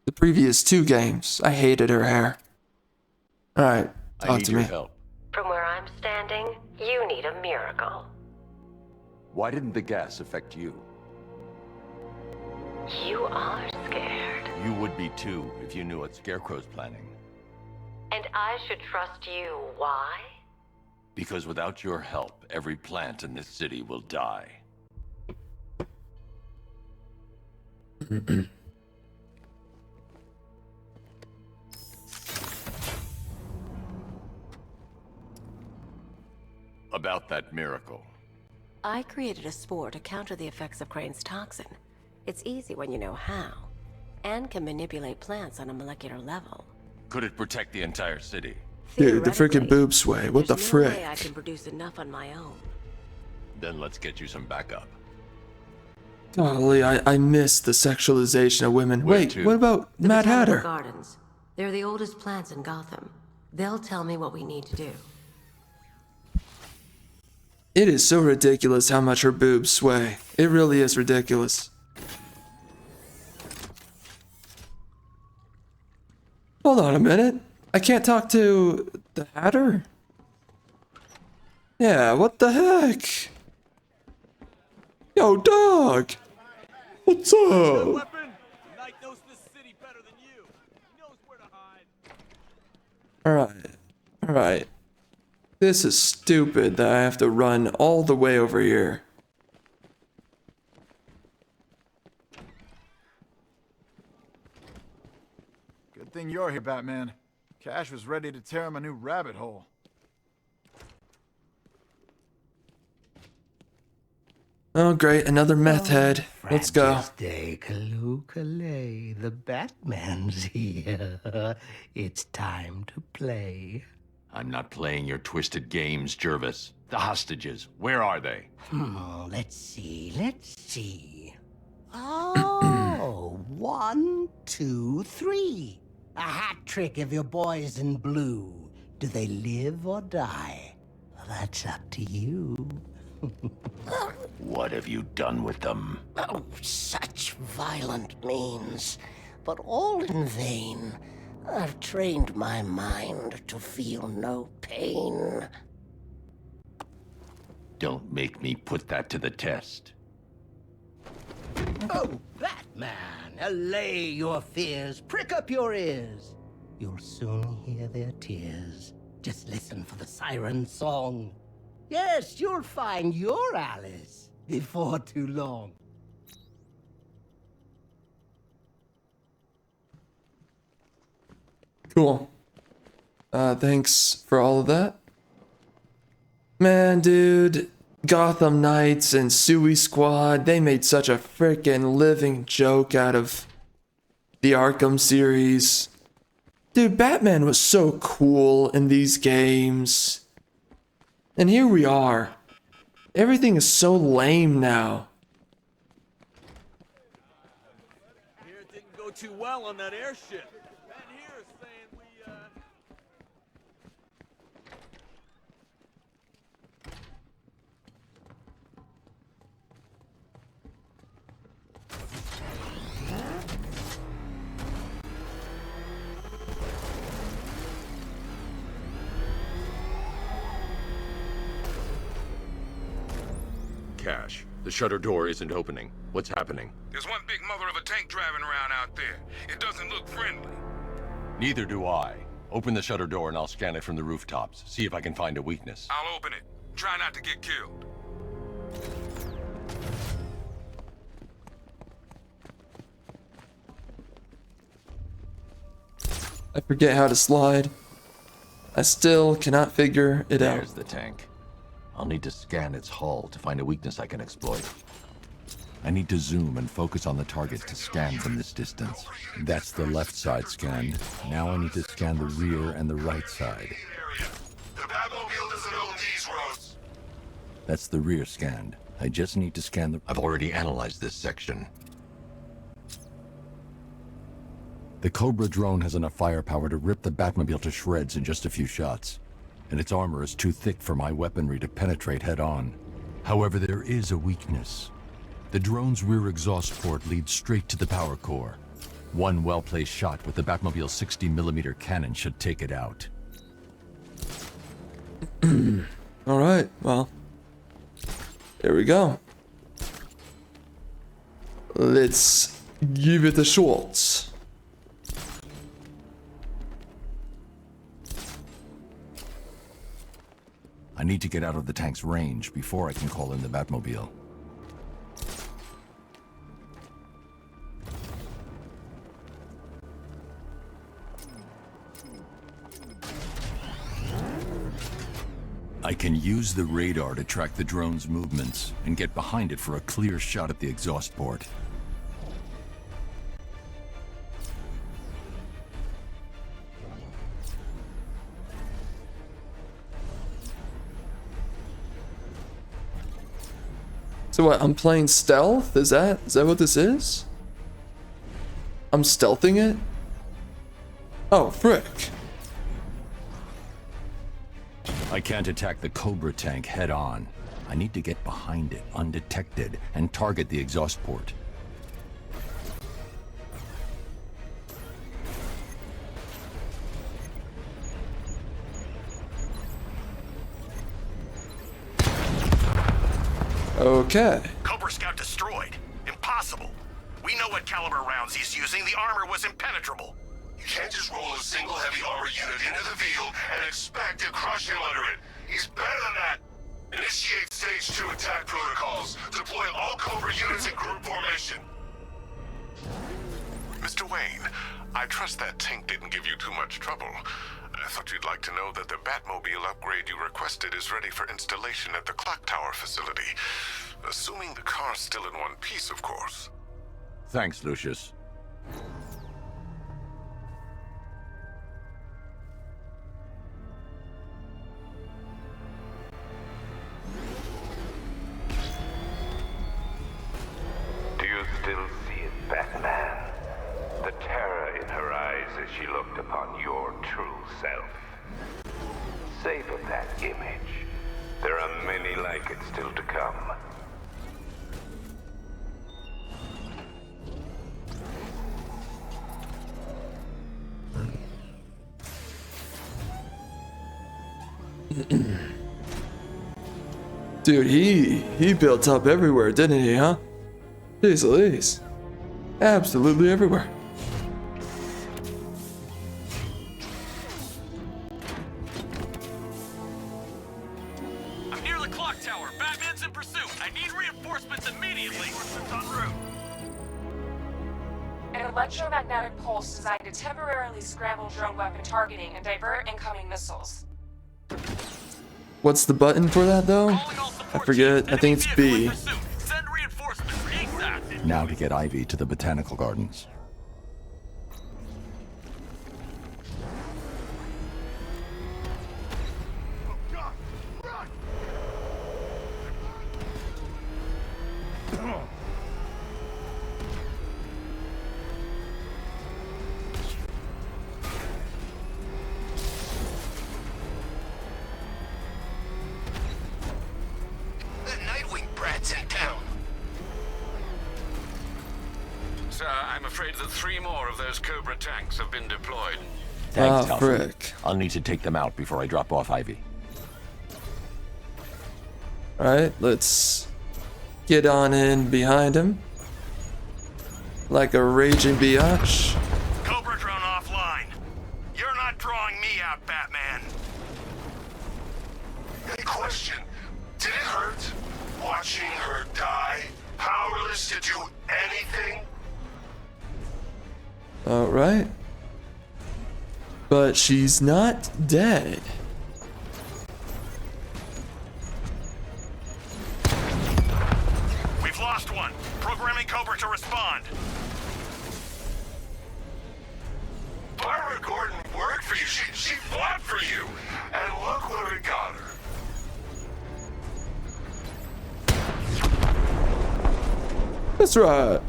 [SPEAKER 1] The previous 2 games, I hated her hair. All right.
[SPEAKER 2] I need your help.
[SPEAKER 7] From where I'm standing, you need a miracle.
[SPEAKER 2] Why didn't the gas affect you?
[SPEAKER 7] You are scared.
[SPEAKER 2] You would be too if you knew what Scarecrow's planning.
[SPEAKER 7] And I should trust you. Why?
[SPEAKER 2] Because without your help, every plant in this city will die. About that miracle.
[SPEAKER 17] I created a spore to counter the effects of Crane's toxin. It's easy when you know how, and can manipulate plants on a molecular level.
[SPEAKER 2] Could it protect the entire city?
[SPEAKER 1] Dude, the freaking boob sway. What the frick?
[SPEAKER 17] There's no way I can produce enough on my own.
[SPEAKER 2] Then let's get you some backup.
[SPEAKER 1] Golly, I miss the sexualization of women.
[SPEAKER 2] Where
[SPEAKER 1] Wait,
[SPEAKER 2] to?
[SPEAKER 1] what about
[SPEAKER 17] The
[SPEAKER 1] Mad
[SPEAKER 17] Botanical
[SPEAKER 1] Hatter?
[SPEAKER 17] Gardens. They're the oldest plants in Gotham. They'll tell me what we need to do.
[SPEAKER 1] It is so ridiculous how much her boobs sway. It really is ridiculous. Hold on a minute. I can't talk to the Hatter? Yeah, what the heck? Yo, dog! What's up?
[SPEAKER 13] Weapon? Knight knows this city better than you. He knows where to hide.
[SPEAKER 1] Alright. This is stupid that I have to run all the way over here.
[SPEAKER 18] Good thing you're here, Batman. Cash was ready to tear him a new rabbit hole.
[SPEAKER 1] Oh great, another meth head. Let's go.
[SPEAKER 8] Day, Kaloo-Kalay, the Batman's here. It's time to play.
[SPEAKER 2] I'm not playing your twisted games, Jervis. The hostages, where are they?
[SPEAKER 8] Let's see. Oh, 1, 2, 3. A hat trick of your boys in blue. Do they live or die? Well, that's up to you.
[SPEAKER 2] What have you done with them?
[SPEAKER 8] Oh, such violent means, but all in vain. I've trained my mind to feel no pain.
[SPEAKER 2] Don't make me put that to the test.
[SPEAKER 8] Oh, Batman, allay your fears, prick up your ears. You'll soon hear their tears. Just listen for the siren song. Yes, you'll find your Alice before too long.
[SPEAKER 1] Cool. Thanks for all of that. Man, dude, Gotham Knights and Suicide Squad, they made such a freaking living joke out of the Arkham series. Dude, Batman was so cool in these games. And here we are. Everything is so lame now.
[SPEAKER 13] Here it didn't go too well on that airship. Ben here is saying we,
[SPEAKER 2] Cash, the shutter door isn't opening. What's happening?
[SPEAKER 6] There's one big mother of a tank driving around out there. It doesn't look friendly.
[SPEAKER 2] Neither do I. Open the shutter door and I'll scan it from the rooftops. See if I can find a weakness.
[SPEAKER 6] I'll open it. Try not to get killed.
[SPEAKER 1] I forget how to slide. I still cannot figure it out.
[SPEAKER 2] There's the tank. I'll need to scan its hull to find a weakness I can exploit. I need to zoom and focus on the target to scan from this distance. That's the left side scanned. Now I need to scan the rear and the right side.
[SPEAKER 6] The Batmobile doesn't own these roads.
[SPEAKER 2] That's the rear scanned. I just need to scan the... I've already analyzed this section. The Cobra drone has enough firepower to rip the Batmobile to shreds in just a few shots. And its armor is too thick for my weaponry to penetrate head-on. However, there is a weakness. The drone's rear exhaust port leads straight to the power core. One well-placed shot with the Batmobile's 60mm cannon should take it out.
[SPEAKER 1] Alright, well. There we go. Let's give it a shot.
[SPEAKER 2] I need to get out of the tank's range before I can call in the Batmobile. I can use the radar to track the drone's movements and get behind it for a clear shot at the exhaust port.
[SPEAKER 1] So what, I'm playing stealth? Is that what this is? I'm stealthing it? Oh, frick.
[SPEAKER 19] I can't attack the Cobra tank head on. I need to get behind it, undetected, and target the exhaust port.
[SPEAKER 1] Okay.
[SPEAKER 20] Cobra Scout destroyed. Impossible. We know what caliber rounds he's using. The armor was impenetrable.
[SPEAKER 6] You can't just roll a single heavy armor unit into the field and expect to crush him under it. He's better than that. Initiate stage 2 attack protocols. Deploy all Cobra units in group formation. Mr. Wayne, I trust that tank didn't give you too much trouble. I thought you'd like to know that the Batmobile upgrade you requested is ready for installation at the Clock Tower facility. Assuming the car's still in one piece, of course.
[SPEAKER 19] Thanks, Lucius.
[SPEAKER 8] Do you still see it, Batman? The terror in her eyes as she looked upon your true self. Savor that image. There are many like it still to come.
[SPEAKER 1] Dude, he built up everywhere, didn't he, huh? Jeez Louise. Absolutely everywhere.
[SPEAKER 21] I'm near the clock tower. Batman's in pursuit. I need reinforcements immediately. Reinforcements en route.
[SPEAKER 22] An electromagnetic pulse designed to temporarily scramble drone weapon targeting and divert incoming missiles.
[SPEAKER 1] What's the button for that, though? I forget. I think it's B.
[SPEAKER 19] Now to get Ivy to the Botanical Gardens.
[SPEAKER 20] in town. Sir, I'm afraid that 3 more of those Cobra tanks have been deployed.
[SPEAKER 19] Thanks,
[SPEAKER 1] Ah,
[SPEAKER 19] Alfred.
[SPEAKER 1] frick.
[SPEAKER 19] I'll need to take them out before I drop off Ivy.
[SPEAKER 1] Alright, let's get on in behind him. Like a raging biatch.
[SPEAKER 20] Cobra drone offline. You're not drawing me out, Batman.
[SPEAKER 6] Any question? Did it hurt? Watching her die? Powerless to do anything?
[SPEAKER 1] Alright. But she's not dead.
[SPEAKER 20] We've lost one. Programming Cobra to respond.
[SPEAKER 6] Barbara Gordon worked for you. She fought for you. And look where it got her.
[SPEAKER 1] That's right.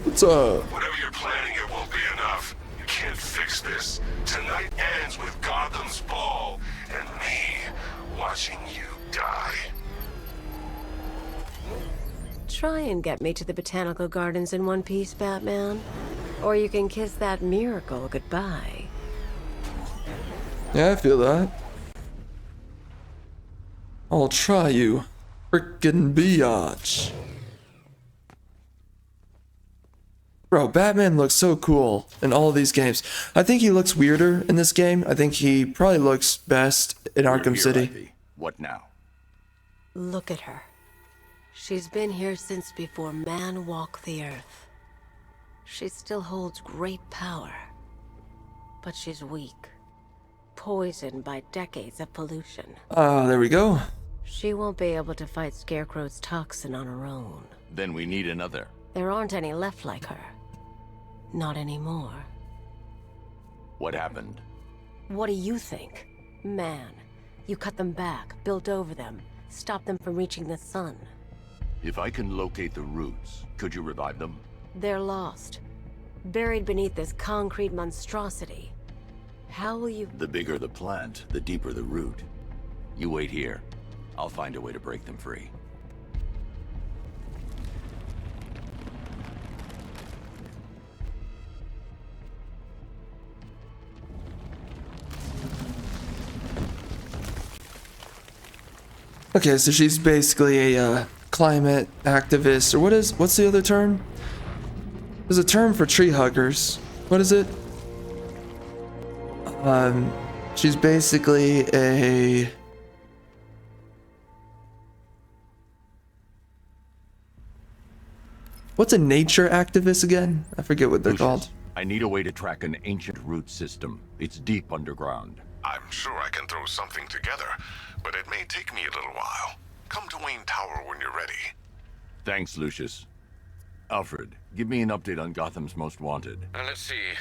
[SPEAKER 1] What's up?
[SPEAKER 6] Whatever you're planning, it won't be enough. You can't fix this. Tonight ends with Gotham's ball and me watching you die.
[SPEAKER 17] Try and get me to the Botanical Gardens in one piece, Batman. Or you can kiss that miracle goodbye.
[SPEAKER 1] Yeah, I feel that. I'll try you. Frickin' biatch. Bro, Batman looks so cool in all of these games. I think he looks weirder in this game. I think he probably looks best in Arkham City.
[SPEAKER 19] Ivy. What now?
[SPEAKER 17] Look at her. She's been here since before man walked the earth. She still holds great power. But she's weak. Poisoned by decades of pollution.
[SPEAKER 1] Ah, there we go.
[SPEAKER 17] She won't be able to fight Scarecrow's toxin on her own.
[SPEAKER 19] Then we need another.
[SPEAKER 17] There aren't any left like her. Not anymore.
[SPEAKER 19] What happened?
[SPEAKER 17] What do you think? Man, you cut them back, built over them, stopped them from reaching the sun.
[SPEAKER 19] If I can locate the roots, could you revive them?
[SPEAKER 17] They're lost. Buried beneath this concrete monstrosity. How will you...
[SPEAKER 19] The bigger the plant, the deeper the root. You wait here. I'll find a way to break them free.
[SPEAKER 1] Okay, so she's basically a climate activist, or what's the other term? There's a term for tree huggers. What is it? She's basically a... What's a nature activist again? I forget what they're called.
[SPEAKER 19] I need a way to track an ancient root system. It's deep underground.
[SPEAKER 6] I'm sure I can throw something together, but it may take me a little while. Come to Wayne Tower when you're ready.
[SPEAKER 19] Thanks, Lucius. Alfred, give me an update on Gotham's Most Wanted.
[SPEAKER 5] Let's see.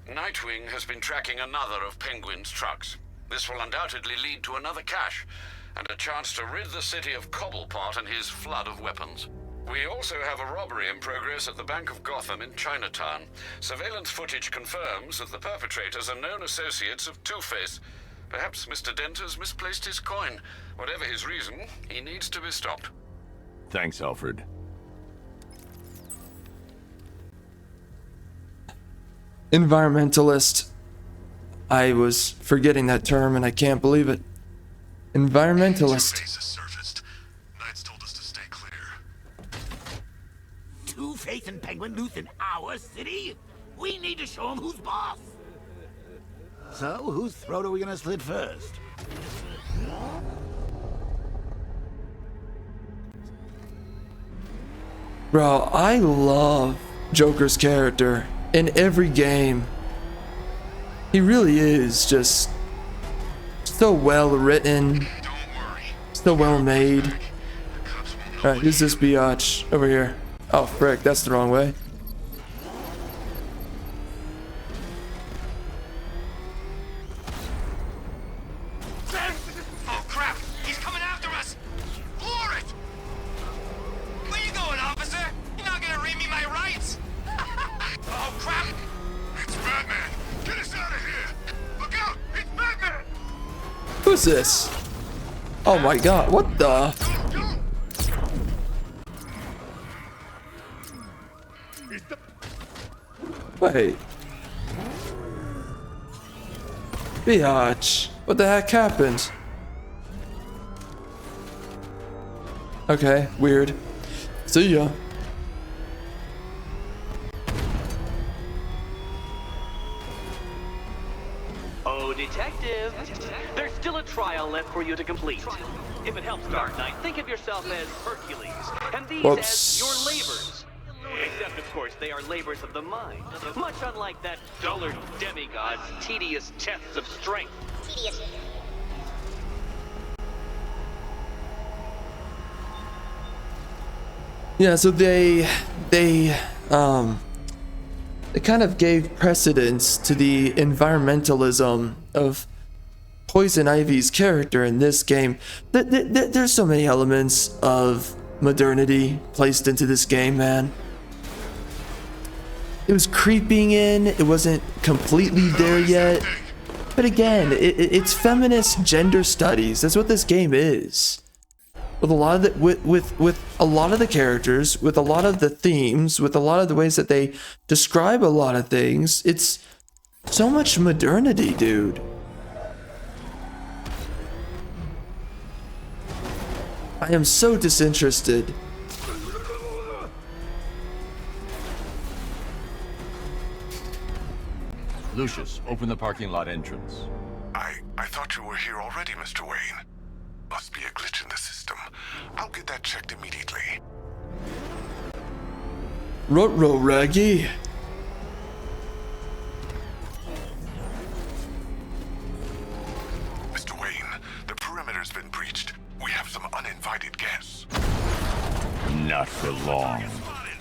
[SPEAKER 5] Nightwing has been tracking another of Penguin's trucks. This will undoubtedly lead to another cache, and a chance to rid the city of Cobblepot and his flood of weapons. We also have a robbery in progress at the Bank of Gotham in Chinatown. Surveillance footage confirms that the perpetrators are known associates of Two-Face. Perhaps Mr. Dent has misplaced his coin. Whatever his reason, he needs to be stopped.
[SPEAKER 19] Thanks, Alfred.
[SPEAKER 1] Environmentalist. I was forgetting that term and I can't believe it. Environmentalist.
[SPEAKER 9] Two-Face and Penguin loose in our city? We need to show them who's boss. So, whose throat are we gonna slit first?
[SPEAKER 1] Bro, I love Joker's character in every game. He really is just so well written, so well made. Alright, who's this biatch over here? Oh, frick, that's the wrong way.
[SPEAKER 20] Oh crap! He's coming after us! Floor it! Where you going, officer? You're not gonna read me my rights! Oh crap!
[SPEAKER 6] It's Batman! Get us out of here! Look out! It's Batman!
[SPEAKER 1] Who's this? Oh my god, what the? Wait. Biatch, what the heck happened? Okay, weird. See ya.
[SPEAKER 3] Oh, detective, there's still a trial left for you to complete. If it helps, Dark Knight, think of yourself as Hercules, and these as your labors. Except, of course, they are labors of the mind, much unlike that dullard demigod's tedious tests of strength.
[SPEAKER 1] Yeah, so they kind of gave precedence to the environmentalism of Poison Ivy's character in this game. There's so many elements of modernity placed into this game, man. It was creeping in, it wasn't completely there yet. But again, it's feminist gender studies. That's what this game is. With a lot of the with a lot of the characters, with a lot of the themes, with a lot of the ways that they describe a lot of things, it's so much modernity, dude. I am so disinterested.
[SPEAKER 19] Lucius, open the parking lot entrance.
[SPEAKER 6] I thought you were here already, Mr. Wayne. Must be a glitch in the system. I'll get that checked immediately.
[SPEAKER 1] Ruh-roh, Raggy.
[SPEAKER 6] Mr. Wayne, the perimeter's been breached. We have some uninvited guests.
[SPEAKER 19] Not for long.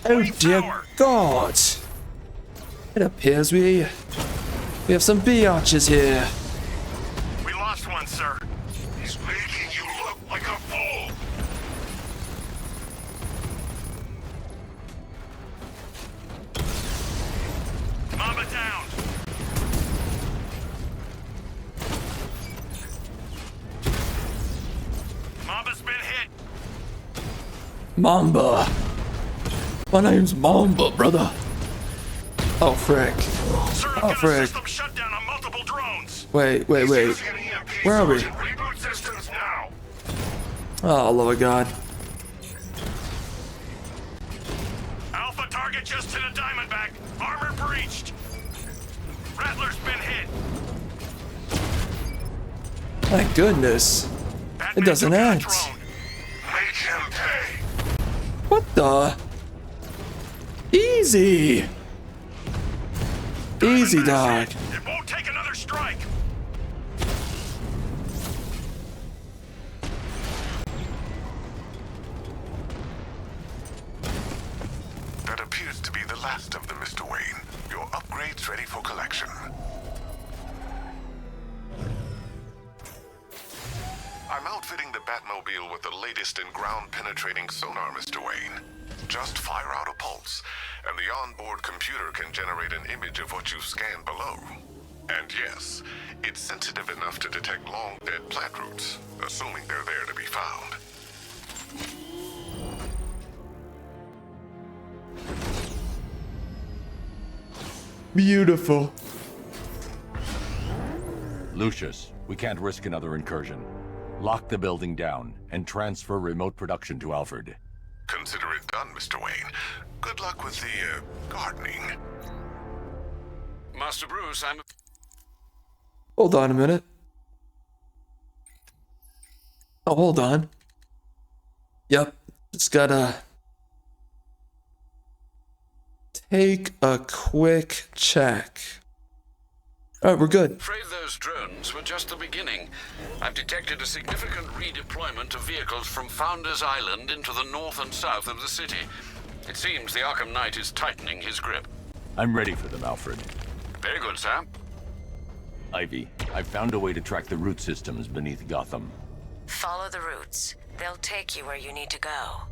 [SPEAKER 1] Oh dear God. It appears we have some biatches here.
[SPEAKER 20] We lost one, sir.
[SPEAKER 6] He's making you look like a fool.
[SPEAKER 21] down. Mamba's been hit.
[SPEAKER 1] Mamba. My name's Mamba, brother. Oh, frick. Oh, frick.
[SPEAKER 21] System shut down on multiple drones.
[SPEAKER 1] Wait. Where are we?
[SPEAKER 21] Reboot systems now.
[SPEAKER 1] Oh, Lord God.
[SPEAKER 21] Alpha target just hit a Diamondback. Armor breached. Rattler's been hit.
[SPEAKER 1] My goodness. It doesn't end.
[SPEAKER 21] Make him pay.
[SPEAKER 1] What the? Easy. Easy, dog.
[SPEAKER 21] It won't take another strike.
[SPEAKER 6] That appears to be the last of them, Mr. Wayne. Your upgrade's ready for collection. I'm outfitting the Batmobile with the latest in ground-penetrating sonar, Mr. Wayne. Just fire out a pulse, and the onboard computer can generate an image of what you scan below. And yes, it's sensitive enough to detect long-dead plant roots, assuming they're there to be found.
[SPEAKER 1] Beautiful.
[SPEAKER 19] Lucius, we can't risk another incursion. Lock the building down and transfer remote production to Alfred.
[SPEAKER 6] Consider it done, Mr. Wayne. Good luck with the, gardening.
[SPEAKER 5] Master Bruce, I'm...
[SPEAKER 1] Hold on a minute. Oh, hold on. Yep. Just gotta take a quick check. Alright, we're good.
[SPEAKER 5] Afraid those drones were just the beginning. I've detected a significant redeployment of vehicles from Founders Island into the north and south of the city. It seems the Arkham Knight is tightening his grip.
[SPEAKER 19] I'm ready for them, Alfred.
[SPEAKER 5] Very good, sir.
[SPEAKER 19] Ivy, I've found a way to track the root systems beneath Gotham.
[SPEAKER 17] Follow the routes. They'll take you where you need to go.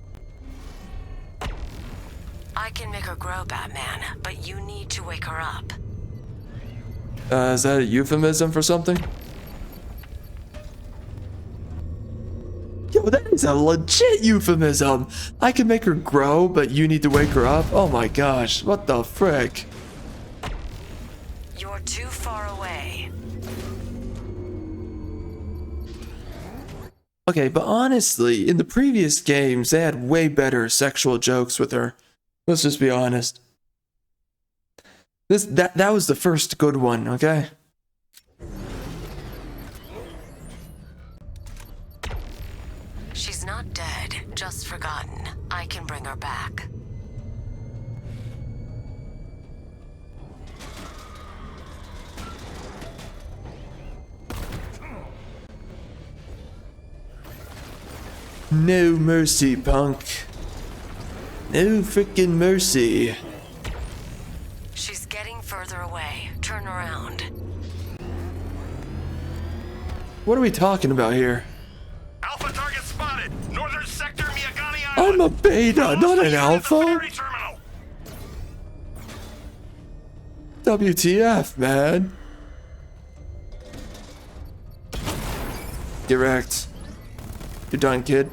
[SPEAKER 17] I can make her grow, Batman, but you need to wake her up.
[SPEAKER 1] Is that a euphemism for something? Yo, that is a legit euphemism. I can make her grow, but you need to wake her up? Oh my gosh, what the frick?
[SPEAKER 17] You're too far away.
[SPEAKER 1] Okay, but honestly, in the previous games, they had way better sexual jokes with her. Let's just be honest. That was the first good one, okay?
[SPEAKER 17] She's not dead, just forgotten. I can bring her back.
[SPEAKER 1] No mercy, punk. No freaking mercy.
[SPEAKER 17] She's getting further away. Turn around.
[SPEAKER 1] What are we talking about here?
[SPEAKER 21] Alpha target spotted. Northern sector, Miyagani Island.
[SPEAKER 1] I'm a beta, not an alpha. WTF, man. Direct. You're done, kid.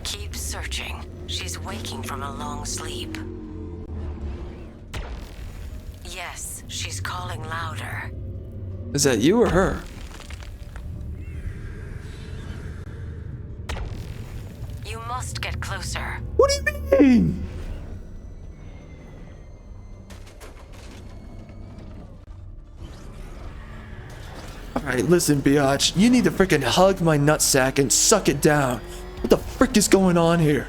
[SPEAKER 17] Keep searching. She's waking from a long sleep. Yes, she's calling louder.
[SPEAKER 1] Is that you or her?
[SPEAKER 17] You must get closer.
[SPEAKER 1] What do you mean? Alright, listen, biatch. You need to freaking hug my nutsack and suck it down. What the frick is going on here?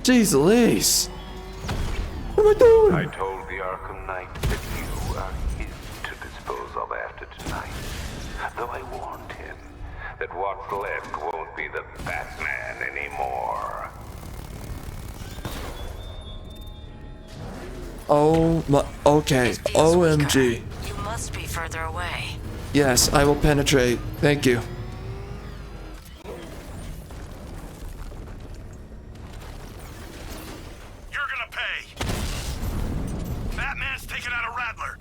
[SPEAKER 1] Jeez Louise. What am I doing?
[SPEAKER 4] I told the Arkham Knight that you are his to dispose of after tonight. Though I warned him that what's left won't be the Batman anymore.
[SPEAKER 1] Oh my, okay. OMG.
[SPEAKER 17] You must be further away.
[SPEAKER 1] Yes, I will penetrate. Thank you.
[SPEAKER 21] You're gonna pay.
[SPEAKER 13] Batman's taking out a Rattler.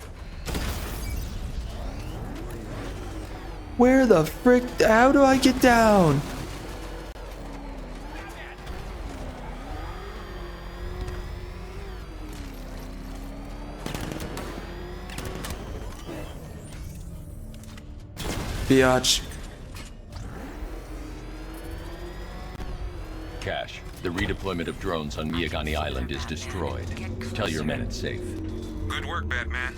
[SPEAKER 1] Where the frick? How do I get down? Biatch.
[SPEAKER 19] Cash, the redeployment of drones on Miyagani Island is destroyed. Tell your men it's safe.
[SPEAKER 6] Good work, Batman.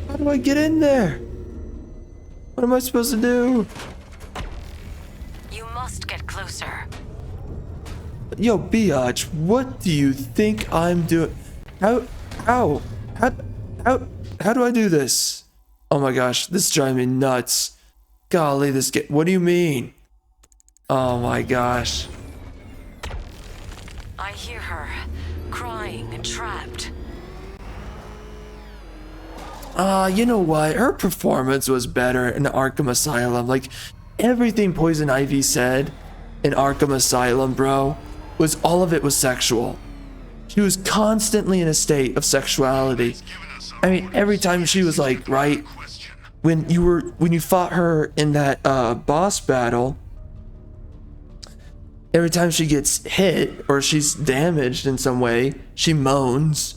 [SPEAKER 1] How do I get in there? What am I supposed to do?
[SPEAKER 17] You must get closer.
[SPEAKER 1] Yo, Biatch, what do you think I'm doing? How do I do this? Oh my gosh, this is driving me nuts. Golly, what do you mean? Oh my gosh.
[SPEAKER 17] I hear her, crying and trapped.
[SPEAKER 1] You know what? Her performance was better in Arkham Asylum. Like, everything Poison Ivy said in Arkham Asylum, bro, all of it was sexual. She was constantly in a state of sexuality. I mean, every time she was like, right, when you fought her in that boss battle, every time she gets hit or she's damaged in some way, she moans.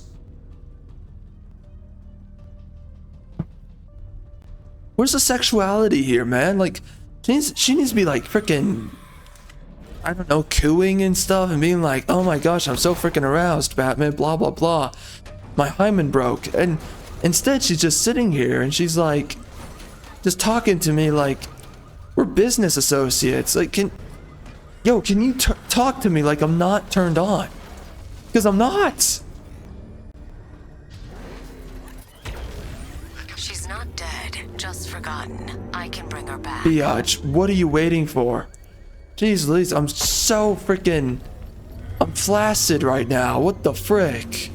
[SPEAKER 1] Where's the sexuality here, man? Like, she needs to be like freaking, I don't know, cooing and stuff and being like, oh my gosh, I'm so freaking aroused, Batman, blah, blah, blah. My hymen broke. And instead, she's just sitting here and she's like, just talking to me like we're business associates. Like, can you talk to me like I'm not turned on? Because I'm not.
[SPEAKER 17] She's not dead, just forgotten. I can bring her back.
[SPEAKER 1] Biatch, what are you waiting for? Jeez Louise, I'm so freaking... I'm flaccid right now. What the frick?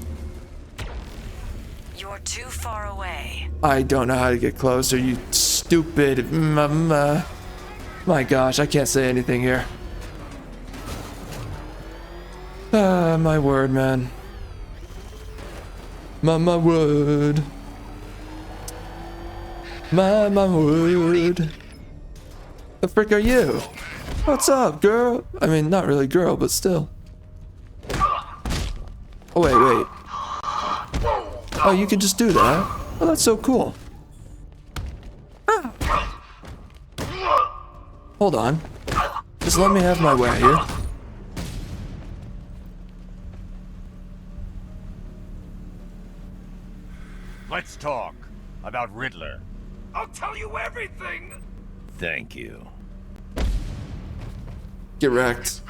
[SPEAKER 17] You're too far away.
[SPEAKER 1] I don't know how to get closer, you stupid... My gosh, I can't say anything here. My word, man. My word. My word. The frick are you? What's up, girl? I mean, not really girl, but still. Oh, wait. Oh, you can just do that? Oh, that's so cool. Hold on. Just let me have my way here.
[SPEAKER 14] Let's talk about Riddler.
[SPEAKER 13] I'll tell you everything.
[SPEAKER 19] Thank you.
[SPEAKER 1] Get wrecked.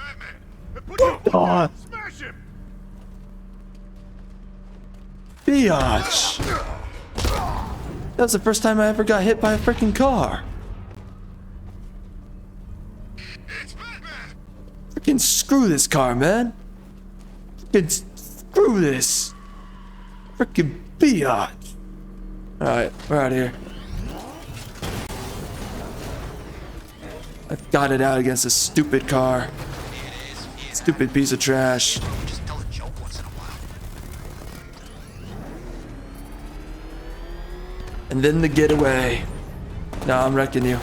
[SPEAKER 13] Oh. Smash him.
[SPEAKER 1] Biatch. That was the first time I ever got hit by a freaking car. Freaking screw this car, man. Freaking screw this. Freaking Biatch. Alright, we're out of here. I've got it out against this stupid car. Stupid piece of trash. And then the getaway. Now I'm wrecking you.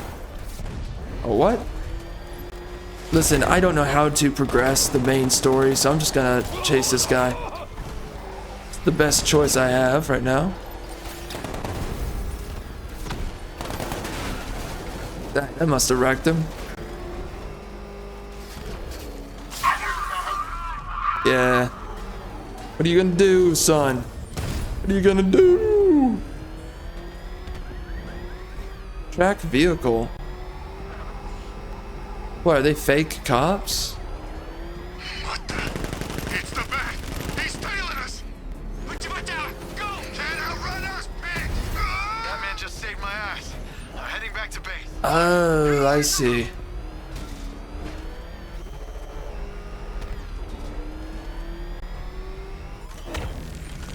[SPEAKER 1] Oh, what? Listen, I don't know how to progress the main story, so I'm just gonna chase this guy. It's the best choice I have right now. That must have wrecked him. Yeah. What are you gonna do, son? What are you gonna do? Track vehicle. What, are they fake cops?
[SPEAKER 6] What the? It's the Bat! He's tailing us! Put your foot down! Go! Can't outrun us, pig! That man just saved my ass. I'm heading back to base.
[SPEAKER 1] Oh, I see.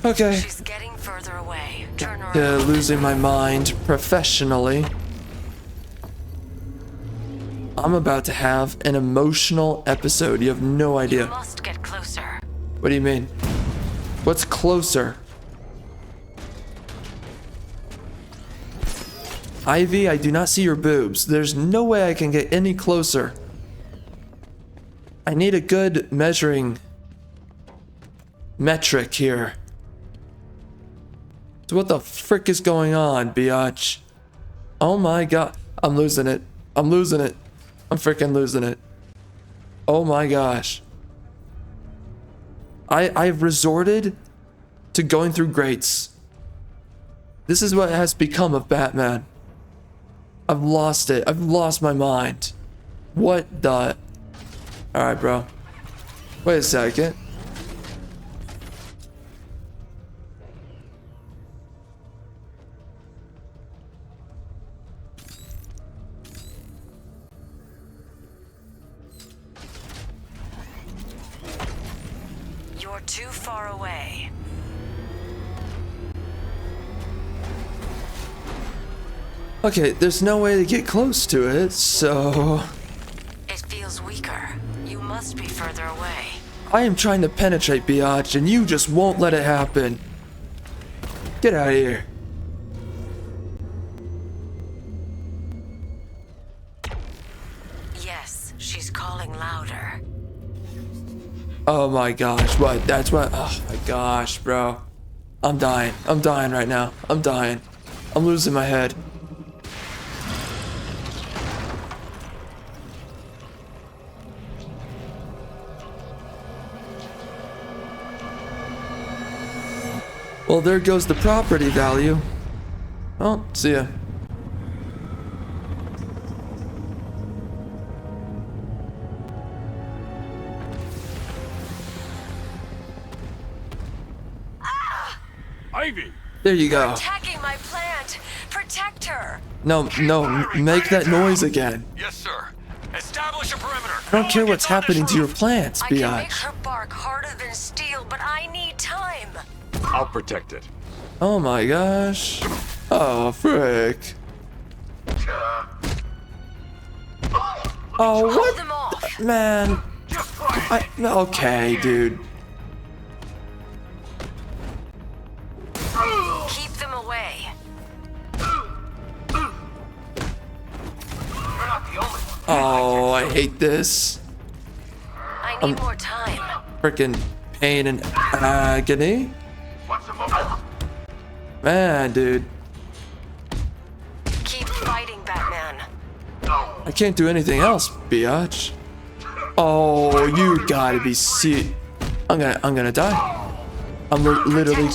[SPEAKER 1] Okay.
[SPEAKER 17] She's getting further away. Turn around.
[SPEAKER 1] Yeah, losing my mind professionally. I'm about to have an emotional episode. You have no idea.
[SPEAKER 17] You must get closer.
[SPEAKER 1] What do you mean? What's closer? Ivy, I do not see your boobs. There's no way I can get any closer. I need a good measuring metric here. So what the frick is going on, biatch? Oh my god. I'm losing it. I'm losing it. I'm freaking losing it. Oh my gosh. I've resorted to going through grates. This is what has become of Batman. I've lost it. I've lost my mind. What the... Alright, bro. Wait a second.
[SPEAKER 17] You're too far away.
[SPEAKER 1] Okay, there's no way to get close to it, so...
[SPEAKER 17] It feels weaker. You must be further away.
[SPEAKER 1] I am trying to penetrate, biatch, and you just won't let it happen. Get out of here.
[SPEAKER 17] Yes, she's calling louder.
[SPEAKER 1] Oh my gosh, what? That's what? Oh my gosh, bro. I'm dying. I'm dying right now. I'm dying. I'm losing my head. Well, there goes the property value. Oh, see ya.
[SPEAKER 13] Ivy!
[SPEAKER 1] There you go.
[SPEAKER 17] Attacking my plant! Protect her!
[SPEAKER 1] No, make that noise again.
[SPEAKER 21] Yes, sir. Establish a perimeter.
[SPEAKER 1] I don't care what's happening to your plants,
[SPEAKER 17] I can make
[SPEAKER 1] biatch.
[SPEAKER 17] her bark harder than steel, but I need time.
[SPEAKER 19] I'll protect it.
[SPEAKER 1] Oh my gosh. Oh, frick. Oh, what? Man. Okay, dude.
[SPEAKER 17] Keep them away.
[SPEAKER 1] Oh, I hate this.
[SPEAKER 17] I need more time.
[SPEAKER 1] Freaking pain and agony. Man, dude.
[SPEAKER 17] Keep fighting, Batman.
[SPEAKER 1] I can't do anything else, biatch. Oh, you gotta be sick. I'm gonna die. I'm literally.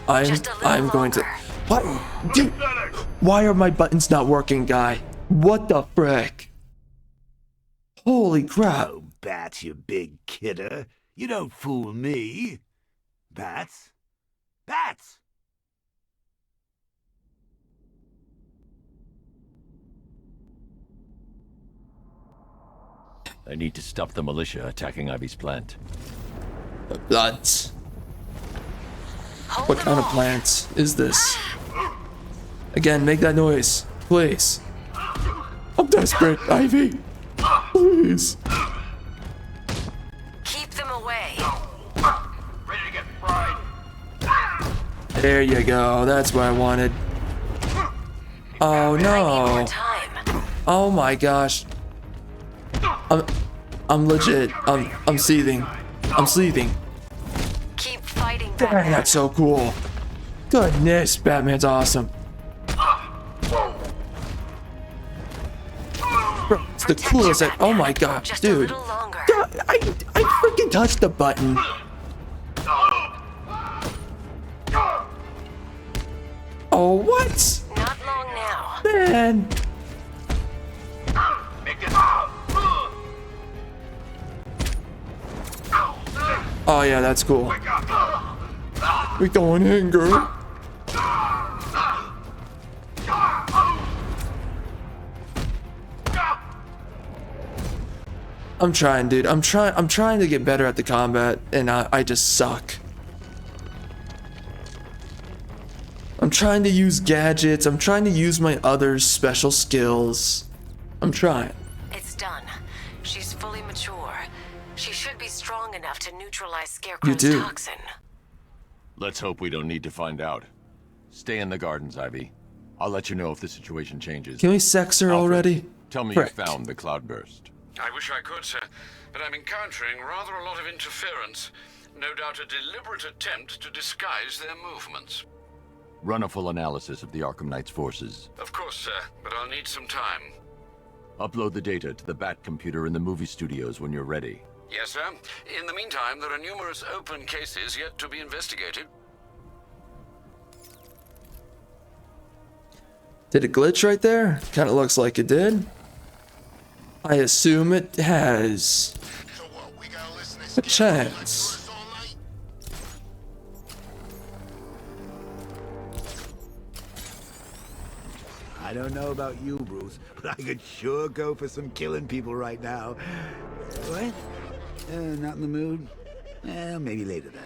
[SPEAKER 1] I'm going to. What? Dude, why are my buttons not working, guy? What the frick? Holy crap.
[SPEAKER 9] Oh, Bats, you big kidder. You don't fool me. Bats? Bats!
[SPEAKER 19] I need to stop the militia attacking Ivy's plant.
[SPEAKER 1] Plants. What kind of plants is this? Again, make that noise, please. I'm desperate, Ivy. Please.
[SPEAKER 17] Keep them away.
[SPEAKER 10] Ready to get fried.
[SPEAKER 1] There you go. That's what I wanted. Oh no. Oh my gosh. I'm legit. I'm seething. I'm seething.
[SPEAKER 17] Keep fighting,
[SPEAKER 1] Dang,
[SPEAKER 17] Batman.
[SPEAKER 1] that's so cool. Goodness, Batman's awesome. Bro, it's the coolest. Oh my gosh, dude. God, I freaking touched the button. Oh, what?
[SPEAKER 17] Not long now.
[SPEAKER 1] Man. Oh yeah, that's cool. We going in, girl. I'm trying, dude. I'm trying to get better at the combat, and I just suck. I'm trying to use gadgets. I'm trying to use my other special skills. I'm trying.
[SPEAKER 17] It's done. She's fully mature. She should be strong enough to neutralize Scarecrow's toxin.
[SPEAKER 19] Let's hope we don't need to find out. Stay in the gardens, Ivy. I'll let you know if the situation changes.
[SPEAKER 1] Can we sex her already?
[SPEAKER 19] Tell me
[SPEAKER 1] Frick.
[SPEAKER 19] you found the cloudburst.
[SPEAKER 5] I wish I could, sir, but I'm encountering rather a lot of interference. No doubt a deliberate attempt to disguise their movements.
[SPEAKER 19] Run a full analysis of the Arkham Knight's forces.
[SPEAKER 5] Of course, sir, but I'll need some time.
[SPEAKER 19] Upload the data to the Bat computer in the movie studios when you're ready.
[SPEAKER 5] Yes, sir. In the meantime, there are numerous open cases yet to be investigated.
[SPEAKER 1] Did it glitch right there? Kind of looks like it did. I assume it has a chance.
[SPEAKER 9] I don't know about you, Bruce, but I could sure go for some killing people right now. What? Not in the mood? Maybe later then.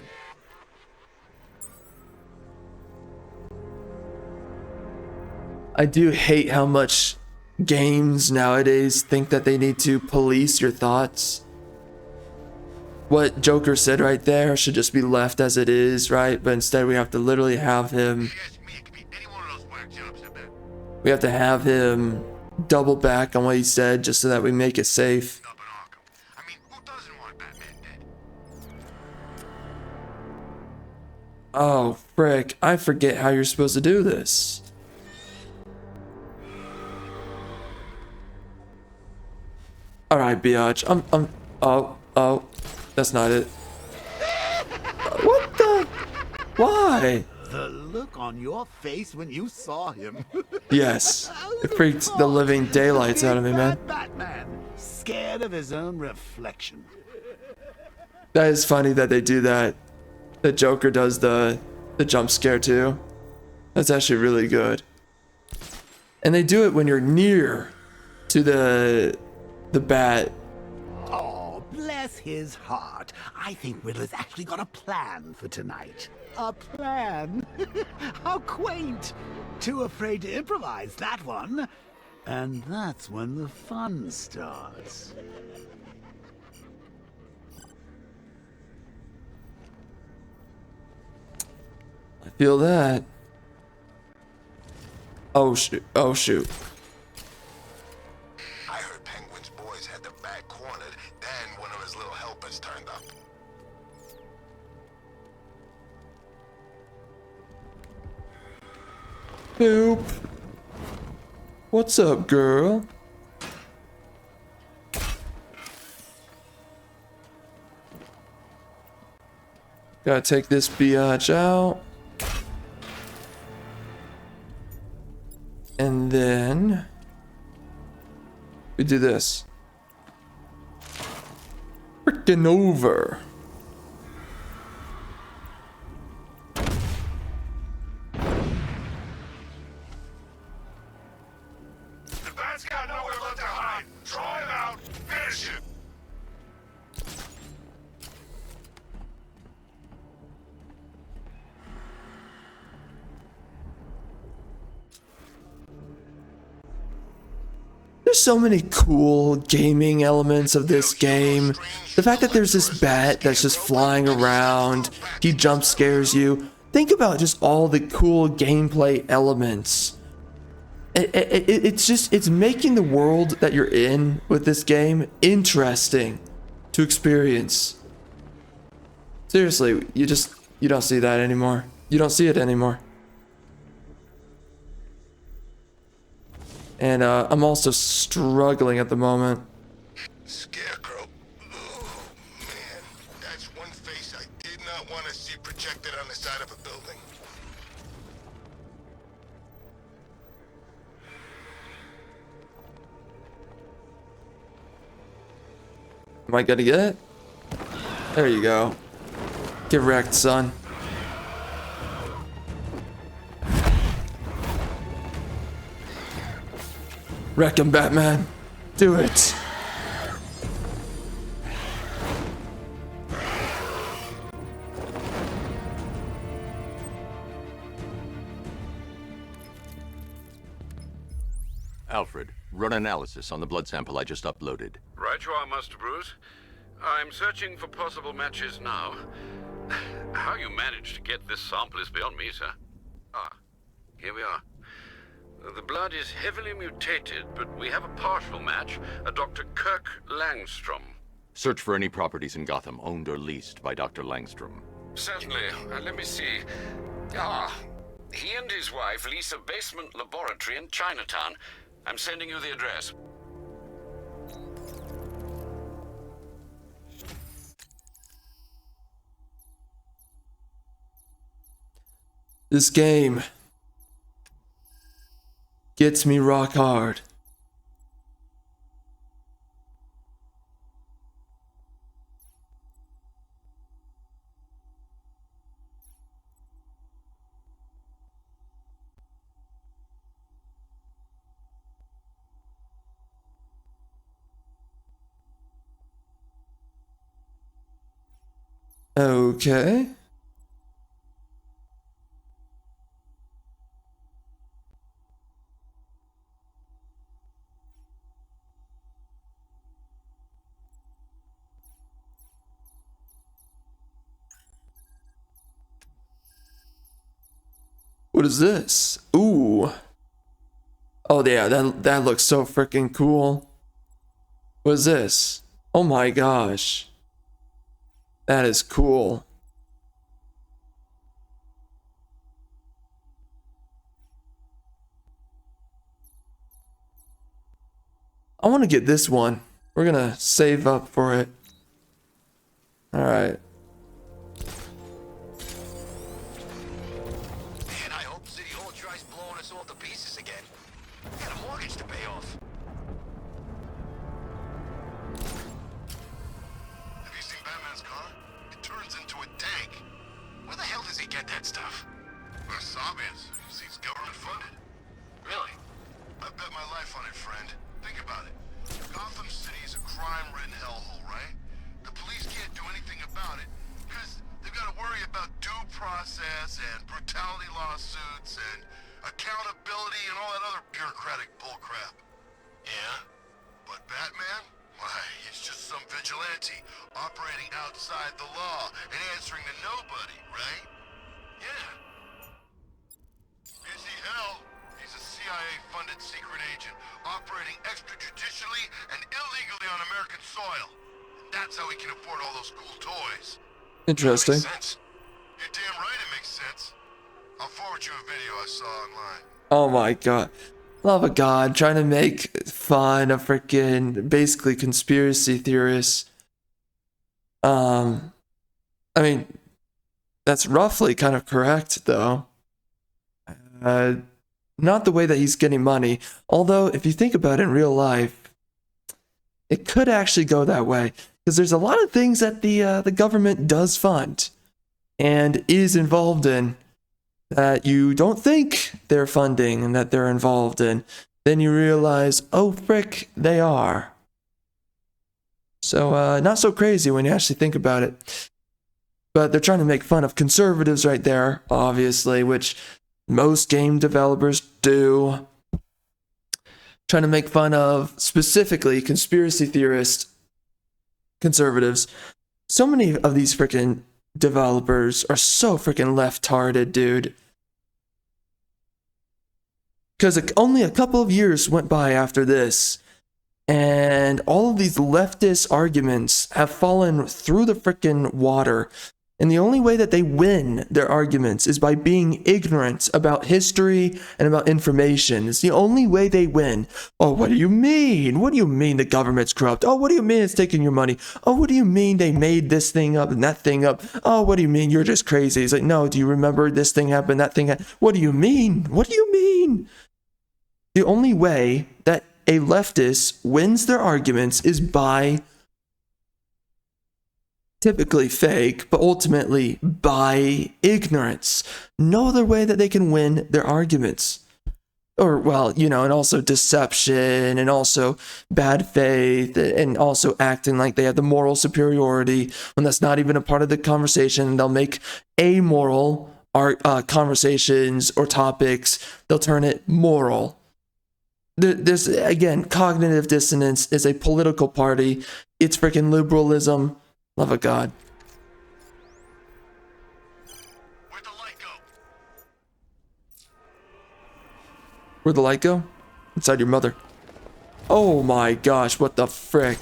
[SPEAKER 1] I do hate how much games nowadays think that they need to police your thoughts. What Joker said right there should just be left as it is, right? But instead we have to literally have him... We have to have him double back on what he said just so that we make it safe. Oh, frick. I forget how you're supposed to do this. Alright, biatch. Oh, that's not it. What the? Why?
[SPEAKER 9] The look on your face when you saw him.
[SPEAKER 1] Yes. It freaked the living daylights out of me, man.
[SPEAKER 9] Batman, scared of his own reflection.
[SPEAKER 1] That is funny that they do that. The Joker does the jump scare too. That's actually really good. And they do it when you're near to the bat.
[SPEAKER 9] Oh, bless his heart. I think Riddler's actually got a plan for tonight. A plan? How quaint. Too afraid to improvise, that one. And that's when the fun starts.
[SPEAKER 1] I feel that. Oh shoot. Oh shoot.
[SPEAKER 6] I heard Penguin's boys had the bat cornered, then one of his little helpers turned up.
[SPEAKER 1] Boop. What's up, girl? Gotta take this biatch out. And then we do this. Frickin' over.
[SPEAKER 6] The bat's got nowhere left to hide. Draw him out. Finish it.
[SPEAKER 1] There's so many cool gaming elements of this game. The fact that there's this bat that's just flying around, he jump scares you. Think about just all the cool gameplay elements. It's making the world that you're in with this game interesting to experience. Seriously, you don't see that anymore. You don't see it anymore. And I'm also struggling at the moment.
[SPEAKER 6] Scarecrow. Oh, man. That's one face I did not want to see projected on the side of a building.
[SPEAKER 1] Am I gonna get it? There you go. Get wrecked, son. Wreck him, Batman. Do it.
[SPEAKER 19] Alfred, run analysis on the blood sample I just uploaded.
[SPEAKER 5] Right you are, Master Bruce. I'm searching for possible matches now. How you managed to get this sample is beyond me, sir. Ah, here we are. The blood is heavily mutated, but we have a partial match, a Dr. Kirk Langstrom.
[SPEAKER 19] Search for any properties in Gotham owned or leased by Dr. Langstrom.
[SPEAKER 5] Certainly. Let me see. He and his wife lease a basement laboratory in Chinatown. I'm sending you the address.
[SPEAKER 1] This game gets me rock hard. Okay. What is this? Ooh. Oh yeah, that looks so freaking cool. What is this? Oh my gosh. That is cool. I want to get this one. We're gonna save up for it. Alright.
[SPEAKER 20] Man, I hope City Hall tries blowing us all to pieces again. We got a mortgage to pay off.
[SPEAKER 6] Have you seen Batman's car? It turns into a tank.
[SPEAKER 20] Where the hell does he get that stuff?
[SPEAKER 6] Well, it's obvious. He's government funded.
[SPEAKER 20] Really?
[SPEAKER 6] I bet my life on it, friend. Think about it. Gotham City is a crime-ridden hellhole, right? The police can't do anything about it because they've got to worry about due process and brutality lawsuits and accountability and all that other bureaucratic bullcrap.
[SPEAKER 20] Yeah?
[SPEAKER 6] But Batman? Why, he's just some vigilante operating outside the law and answering to nobody, right?
[SPEAKER 20] Yeah.
[SPEAKER 6] Is he hell? He's a CIA-funded secret agent operating extrajudicially and illegally on American soil. That's how he can afford all those cool toys.
[SPEAKER 1] Interesting.
[SPEAKER 6] Makes sense. You're damn right it makes sense. I'll forward you a video I saw online.
[SPEAKER 1] Oh my god. Love of God, trying to make fun of freaking basically conspiracy theorists. I mean, that's roughly kind of correct though. Not the way that he's getting money. Although, if you think about it in real life, it could actually go that way. Because there's a lot of things that the government does fund and is involved in that you don't think they're funding and that they're involved in. Then you realize, oh frick, they are. So, not so crazy when you actually think about it. But they're trying to make fun of conservatives right there, obviously, which most game developers do. Trying to make fun of specifically conspiracy theorists, conservatives. So many of these freaking developers are so freaking left-hearted, dude. Because only a couple of years went by after this, and all of these leftist arguments have fallen through the freaking water. And the only way that they win their arguments is by being ignorant about history and about information. It's the only way they win. Oh, what do you mean? What do you mean the government's corrupt? Oh, what do you mean it's taking your money? Oh, what do you mean they made this thing up and that thing up? Oh, what do you mean you're just crazy? It's like, no, do you remember this thing happened, that thing happened? What do you mean? What do you mean? The only way that a leftist wins their arguments is by typically fake, but ultimately by ignorance. No other way that they can win their arguments. Or, well, you know, and also deception, and also bad faith, and also acting like they have the moral superiority when that's not even a part of the conversation. They'll make amoral conversations or topics, they'll turn it moral. There's, again, cognitive dissonance is a political party. It's freaking liberalism. Love of God. Where'd the light go? Inside your mother. Oh my gosh, what the frick?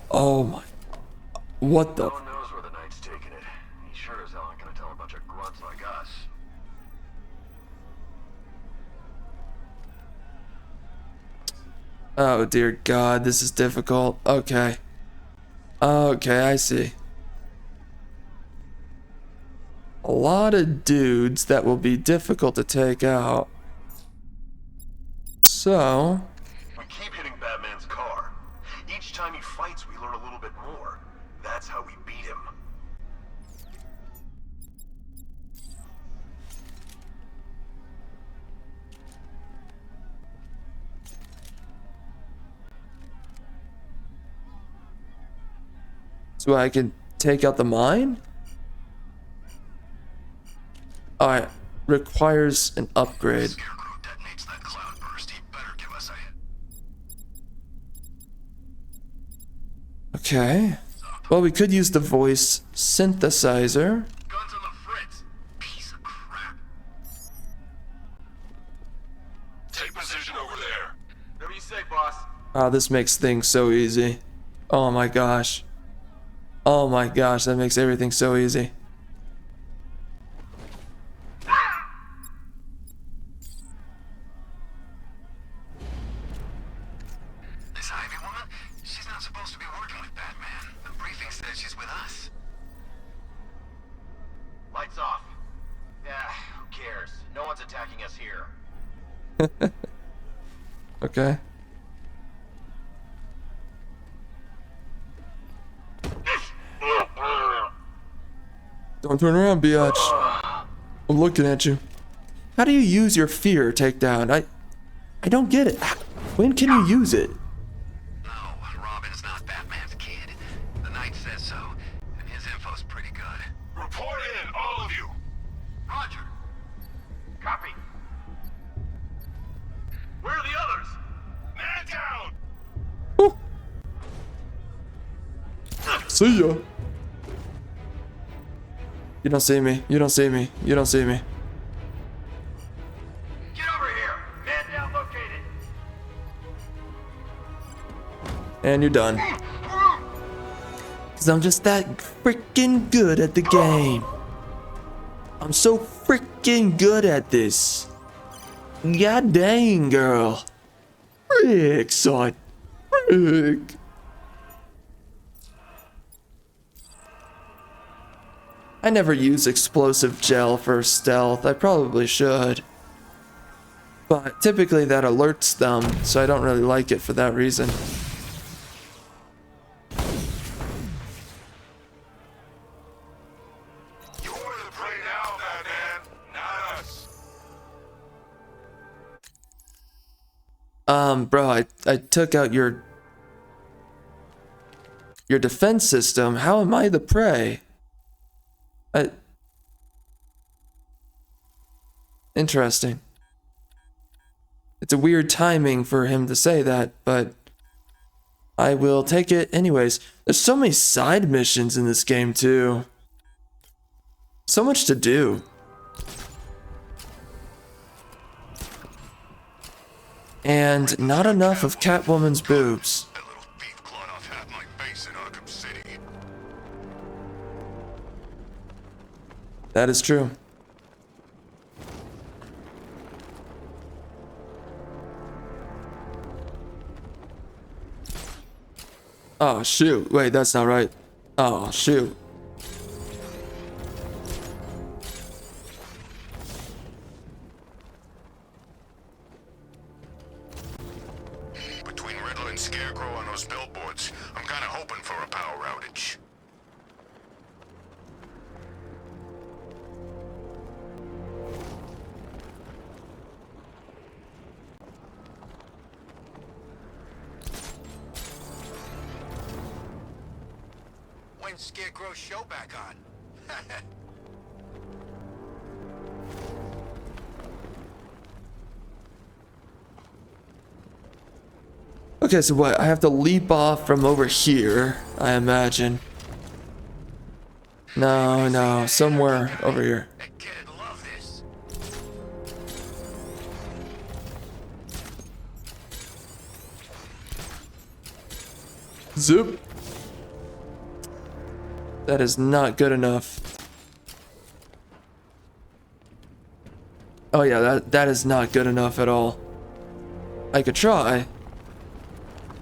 [SPEAKER 1] Oh my... What the...
[SPEAKER 10] No one knows where the Knight's taking it. He sure as hell ain't gonna tell a bunch of grunts like us.
[SPEAKER 1] Oh dear God, this is difficult. Okay. Okay, I see. A lot of dudes that will be difficult to take out. So...
[SPEAKER 10] We keep hitting Batman's car. Each time he fights, we learn a little bit more. That's how we beat him.
[SPEAKER 1] So I can take out the mine? Alright, requires an upgrade.
[SPEAKER 10] Scarecrow detonates that cloud burst. He better give us a...
[SPEAKER 1] Okay. Well, we could use the voice synthesizer.
[SPEAKER 10] Guns on the fritz. Piece of crap. Take position over there. Whatever you say, boss.
[SPEAKER 1] Oh, this makes things so easy. Oh my gosh. Oh my gosh, that makes everything so easy.
[SPEAKER 10] This Ivy woman? She's not supposed to be working with Batman. The briefing says she's with us. Lights off. Yeah, who cares? No one's attacking us here.
[SPEAKER 1] Okay. Don't turn around, biatch. I'm looking at you. How do you use your fear takedown? I don't get it. When can you use it?
[SPEAKER 10] No, Robin's not Batman's kid. The Knight says so, and his info's pretty good. Report in, all of you. Roger. Copy. Where are the others? Man down!
[SPEAKER 1] See ya. You don't see me. You don't see me. You don't see me.
[SPEAKER 10] Get over here. Man down located.
[SPEAKER 1] And you're done. Cause I'm just that freaking good at the game. I'm so freaking good at this. God dang, girl. Frick, son. Frick. I never use explosive gel for stealth. I probably should. But typically that alerts them, so I don't really like it for that reason.
[SPEAKER 6] You're the prey now, Batman, not us.
[SPEAKER 1] Bro, I took out your defense system. How am I the prey? Interesting. It's a weird timing for him to say that, but I will take it anyways. There's so many side missions in this game too. So much to do. And not enough of Catwoman's boobs.
[SPEAKER 6] That little thief clawed off half my face in Arkham City.
[SPEAKER 1] That is true. Oh shoot, wait, that's not right. Oh shoot.
[SPEAKER 6] Between Riddler and Scarecrow on those billboards, I'm kinda hoping for a power outage.
[SPEAKER 20] When's Scarecrow's show back on?
[SPEAKER 1] Okay, so what? I have to leap off from over here, I imagine. No, no, somewhere over here. Zoop. That is not good enough. Oh yeah, that is not good enough at all. I could try,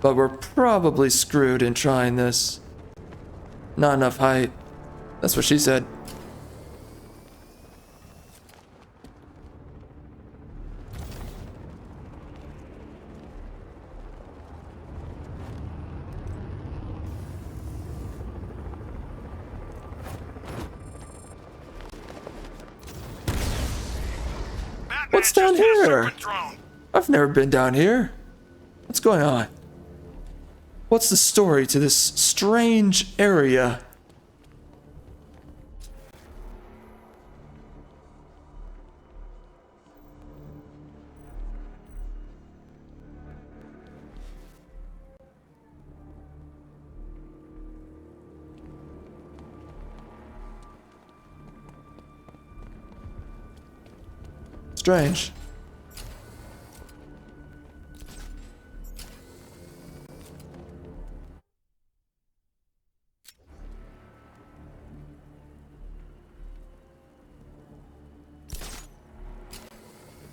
[SPEAKER 1] but we're probably screwed in trying this. Not enough height. That's what she said. What's down here? I've never been down here. What's going on? What's the story to this strange area? Strange.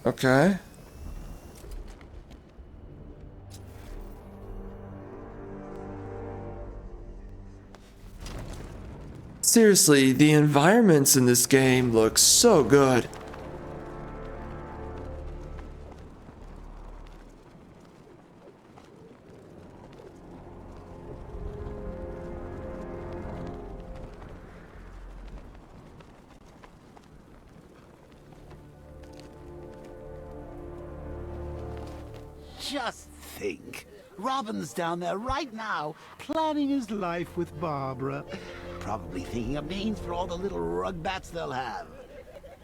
[SPEAKER 1] Okay. Seriously, the environments in this game look so good.
[SPEAKER 9] Just think. Robin's down there right now, planning his life with Barbara. Probably thinking of names for all the little rugbats they'll have.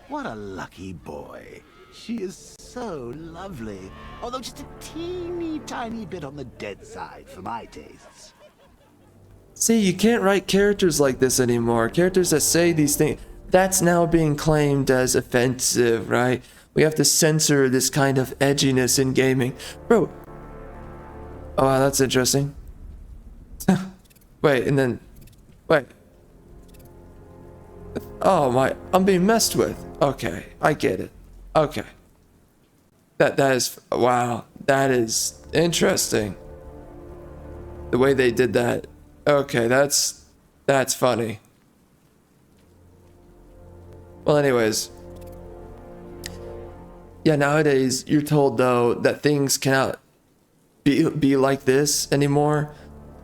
[SPEAKER 9] What a lucky boy. She is so lovely, although just a teeny tiny bit on the dead side for my tastes.
[SPEAKER 1] See, you can't write characters like this anymore. Characters that say these things. That's now being claimed as offensive, right? We have to censor this kind of edginess in gaming. Bro. Oh, wow, that's interesting. Wait, and then... Wait. Oh, my... I'm being messed with. Okay, I get it. Okay. That is... Wow. That is interesting. The way they did that. Okay, that's funny. Well, anyways... Yeah, nowadays you're told though that things cannot be like this anymore.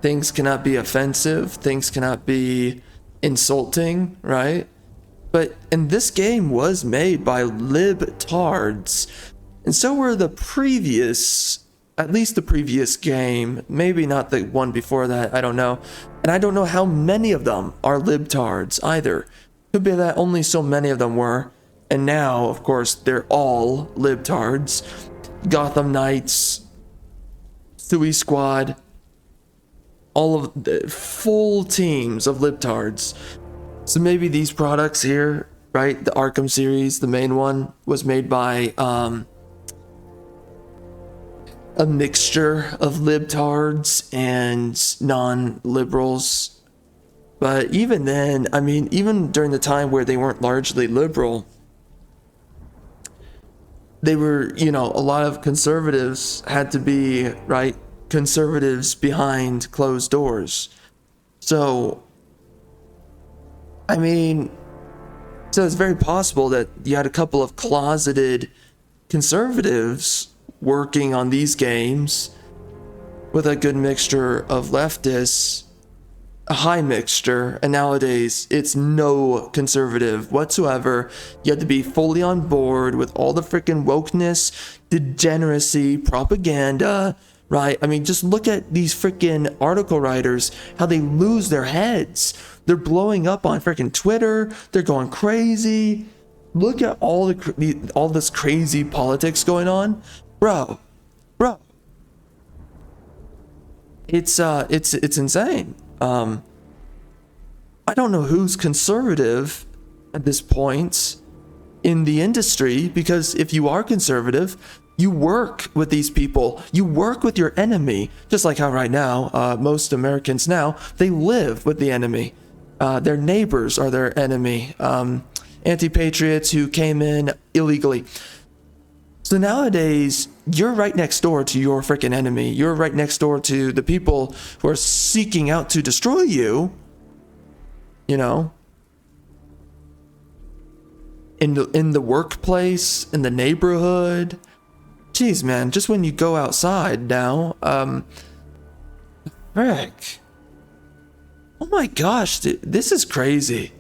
[SPEAKER 1] Things cannot be offensive. Things cannot be insulting, right? But and this game was made by libtards, and so were the previous, at least the previous game. Maybe not the one before that. I don't know, and I don't know how many of them are libtards either. Could be that only so many of them were. And now, of course, they're all libtards. Gotham Knights, Suicide Squad, all of the full teams of libtards. So maybe these products here, right? The Arkham series, the main one, was made by a mixture of libtards and non-liberals. But even then, I mean, even during the time where they weren't largely liberal, they were, you know, a lot of conservatives had to be, right, conservatives behind closed doors. So, I mean, so it's very possible that you had a couple of closeted conservatives working on these games with a good mixture of leftists, a high mixture, and nowadays it's no conservative whatsoever. You have to be fully on board with all the freaking wokeness, degeneracy, propaganda, right? I mean, just look at these freaking article writers, how they lose their heads. They're blowing up on freaking Twitter. They're going crazy. Look at all this crazy politics going on. Bro. It's insane. I don't know who's conservative at this point in the industry, because if you are conservative, you work with these people, you work with your enemy, just like how right now, most Americans now, they live with the enemy. Their neighbors are their enemy. Anti-patriots who came in illegally. So nowadays, you're right next door to your freaking enemy. You're right next door to the people who are seeking out to destroy you. You know, in the workplace, in the neighborhood. Jeez, man, just when you go outside now, frick. Oh my gosh, dude, this is crazy.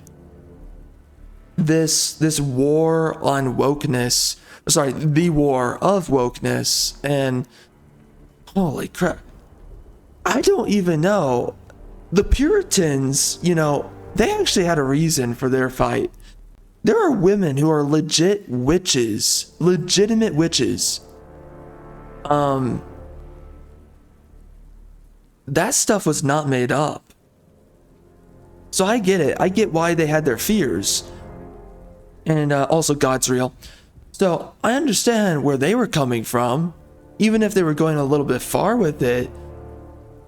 [SPEAKER 1] This war on wokeness, sorry, the war of wokeness, and holy crap. I don't even know. The Puritans, you know, they actually had a reason for their fight. There are women who are legit witches, legitimate witches. That stuff was not made up. So I get it. I get why they had their fears. And also God's real. So I understand where they were coming from, even if they were going a little bit far with it.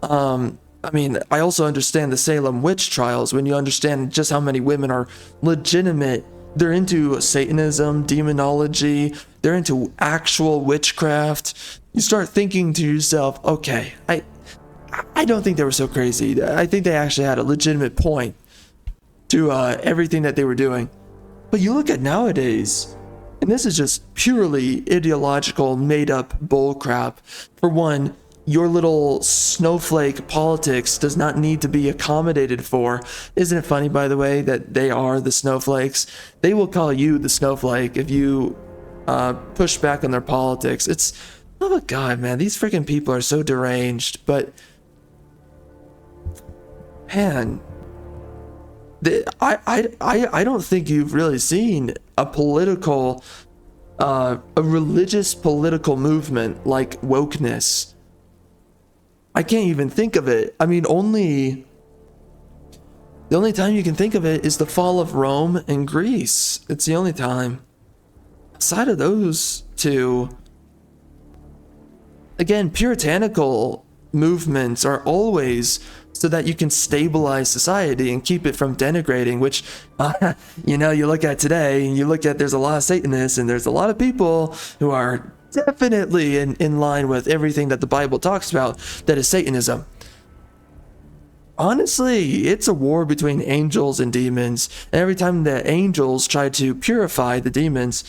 [SPEAKER 1] I mean, I also understand the Salem witch trials, when you understand just how many women are legitimate. They're into Satanism, demonology, they're into actual witchcraft. You start thinking to yourself, okay, I don't think they were so crazy. I think they actually had a legitimate point to everything that they were doing. But you look at nowadays, and this is just purely ideological, made-up bullcrap. For one, your little snowflake politics does not need to be accommodated for. Isn't it funny, by the way, that they are the snowflakes? They will call you the snowflake if you push back on their politics. It's, oh my god, man, these freaking people are so deranged. But man, I don't think you've really seen a political, a religious political movement like wokeness. I can't even think of it. I mean, the only time you can think of it is the fall of Rome and Greece. It's the only time. Aside of those two, again, puritanical movements are always so that you can stabilize society and keep it from denigrating, which, you know, you look at today and you look at, there's a lot of Satanists and there's a lot of people who are definitely in line with everything that the Bible talks about that is Satanism. Honestly, it's a war between angels and demons. And every time the angels try to purify the demons,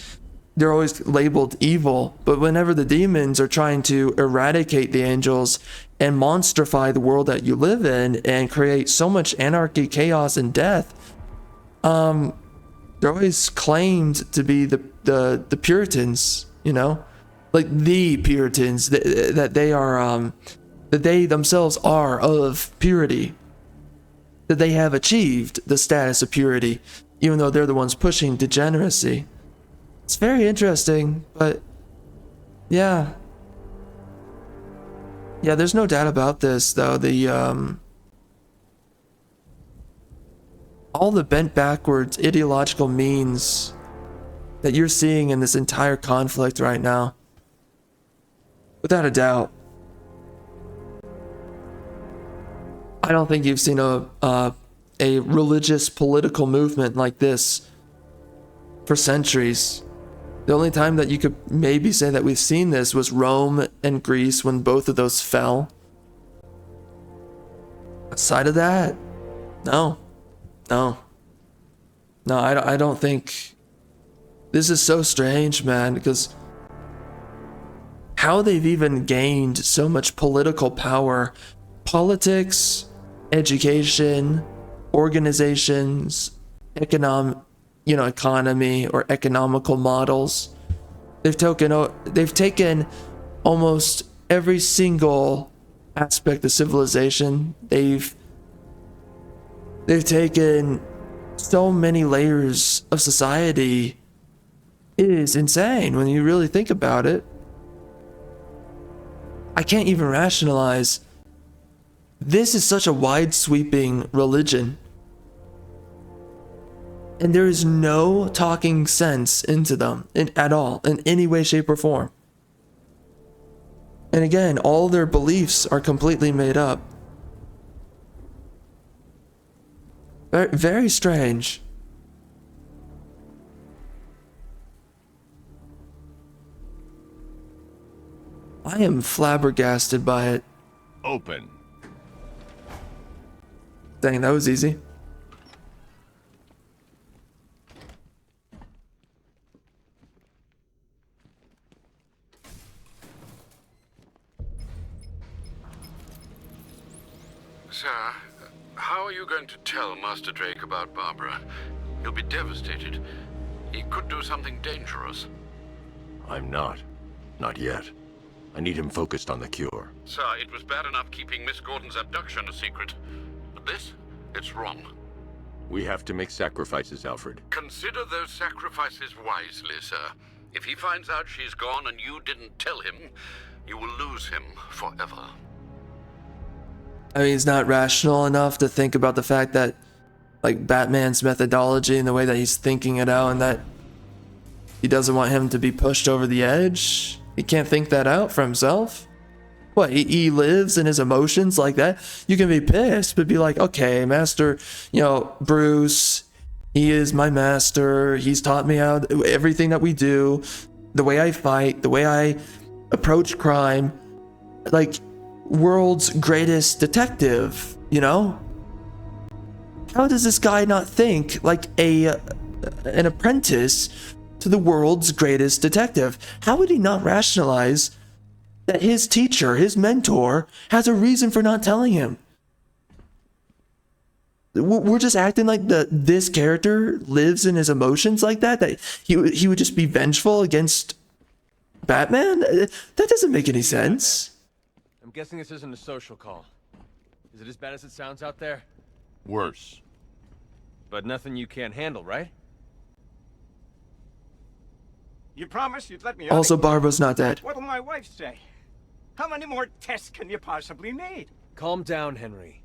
[SPEAKER 1] they're always labeled evil. But whenever the demons are trying to eradicate the angels and monstrify the world that you live in and create so much anarchy, chaos, and death, they're always claimed to be the Puritans, you know? Like the Puritans, that they are, that they themselves are of purity, that they have achieved the status of purity, even though they're the ones pushing degeneracy. It's very interesting, but yeah. Yeah, there's no doubt about this, though. All the bent backwards ideological means that you're seeing in this entire conflict right now. Without a doubt. I don't think you've seen a religious political movement like this for centuries. The only time that you could maybe say that we've seen this was Rome and Greece, when both of those fell. Aside of that, no. I don't think. This is so strange, man, because how they've even gained so much political power, politics, education, organizations, economy or economical models. They've taken almost every single aspect of civilization. They've taken so many layers of society. It is insane when you really think about it. I can't even rationalize This is such a wide sweeping religion. And there is no talking sense into them at all, in any way, shape, or form. And again, all their beliefs are completely made up. Very, very strange. I am flabbergasted by it.
[SPEAKER 19] Open.
[SPEAKER 1] Dang, that was easy.
[SPEAKER 5] Sir, how are you going to tell Master Drake about Barbara? He'll be devastated. He could do something dangerous.
[SPEAKER 2] I'm not. Not yet. I need him focused on the cure.
[SPEAKER 5] Sir, it was bad enough keeping Miss Gordon's abduction a secret. But this? It's wrong.
[SPEAKER 2] We have to make sacrifices, Alfred.
[SPEAKER 5] Consider those sacrifices wisely, sir. If he finds out she's gone and you didn't tell him, you will lose him forever.
[SPEAKER 1] I mean, he's not rational enough to think about the fact that, like, Batman's methodology and the way that he's thinking it out, and that he doesn't want him to be pushed over the edge. He can't think that out for himself. What, he lives in his emotions like that? You can be pissed, but be like, okay, Master, you know, Bruce, he is my master. He's taught me how everything that we do, the way I fight, the way I approach crime, like world's greatest detective, you know? How does this guy not think like an apprentice to the world's greatest detective? How would he not rationalize that his teacher, his mentor, has a reason for not telling him? We're just acting like this character lives in his emotions like that he would just be vengeful against Batman? That doesn't make any sense.
[SPEAKER 14] I'm guessing this isn't a social call. Is it as bad as it sounds out there?
[SPEAKER 19] Worse.
[SPEAKER 14] But nothing you can't handle, right?
[SPEAKER 13] You promised you'd let me out.
[SPEAKER 1] Also, Barbara's not dead.
[SPEAKER 13] What'll my wife say? How many more tests can you possibly need?
[SPEAKER 14] Calm down, Henry.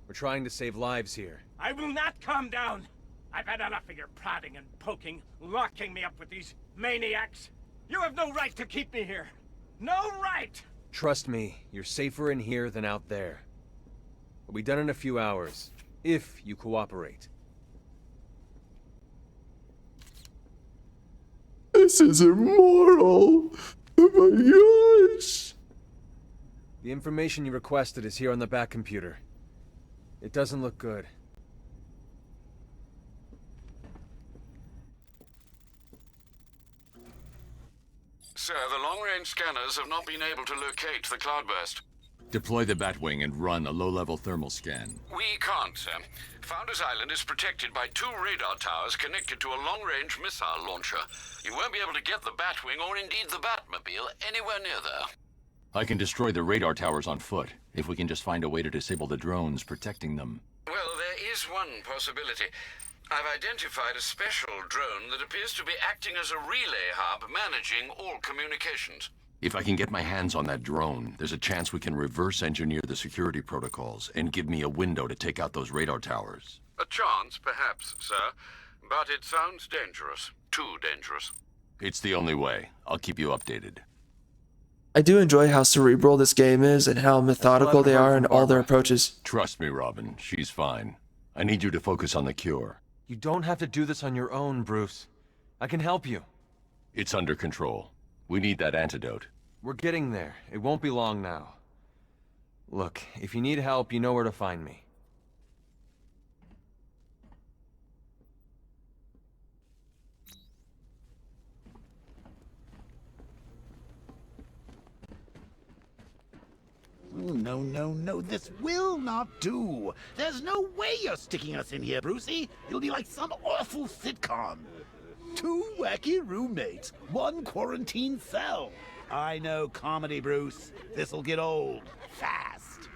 [SPEAKER 14] We're trying to save lives here.
[SPEAKER 13] I will not calm down. I've had enough of your prodding and poking, locking me up with these maniacs. You have no right to keep me here. No right!
[SPEAKER 14] Trust me, you're safer in here than out there. We'll be done in a few hours, if you cooperate.
[SPEAKER 1] This is immoral. Oh my gosh.
[SPEAKER 14] The information you requested is here on the back computer. It doesn't look good.
[SPEAKER 5] Sir, the long-range scanners have not been able to locate the cloudburst.
[SPEAKER 19] Deploy the Batwing and run a low-level thermal scan.
[SPEAKER 5] We can't, sir. Founders Island is protected by 2 radar towers connected to a long-range missile launcher. You won't be able to get the Batwing or indeed the Batmobile anywhere near there.
[SPEAKER 19] I can destroy the radar towers on foot, if we can just find a way to disable the drones protecting them.
[SPEAKER 5] Well, there is one possibility. I've identified a special drone that appears to be acting as a relay hub managing all communications.
[SPEAKER 2] If I can get my hands on that drone, there's a chance we can reverse engineer the security protocols and give me a window to take out those radar towers.
[SPEAKER 5] A chance, perhaps, sir. But it sounds dangerous. Too dangerous.
[SPEAKER 2] It's the only way. I'll keep you updated.
[SPEAKER 1] I do enjoy how cerebral this game is and how methodical they are in all their approaches.
[SPEAKER 2] Trust me, Robin. She's fine. I need you to focus on the cure.
[SPEAKER 14] You don't have to do this on your own, Bruce. I can help you.
[SPEAKER 2] It's under control. We need that antidote.
[SPEAKER 14] We're getting there. It won't be long now. Look, if you need help, you know where to find me.
[SPEAKER 9] Oh, no, no, no, this will not do. There's no way you're sticking us in here, Brucey. It'll be like some awful sitcom. 2 wacky roommates, 1 quarantine cell. I know comedy, Bruce. This'll get old, fast.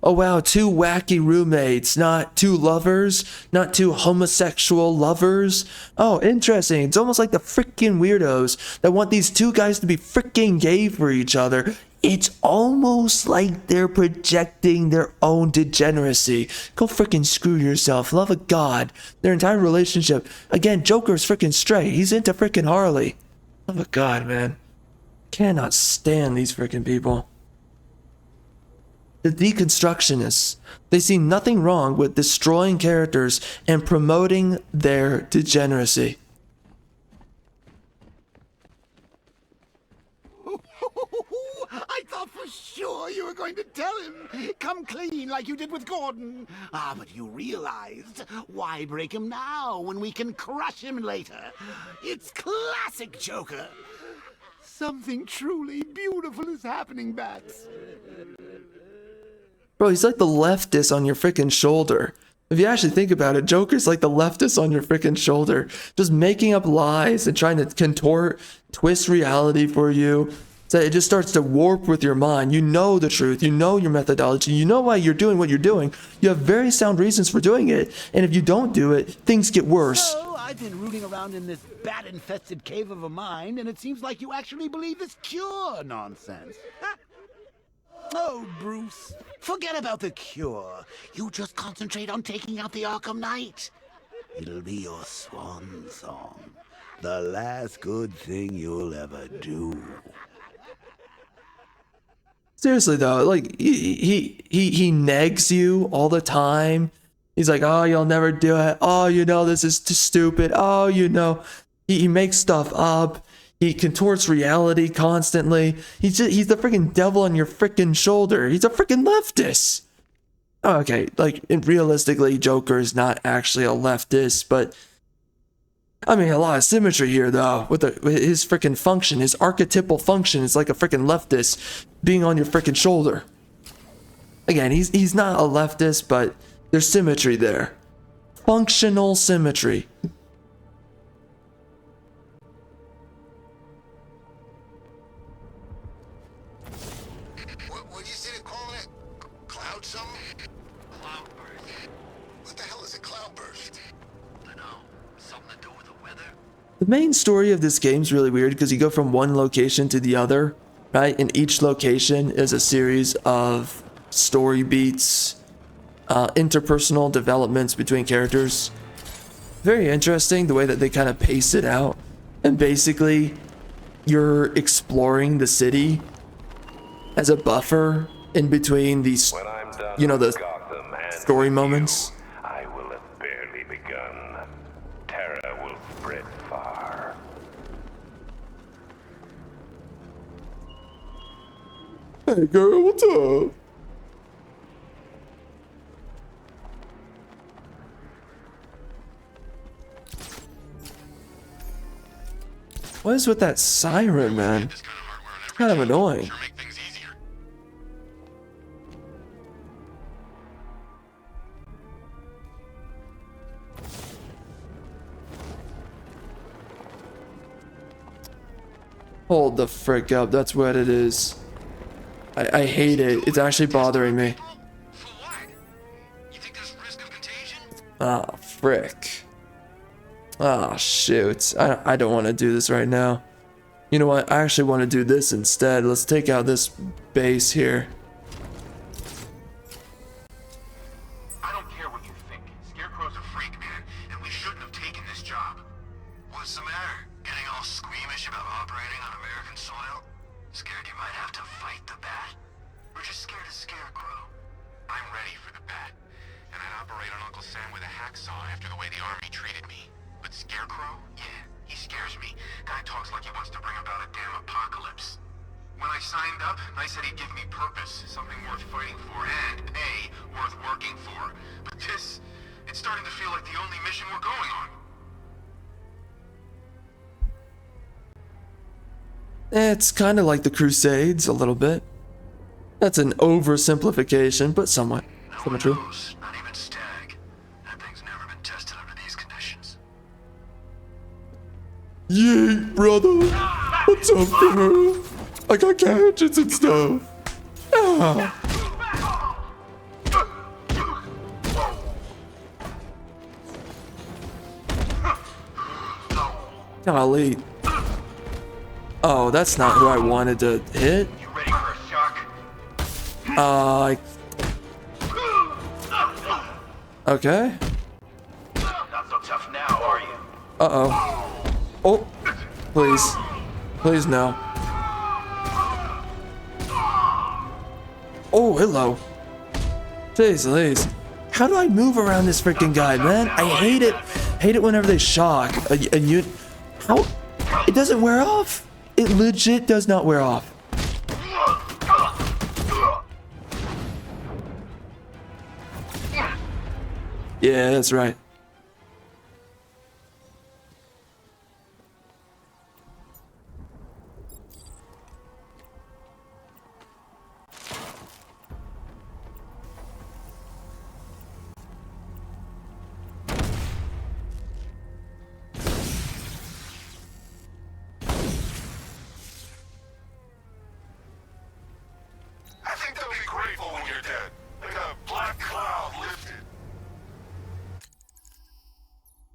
[SPEAKER 1] Oh wow, 2 wacky roommates, not 2 lovers, not 2 homosexual lovers. Oh, interesting. It's almost like the freaking weirdos that want these 2 guys to be freaking gay for each other. it's almost like they're projecting their own degeneracy. Go freaking screw yourself. Love of God. Their entire relationship. Again, Joker's freaking straight. He's into freaking Harley. Love of God, man. Cannot stand these freaking people. The deconstructionists. They see nothing wrong with destroying characters and promoting their degeneracy.
[SPEAKER 9] I thought for sure you were going to tell him. Come clean like you did with Gordon. Ah, but you realized. Why break him now when we can crush him later? It's classic Joker. Something truly beautiful is happening, Bats.
[SPEAKER 1] Bro, he's like the leftist on your freaking shoulder. If you actually think about it, Joker's like the leftist on your freaking shoulder. Just making up lies and trying to contort, twist reality for you. So it just starts to warp with your mind. You know the truth. You know your methodology. You know why you're doing what you're doing. You have very sound reasons for doing it. And if you don't do it, things get worse.
[SPEAKER 9] So, I've been rooting around in this bat-infested cave of a mind, and it seems like you actually believe this cure nonsense. Oh, Bruce, forget about the cure. You just concentrate on taking out the Arkham Knight. It'll be your swan song. The last good thing you'll ever do.
[SPEAKER 1] Seriously though, like he negs you all the time. He's like, oh, you'll never do it. Oh, you know, this is too stupid. Oh, you know, he makes stuff up. He contorts reality constantly. He's the freaking devil on your freaking shoulder. He's a freaking leftist. Okay, like realistically, Joker is not actually a leftist, but I mean, a lot of symmetry here, though, with his freaking function. His archetypal function is like a freaking leftist being on your freaking shoulder. Again, he's not a leftist, but there's symmetry there. Functional symmetry.
[SPEAKER 6] What do you say they're calling it? Cloud something? Cloudburst. What the hell is a cloudburst?
[SPEAKER 1] The main story of this game is really weird because you go from one location to the other, right? And each location is a series of story beats, interpersonal developments between characters. Very interesting the way that they kind of pace it out. And basically, you're exploring the city as a buffer in between these, you know, the story moments.
[SPEAKER 4] I will have barely begun. Terror will spread far.
[SPEAKER 1] Hey girl, what's up? What is with that siren, man? It's kind of annoying. Hold the frick up, that's what it is. I hate it. It's actually bothering me. Ah, frick. Ah, shoot. I don't want to do this right now. You know what? I actually want to do this instead. Let's take out this base here.
[SPEAKER 5] I don't care what you think. Scarecrow's a freak, man, and we shouldn't have taken this job. What's the matter? Getting all squeamish about operating on American soil? Scared you might have to fight the Bat? We're just scared of Scarecrow. I'm ready for the Bat, and I'd operate on Uncle Sam with a hacksaw after the way the Army treated me. But Scarecrow? Yeah, he scares me. Guy talks like he wants to bring about a damn apocalypse. When I signed up, I said he'd give me purpose, something worth fighting for, and pay worth working for. But this, it's starting to feel like the only mission we're going on.
[SPEAKER 1] It's kind of like the Crusades, a little bit. That's an oversimplification, but somewhat true.
[SPEAKER 5] Not even Stag. That thing's never been tested under these conditions.
[SPEAKER 1] Yeet, brother. What's up, bro? I got gadgets and stuff. Ah. Golly. Oh, that's not who I wanted to hit.
[SPEAKER 10] You ready for a shot?
[SPEAKER 1] Okay.
[SPEAKER 10] Not so tough now, are you?
[SPEAKER 1] Uh-oh. Oh, please. Please, no. Oh, hello. Jeez Louise. How do I move around this freaking guy, man? I hate it. Hate it whenever they shock. How? It doesn't wear off. It legit does not wear off. Yeah, that's right.
[SPEAKER 6] I think they'll be grateful when you're dead. Like a black cloud lifted.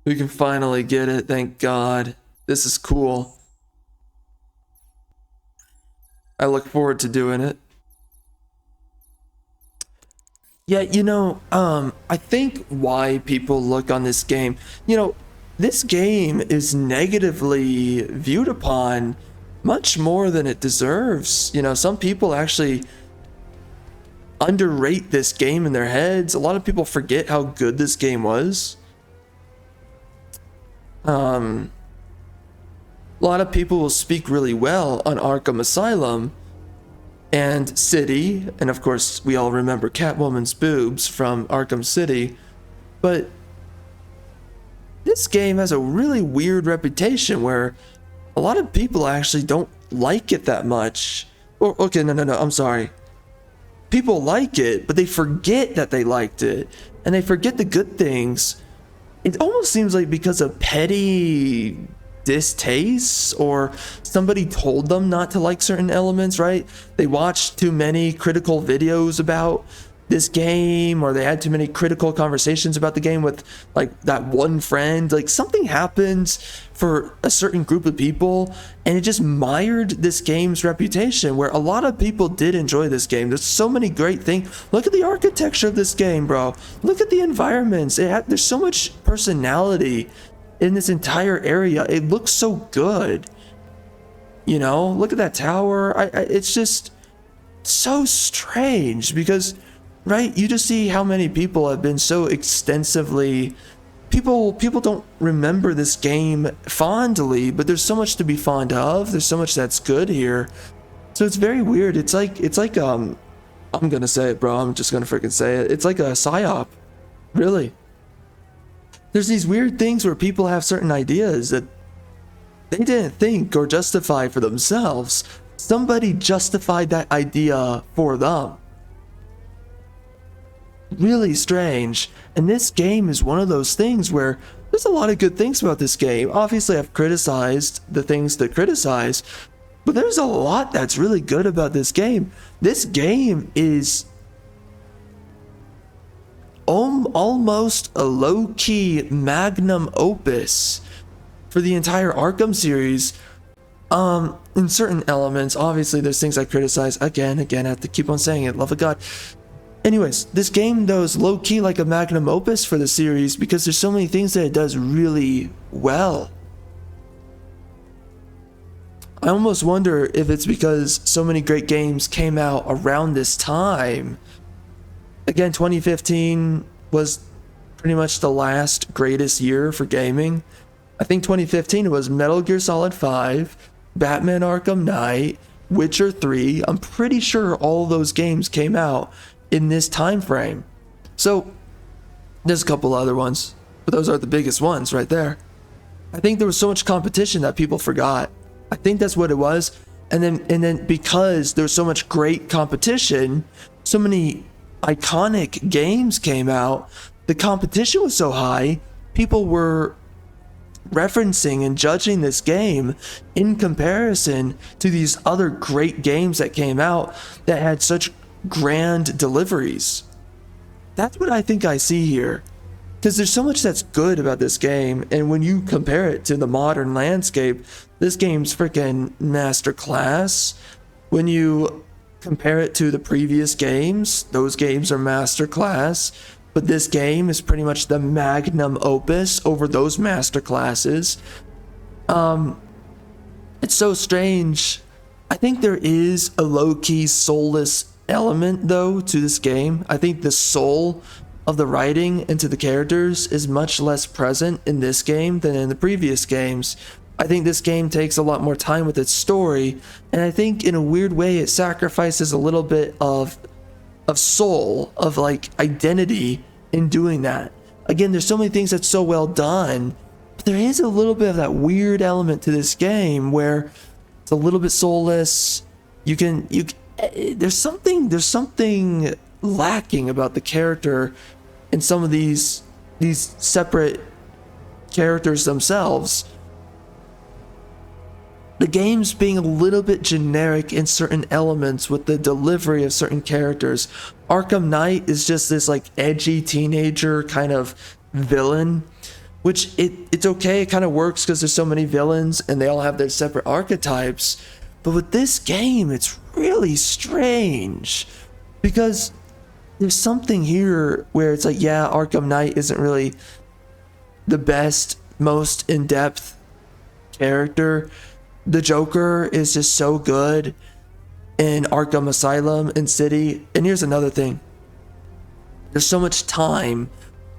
[SPEAKER 1] We can finally get it, thank God. This is cool. I look forward to doing it. Yeah, you know, I think why people look on this game, you know, this game is negatively viewed upon much more than it deserves. You know, some people actually underrate this game in their heads. A lot of people forget how good this game was. A lot of people will speak really well on Arkham Asylum and City, and of course we all remember Catwoman's boobs from Arkham City, but this game has a really weird reputation where a lot of people actually don't like it that much. Or, okay, no, I'm sorry. People like it, but they forget that they liked it, and they forget the good things. It almost seems like because of petty distaste, or somebody told them not to like certain elements, right? They watched too many critical videos about this game, or they had too many critical conversations about the game with like that one friend. Like something happens for a certain group of people, and it just mired this game's reputation, where a lot of people did enjoy this game. There's so many great things. Look at the architecture of this game, bro. Look at the environments. There's so much personality in this entire area. It looks so good. You know, look at that tower. It's just so strange because, right, you just see how many people have been so extensively, people don't remember this game fondly, but there's so much to be fond of. There's so much that's good here. So it's very weird. It's like I'm gonna say it, bro. I'm just gonna freaking say it. It's like a psyop, really. There's these weird things where people have certain ideas that they didn't think or justify for themselves. Somebody justified that idea for them. Really strange. And this game is one of those things where there's a lot of good things about this game. Obviously, I've criticized the things to criticize, but there's a lot that's really good about this game. This game is almost a low-key magnum opus for the entire Arkham series. In certain elements, obviously there's things I criticize. Again, I have to keep on saying it, love of God. Anyways, this game though is low-key like a magnum opus for the series because there's so many things that it does really well. I almost wonder if it's because so many great games came out around this time. Again, 2015 was pretty much the last greatest year for gaming. I think 2015 was Metal Gear Solid 5, Batman Arkham Knight, Witcher 3. I'm pretty sure all those games came out in this time frame. So there's a couple other ones, but those are the biggest ones right there. I think there was so much competition that people forgot. I think that's what it was. And then because there's so much great competition, so many iconic games came out, the competition was so high, people were referencing and judging this game in comparison to these other great games that came out that had such grand deliveries. That's what I think I see here, because there's so much that's good about this game, and when you compare it to the modern landscape, this game's freaking masterclass. When you compare it to the previous games, those games are masterclass, but this game is pretty much the magnum opus over those masterclasses. It's so strange. I think there is a low-key soulless element though to this game. I think the soul of the writing into the characters is much less present in this game than in the previous games. I think this game takes a lot more time with its story, and I think in a weird way it sacrifices a little bit of soul, of like identity in doing that. Again, there's so many things that's so well done, but there is a little bit of that weird element to this game where it's a little bit soulless. There's something lacking about the character in some of these separate characters themselves. The game's being a little bit generic in certain elements with the delivery of certain characters. Arkham Knight is just this like edgy teenager kind of villain, which it's okay, it kind of works because there's so many villains and they all have their separate archetypes. But with this game, it's really strange because there's something here where it's like, yeah, Arkham Knight isn't really the best, most in-depth character. The Joker is just so good in Arkham Asylum and City. And here's another thing. There's so much time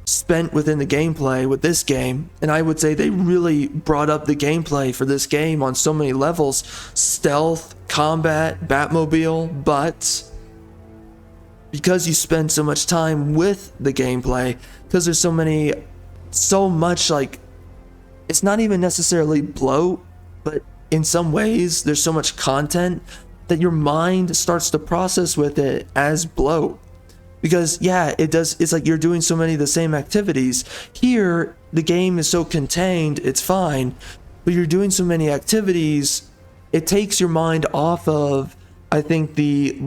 [SPEAKER 1] spent within the gameplay with this game, and I would say they really brought up the gameplay for this game on so many levels. Stealth, combat, Batmobile, but because you spend so much time with the gameplay, because there's so much like, it's not even necessarily bloat, but in some ways there's so much content that your mind starts to process with it as bloat. Because yeah, it's like you're doing so many of the same activities. Here, the game is so contained, it's fine, but you're doing so many activities, it takes your mind off of, I think, the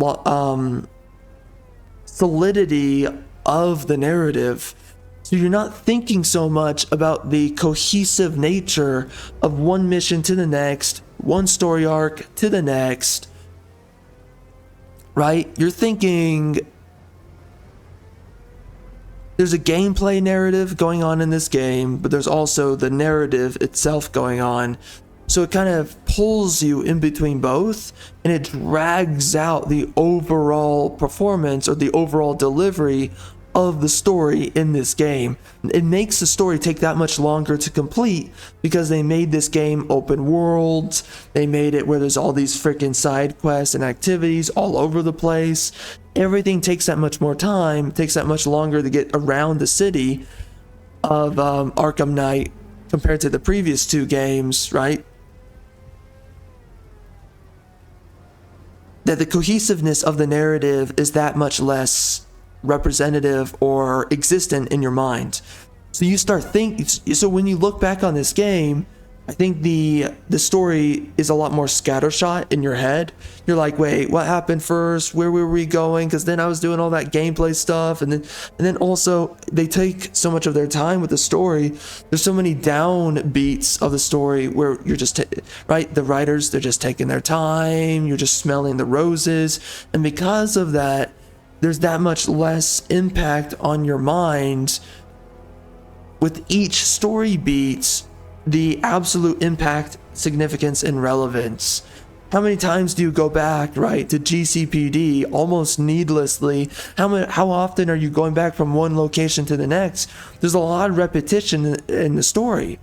[SPEAKER 1] solidity of the narrative. So you're not thinking so much about the cohesive nature of one mission to the next, one story arc to the next, right? You're thinking there's a gameplay narrative going on in this game, but there's also the narrative itself going on. So it kind of pulls you in between both, and it drags out the overall performance or the overall delivery of the story in this game. It makes the story take that much longer to complete because they made this game open world. They made it where there's all these freaking side quests and activities all over the place. Everything takes that much more time, takes that much longer to get around the city of Arkham Knight compared to the previous two games, right? That the cohesiveness of the narrative is that much less representative or existent in your mind. So you start thinking, so when you look back on this game, I think the story is a lot more scattershot in your head. You're like, wait, what happened first? Where were we going? Because then I was doing all that gameplay stuff, and then also they take so much of their time with the story. There's so many down beats of the story where you're just right. The writers, they're just taking their time. You're just smelling the roses, and because of that, there's that much less impact on your mind. With each story beat, the absolute impact, significance, and relevance. How many times do you go back, right, to GCPD almost needlessly? How often are you going back from one location to the next? There's a lot of repetition in the story.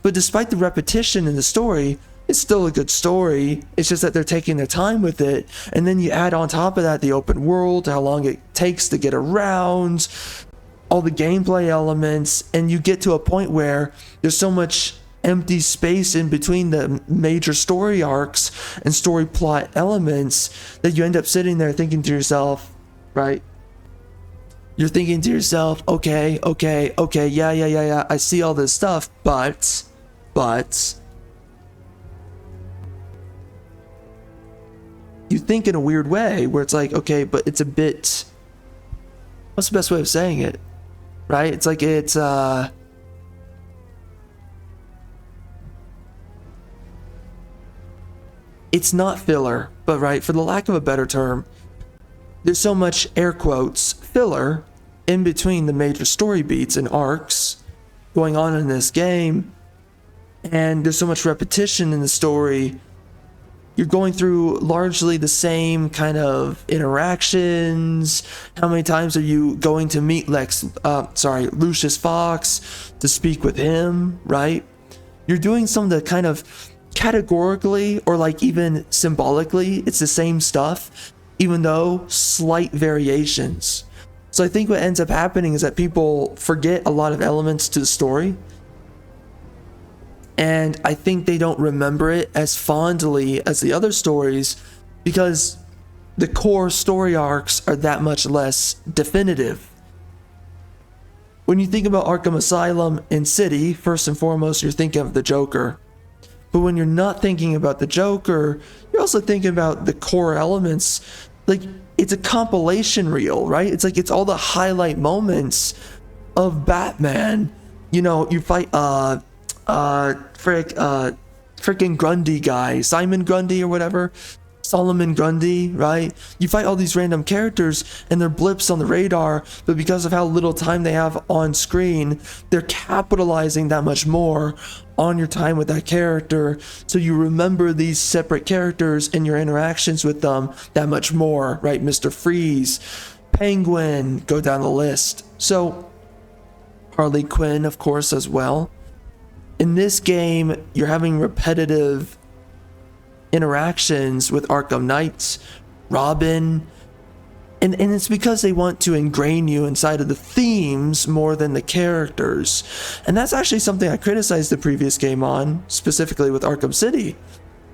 [SPEAKER 1] But despite the repetition in the story, it's still a good story. It's just that they're taking their time with it. And then you add on top of that the open world, how long it takes to get around, all the gameplay elements, and you get to a point where there's so much empty space in between the major story arcs and story plot elements that you end up sitting there thinking to yourself, right? You're thinking to yourself, okay, yeah, I see all this stuff, but you think in a weird way where it's like, okay, but it's a bit, what's the best way of saying it, right? It's like it's it's not filler, but right, for the lack of a better term, there's so much air quotes filler in between the major story beats and arcs going on in this game, and there's so much repetition in the story. You're going through largely the same kind of interactions. How many times are you going to meet Lucius Fox to speak with him, right? You're doing some of the kind of categorically or like even symbolically, it's the same stuff, even though slight variations. So I think what ends up happening is that people forget a lot of elements to the story. And I think they don't remember it as fondly as the other stories because the core story arcs are that much less definitive. When you think about Arkham Asylum and City, first and foremost, you're thinking of the Joker. But when you're not thinking about the Joker, you're also thinking about the core elements. Like, it's a compilation reel, right? It's like, it's all the highlight moments of Batman. You know, you fight, freaking Grundy guy, Simon Grundy or whatever, Solomon Grundy, right? You fight all these random characters and they're blips on the radar, but because of how little time they have on screen, they're capitalizing that much more on your time with that character, so you remember these separate characters and your interactions with them that much more, right? Mr. Freeze, Penguin, go down the list. So Harley Quinn, of course, as well. In this game, you're having repetitive interactions with Arkham Knight, Robin, and it's because they want to ingrain you inside of the themes more than the characters. And that's actually something I criticized the previous game on, specifically with Arkham City,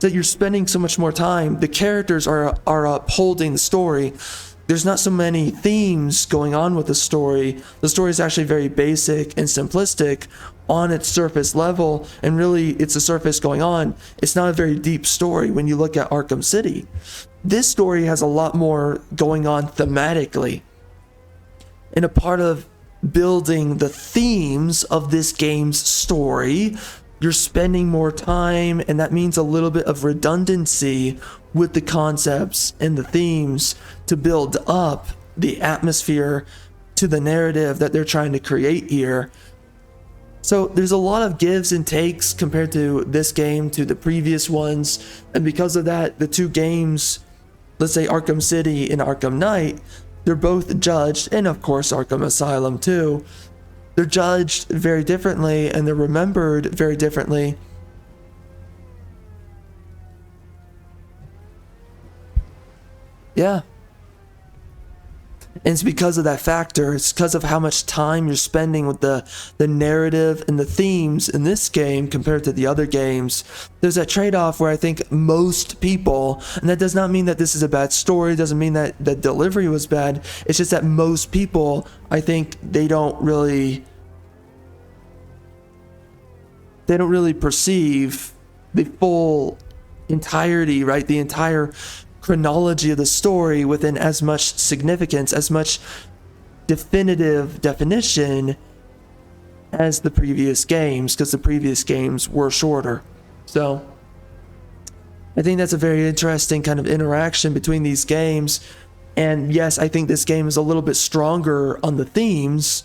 [SPEAKER 1] that you're spending so much more time. The characters are upholding the story. There's not so many themes going on with the story. The story is actually very basic and simplistic on its surface level, and really it's a surface going on. It's not a very deep story when you look at Arkham City. This story has a lot more going on thematically. And a part of building the themes of this game's story, you're spending more time, and that means a little bit of redundancy with the concepts and the themes to build up the atmosphere to the narrative that they're trying to create here. So there's a lot of gives and takes compared to this game to the previous ones, and because of that, the two games, let's say Arkham City and Arkham Knight, they're both judged, and of course Arkham Asylum too, they're judged very differently and they're remembered very differently. Yeah. And it's because of that factor. It's because of how much time you're spending with the narrative and the themes in this game compared to the other games. There's that trade-off where I think most people, and that does not mean that this is a bad story, doesn't mean that the delivery was bad, it's just that most people, I think they don't really perceive the full entirety, right? The entire chronology of the story within as much significance, as much definitive definition as the previous games, because the previous games were shorter. So I think that's a very interesting kind of interaction between these games. And yes, I think this game is a little bit stronger on the themes,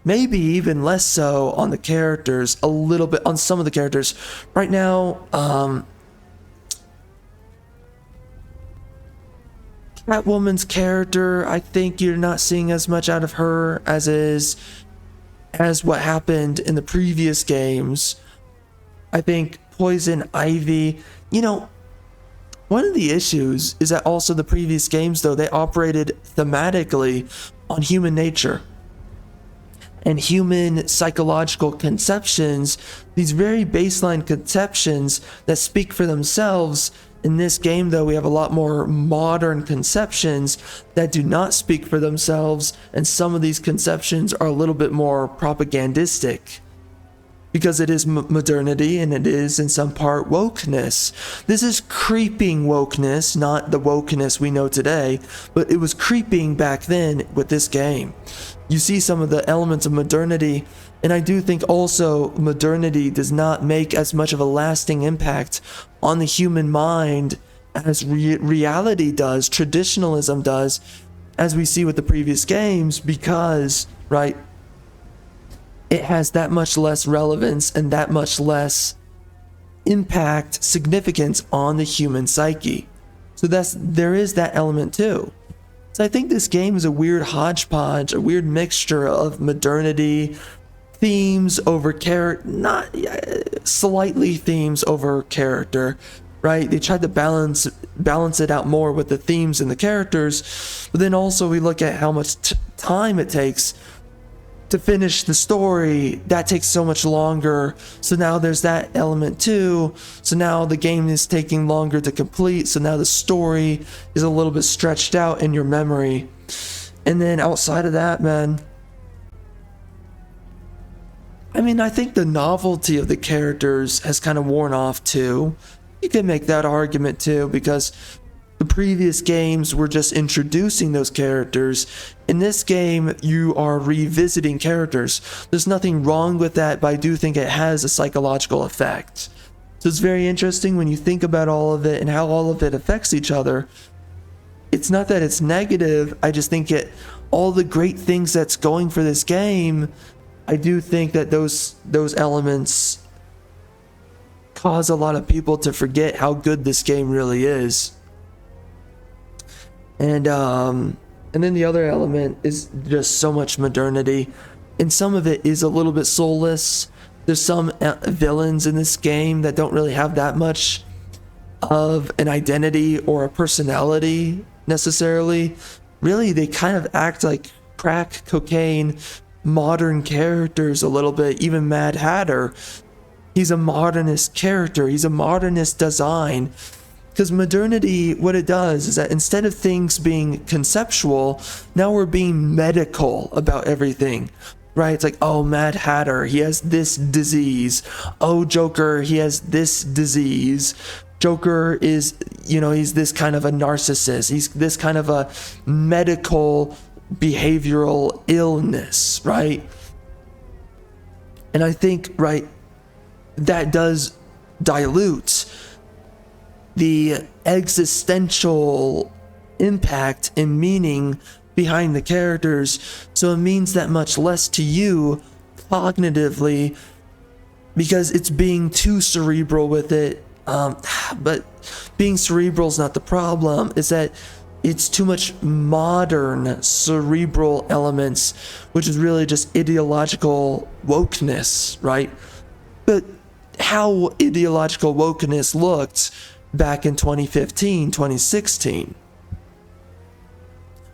[SPEAKER 1] maybe even less so on the characters, a little bit on some of the characters. Right now, Catwoman's character, I think you're not seeing as much out of her as what happened in the previous games. I think Poison Ivy, you know, one of the issues is that also the previous games, though, they operated thematically on human nature and human psychological conceptions, these very baseline conceptions that speak for themselves. In this game, though, we have a lot more modern conceptions that do not speak for themselves, and some of these conceptions are a little bit more propagandistic. because it is modernity and it is in some part wokeness. This is creeping wokeness, not the wokeness we know today, but it was creeping back then with this game. You see some of the elements of modernity, and I do think also modernity does not make as much of a lasting impact on the human mind as reality does, traditionalism does, as we see with the previous games, because, right, it has that much less relevance and that much less impact, significance on the human psyche. So there is that element too. So I think this game is a weird hodgepodge, a weird mixture of modernity, themes over character, not slightly themes over character, right? They tried to balance it out more with the themes and the characters, but then also we look at how much time it takes to finish the story. That takes so much longer. So now there's that element too. So now the game is taking longer to complete. So now the story is a little bit stretched out in your memory. And then outside of that, man, I mean, I think the novelty of the characters has kind of worn off too. You can make that argument too, because the previous games were just introducing those characters. In this game, you are revisiting characters. There's nothing wrong with that, but I do think it has a psychological effect. So it's very interesting when you think about all of it and how all of it affects each other. It's not that it's negative, I just think all the great things that's going for this game, I do think that those elements cause a lot of people to forget how good this game really is. And then the other element is just so much modernity, and some of it is a little bit soulless. There's some villains in this game that don't really have that much of an identity or a personality necessarily. Really, they kind of act like crack cocaine modern characters a little bit. Even Mad Hatter, he's a modernist character, he's a modernist design. Because modernity, what it does is that instead of things being conceptual, now we're being medical about everything, right? It's like, oh, Mad Hatter, he has this disease. Oh, Joker, he has this disease. Joker is, he's this kind of a narcissist. He's this kind of a medical behavioral illness, right? And I think, right, that does dilute the existential impact and meaning behind the characters, so it means that much less to you cognitively because it's being too cerebral with it. But being cerebral is not the problem, is that it's too much modern cerebral elements, which is really just ideological wokeness, right? But how ideological wokeness looked back in 2015, 2016,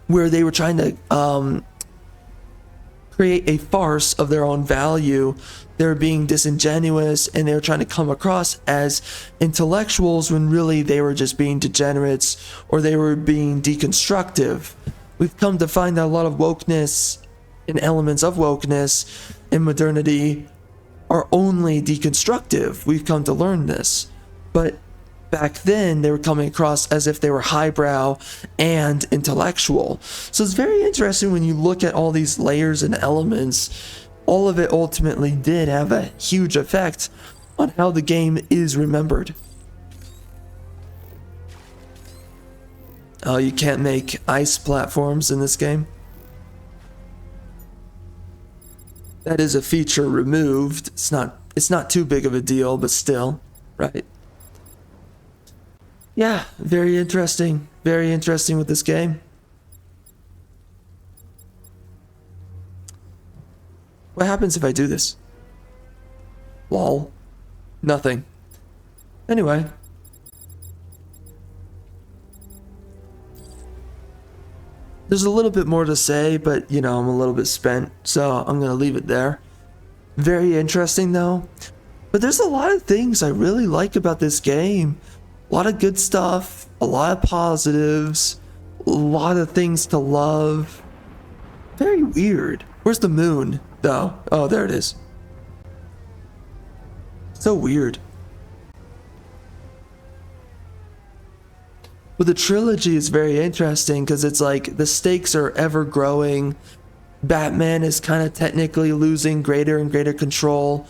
[SPEAKER 1] where they were trying to create a farce of their own value. They were being disingenuous and they were trying to come across as intellectuals when really they were just being degenerates or they were being deconstructive. We've come to find that a lot of wokeness and elements of wokeness in modernity are only deconstructive. We've come to learn this. But back then, they were coming across as if they were highbrow and intellectual. So it's very interesting when you look at all these layers and elements. All of it ultimately did have a huge effect on how the game is remembered. Oh, you can't make ice platforms in this game? That is a feature removed. It's not too big of a deal, but still, right? Yeah, very interesting with this game. What happens if I do this? Lol. Nothing. Anyway. There's a little bit more to say, but I'm a little bit spent, so I'm gonna leave it there. Very interesting though. But there's a lot of things I really like about this game. A lot of good stuff, a lot of positives, a lot of things to love. Very weird. Where's the moon, though? Oh, there it is. So weird. But the trilogy is very interesting because it's like the stakes are ever growing. Batman is kind of technically losing greater and greater control.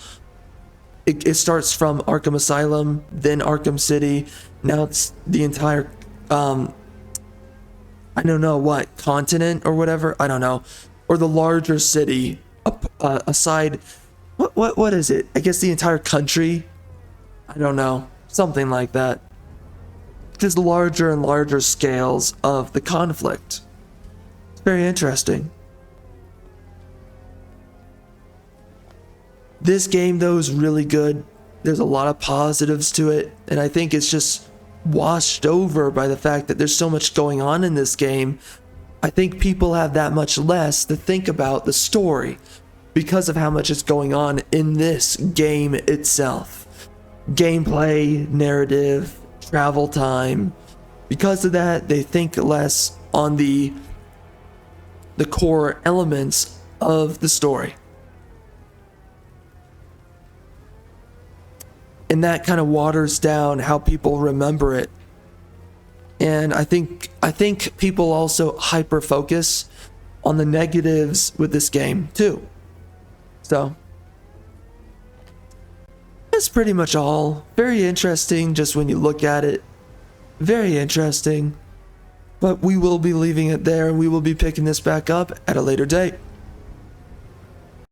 [SPEAKER 1] It starts from Arkham Asylum, then Arkham City. Now it's the entire, I don't know what, continent or whatever. I don't know. Or the larger city aside. What is it? I guess the entire country. I don't know. Something like that. Just larger and larger scales of the conflict. It's very interesting. This game, though, is really good. There's a lot of positives to it, and I think it's just washed over by the fact that there's so much going on in this game. I think people have that much less to think about the story because of how much is going on in this game itself. Gameplay, narrative, travel time. Because of that, they think less on the core elements of the story. And that kind of waters down how people remember it. And I think people also hyper focus on the negatives with this game too. So that's pretty much all. Very interesting just when you look at it. Very interesting. But we will be leaving it there and we will be picking this back up at a later date.